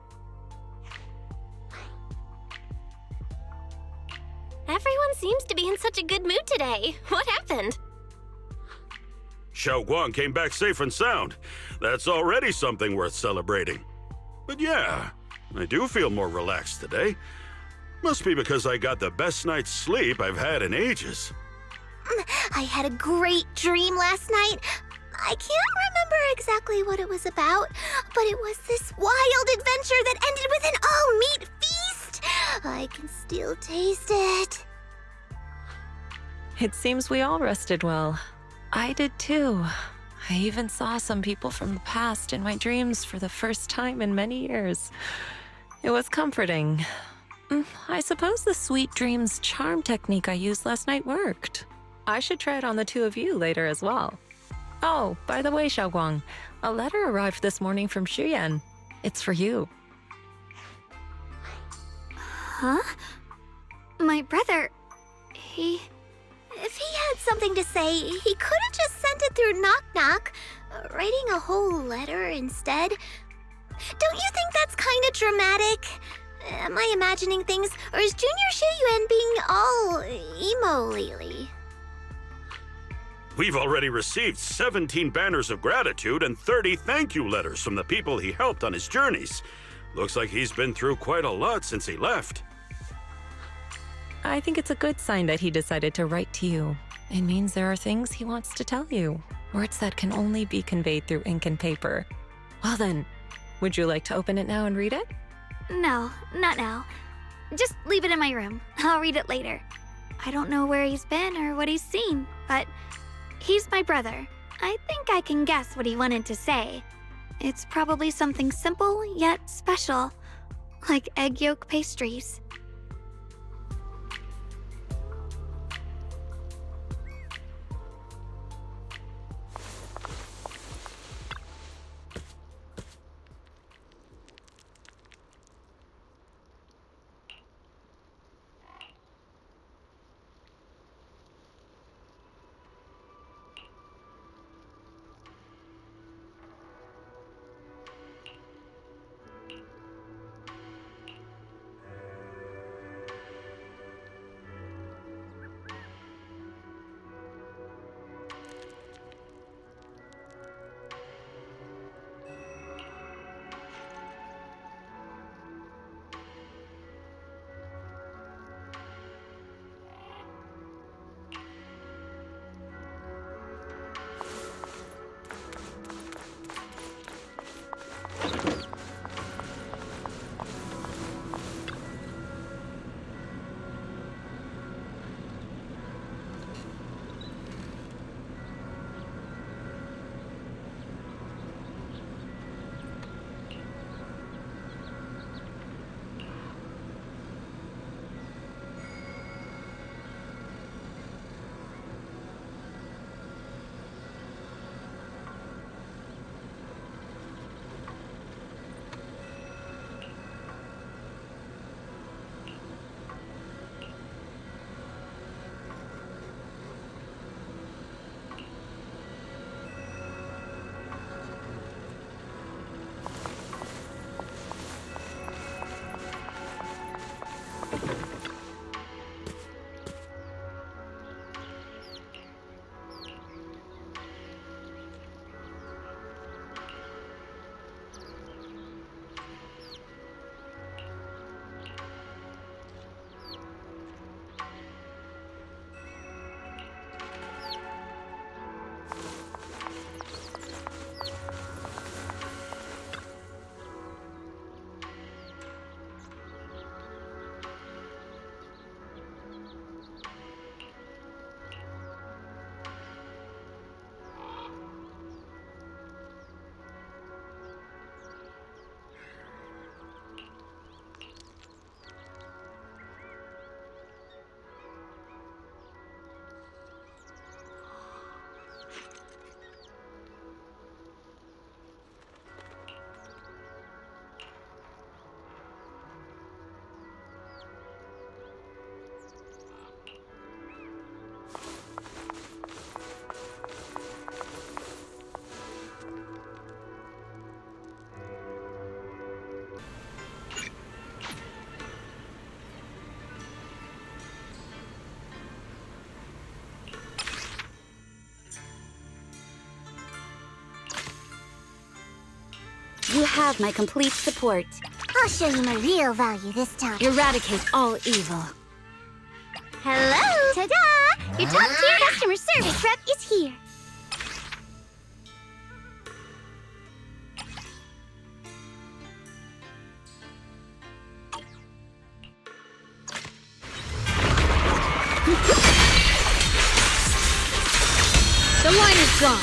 Everyone seems to be in such a good mood today. What happened? Shunguang came back safe and sound. That's already something worth celebrating. But yeah, I do feel more relaxed today. Must be because I got the best night's sleep I've had in ages. I had a great dream last night. I can't remember exactly what it was about, but it was this wild adventure that ended with an all-meat feast. I can still taste it. It seems we all rested well. I did too. I even saw some people from the past in my dreams for the first time in many years. It was comforting. I suppose the sweet dreams charm technique I used last night worked. I should try it on the two of you later as well. Oh, by the way, Shunguang, a letter arrived this morning from Shiyuan. It's for you. Huh? My brother, If he had something to say, he could have just sent it through Knock Knock, writing a whole letter instead. Don't you think that's kind of dramatic? Am I imagining things, or is Junior Shiyuan being all emo lately? We've already received 17 banners of gratitude and 30 thank you letters from the people he helped on his journeys. Looks like he's been through quite a lot since he left. I think it's a good sign that he decided to write to you. It means there are things he wants to tell you, words that can only be conveyed through ink and paper. Well then, would you like to open it now and read it? no, not now. Just leave it in my room. I'll read it later. I don't know where he's been or what he's seen, but he's my brother. I think I can guess what he wanted to say. It's probably something simple yet special, like egg yolk pastries. have my complete support. I'll show you my real value this time. Eradicate all evil. Hello! Ta-da! Your top-tier customer service rep is here. The line is gone.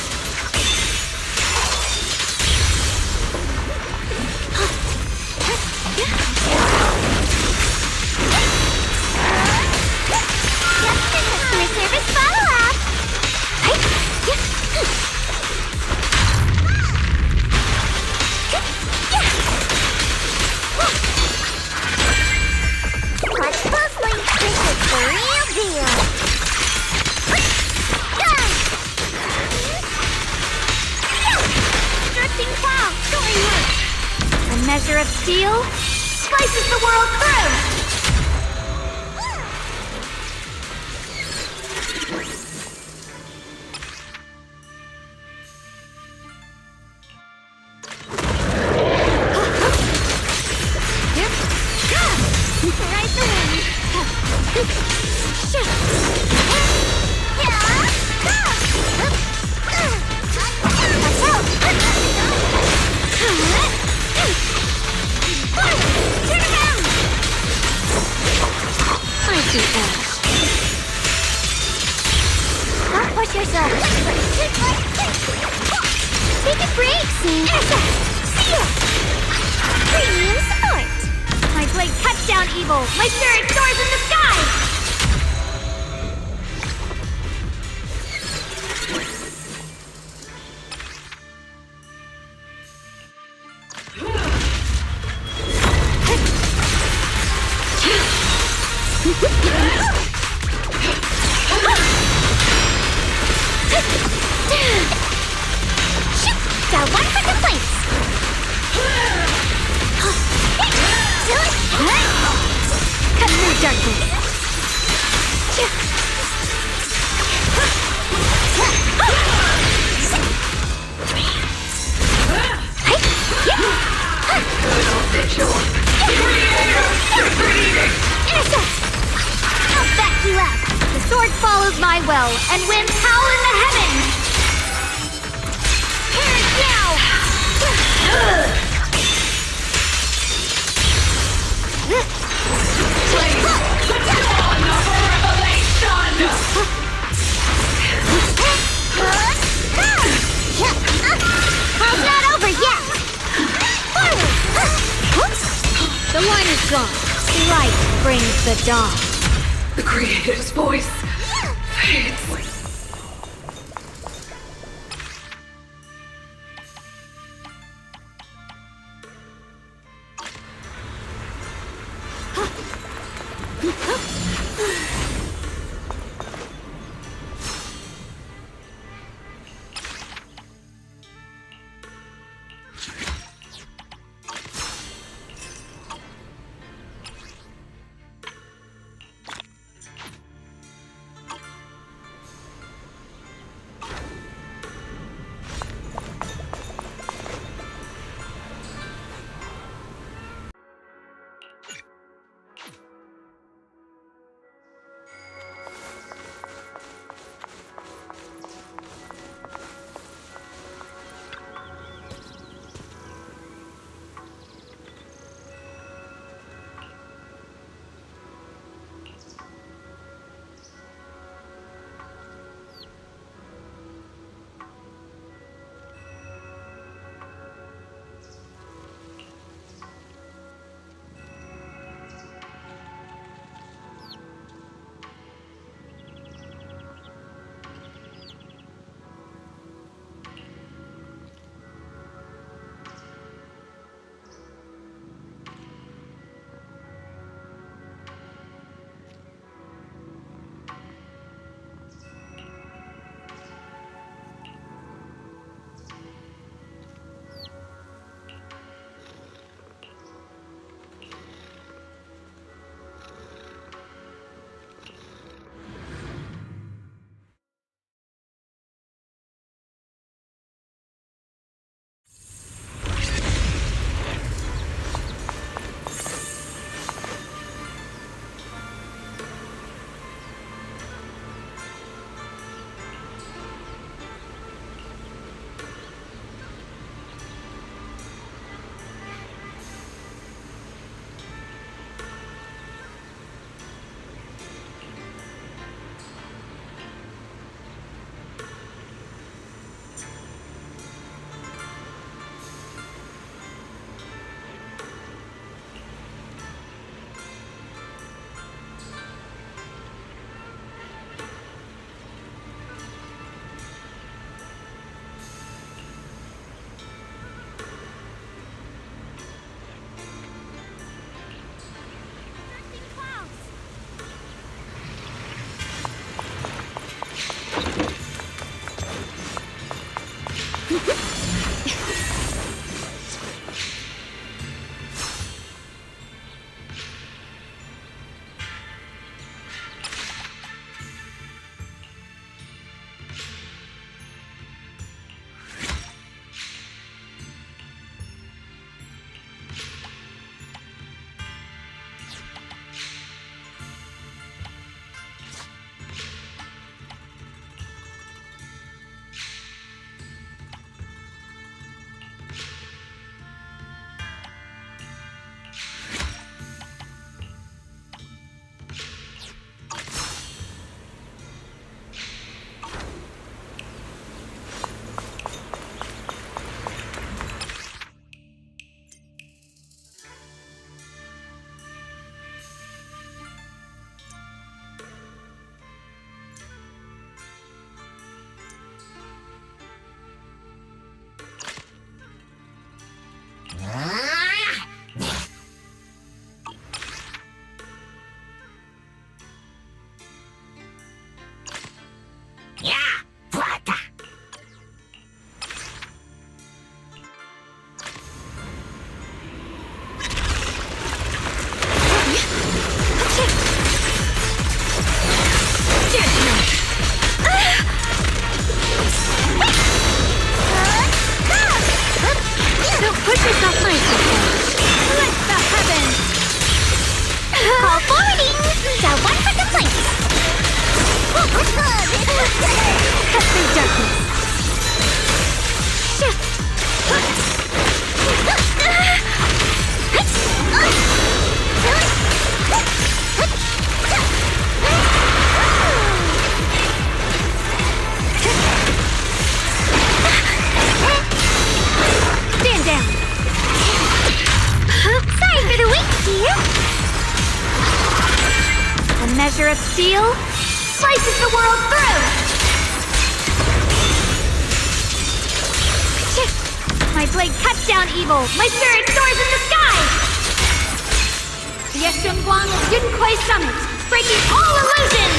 Customer service follow-up. Watch closely. This is the real deal. Drifting plow. Going right. A measure of steel slices the world through. Ride the wind. Watch out. Turn around. I see ash. Don't push yourself. Take a break, see? Premium support. My blade cuts down evil. My spirit soars in the sky. Got one for complaints. Cut through darkness. Intercept! I'll back you up. The sword follows my will, and winds howl in the heavens. Here is now. All's not over yet. Forward. The line is gone. Light brings the dawn. The creator's voice fades. measure of steel slices the world through! My blade cuts down evil! My spirit soars in the sky! The Shunguang of Yunkuei Summit, breaking all illusions!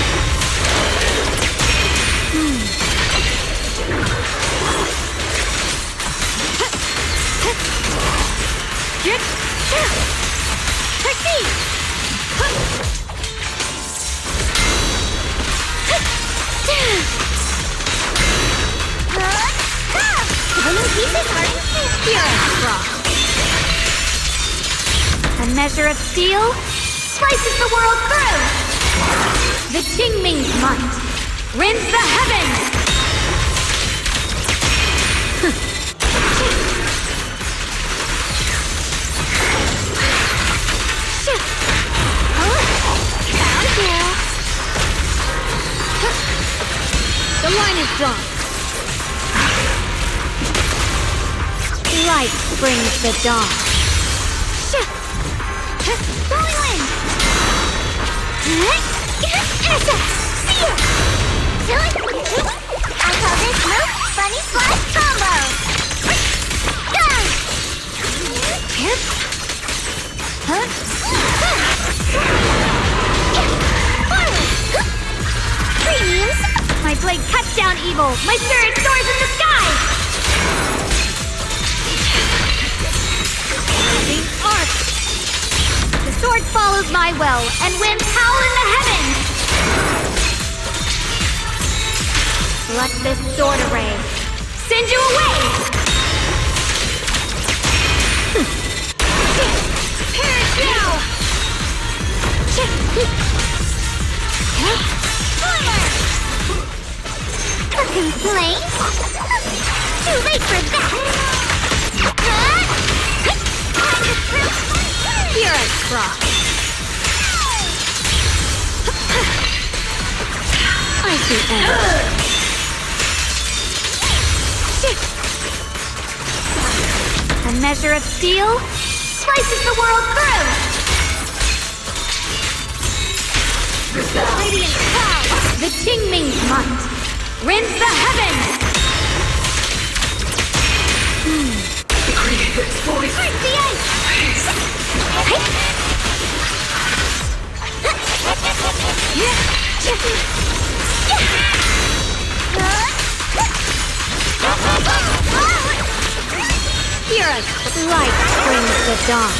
A measure of steel slices the world through! The Qingming's might rends the heavens! The line is drawn. Light brings the dawn. Blowing wind! I call this move Bunny Slash Combo! Premiums! My blade cuts down evil! My spirit soars in the sky! The arc! The sword follows my will, and winds howl in the heavens! Let this sword array send you away! Perish now! A complaint? Too late for that! Here I cross. I see end. A measure of steel slices the world through! Radiant cloud! The Qingming's might rends the heavens! The creator's voice. Break the ice! Light brings the dawn.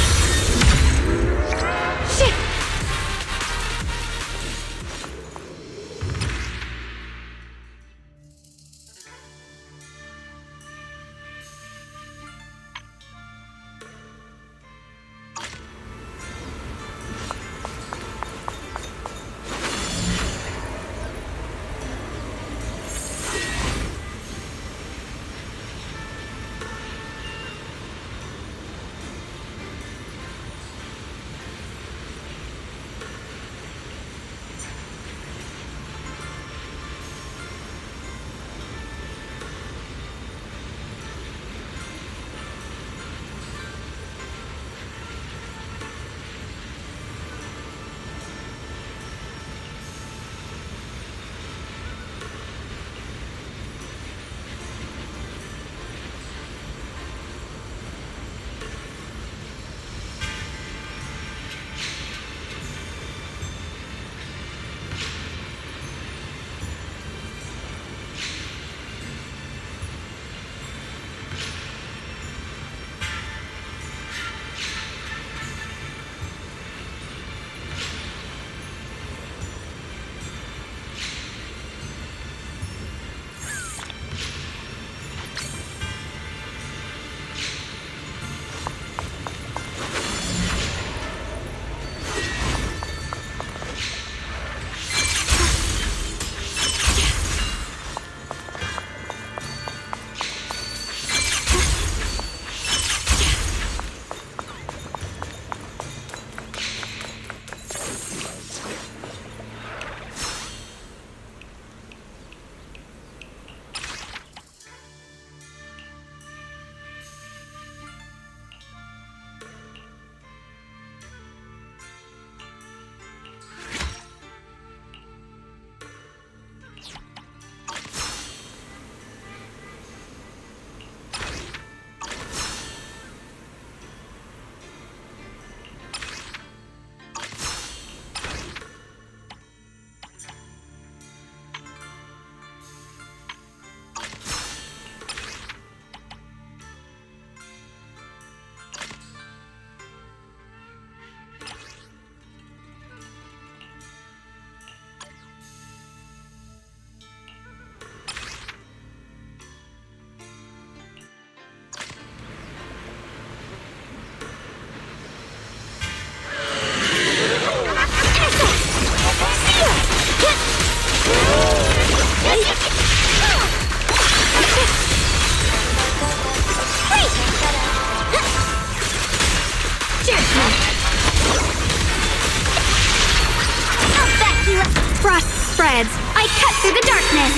Frost spreads. I cut through the darkness.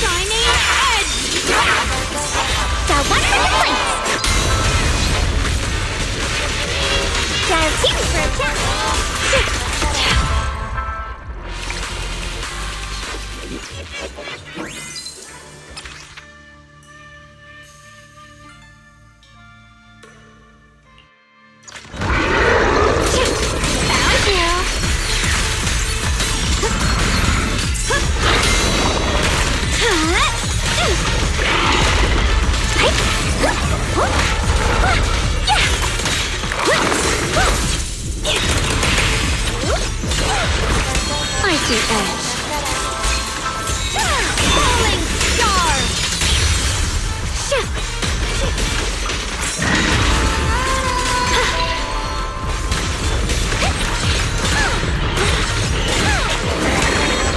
Shining edge. The one for the points. Dial 2 for a chat. Icy edge. Falling star.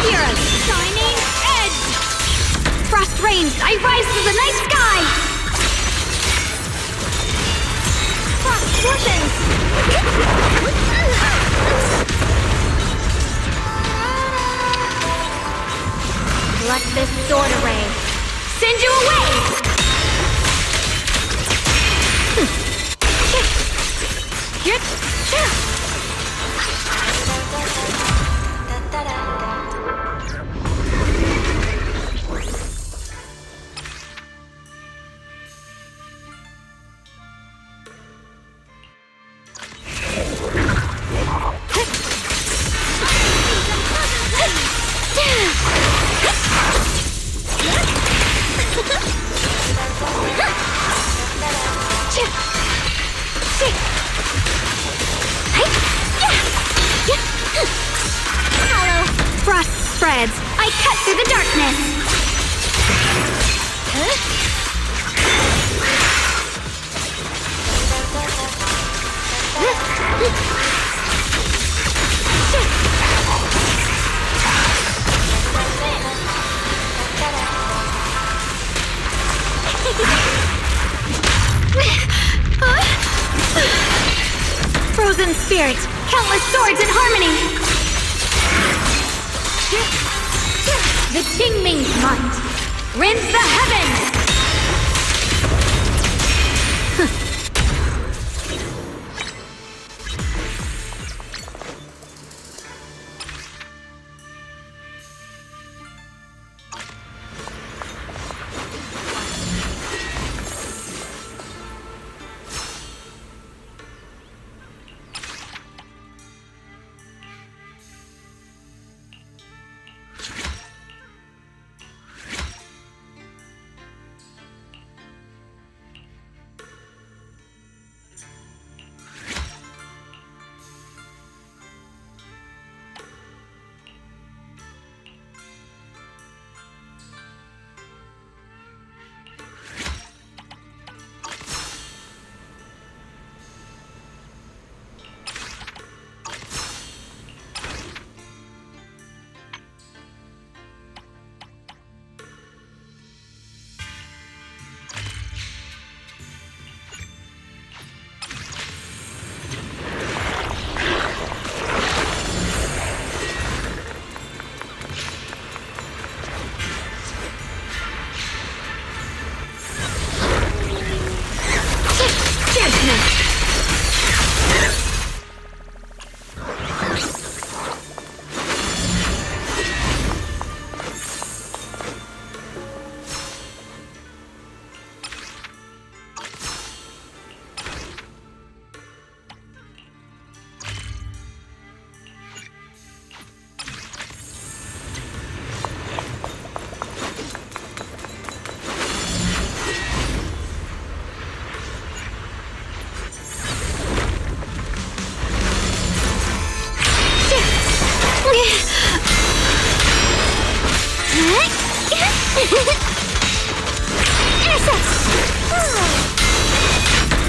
You're a shining edge. Frost rains. I rise to the night sky. Frost forces. Let this sword array send you away! wizards! Countless swords in harmony! The Qingming's might rends the heavens!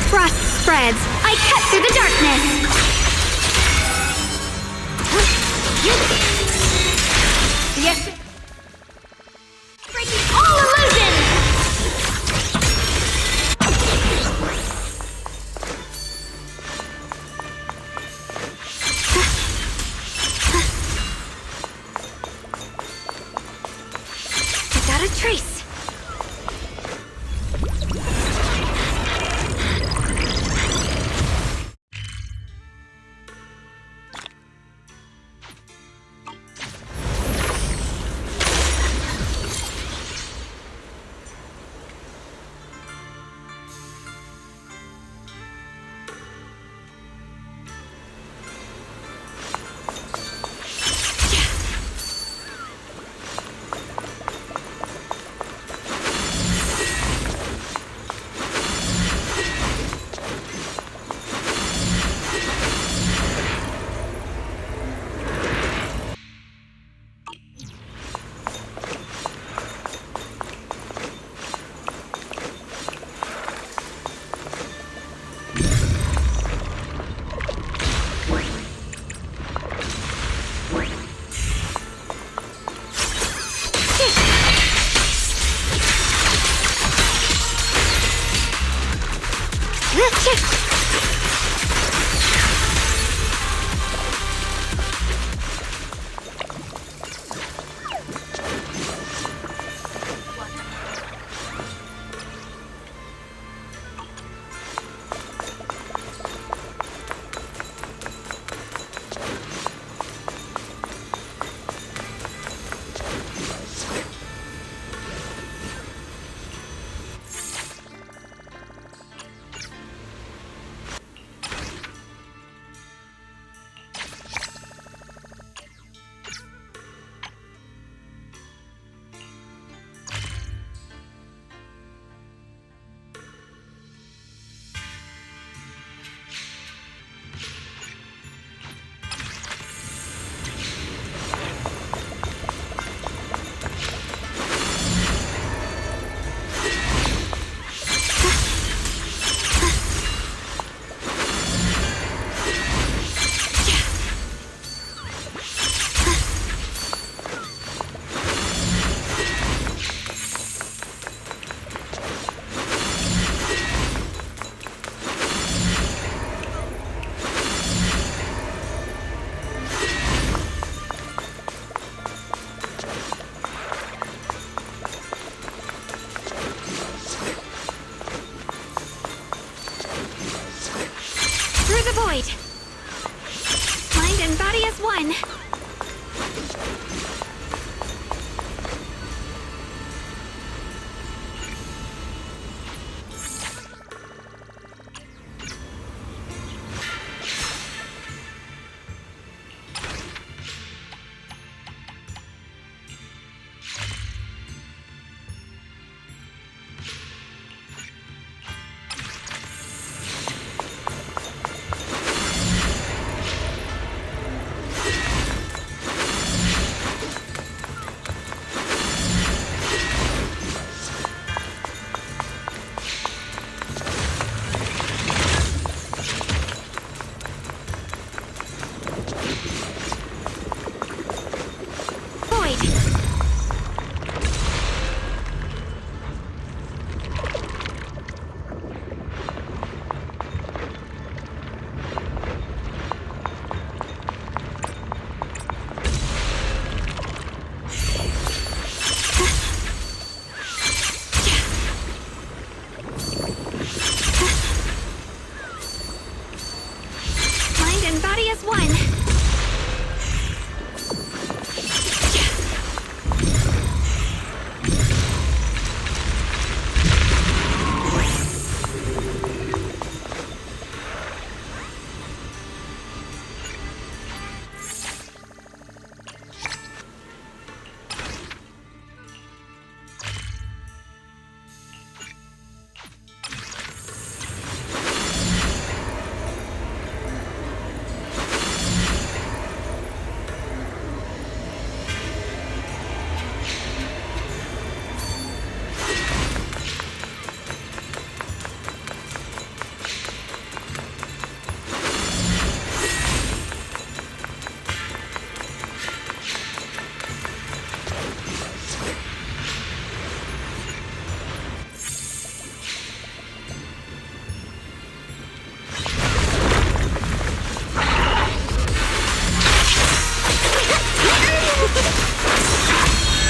Frost spreads. I cut through the darkness. Yes. Breaking all illusions. I got a trace.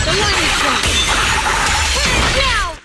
The warning shot! Now!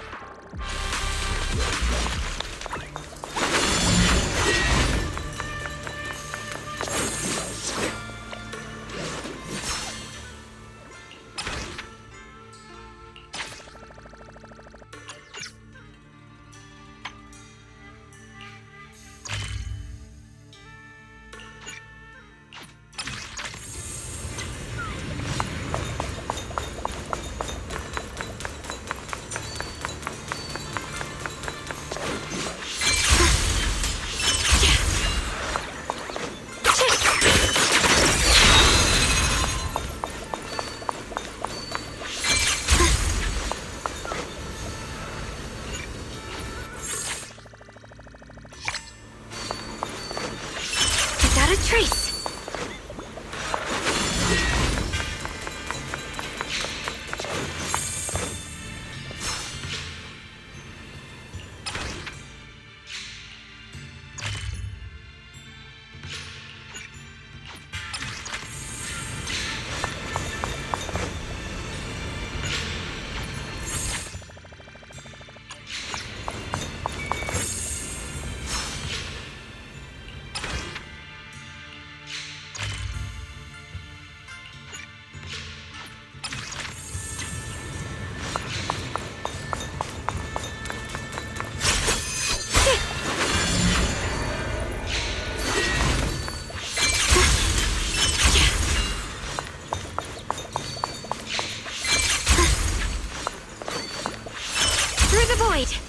A trace. Through the void!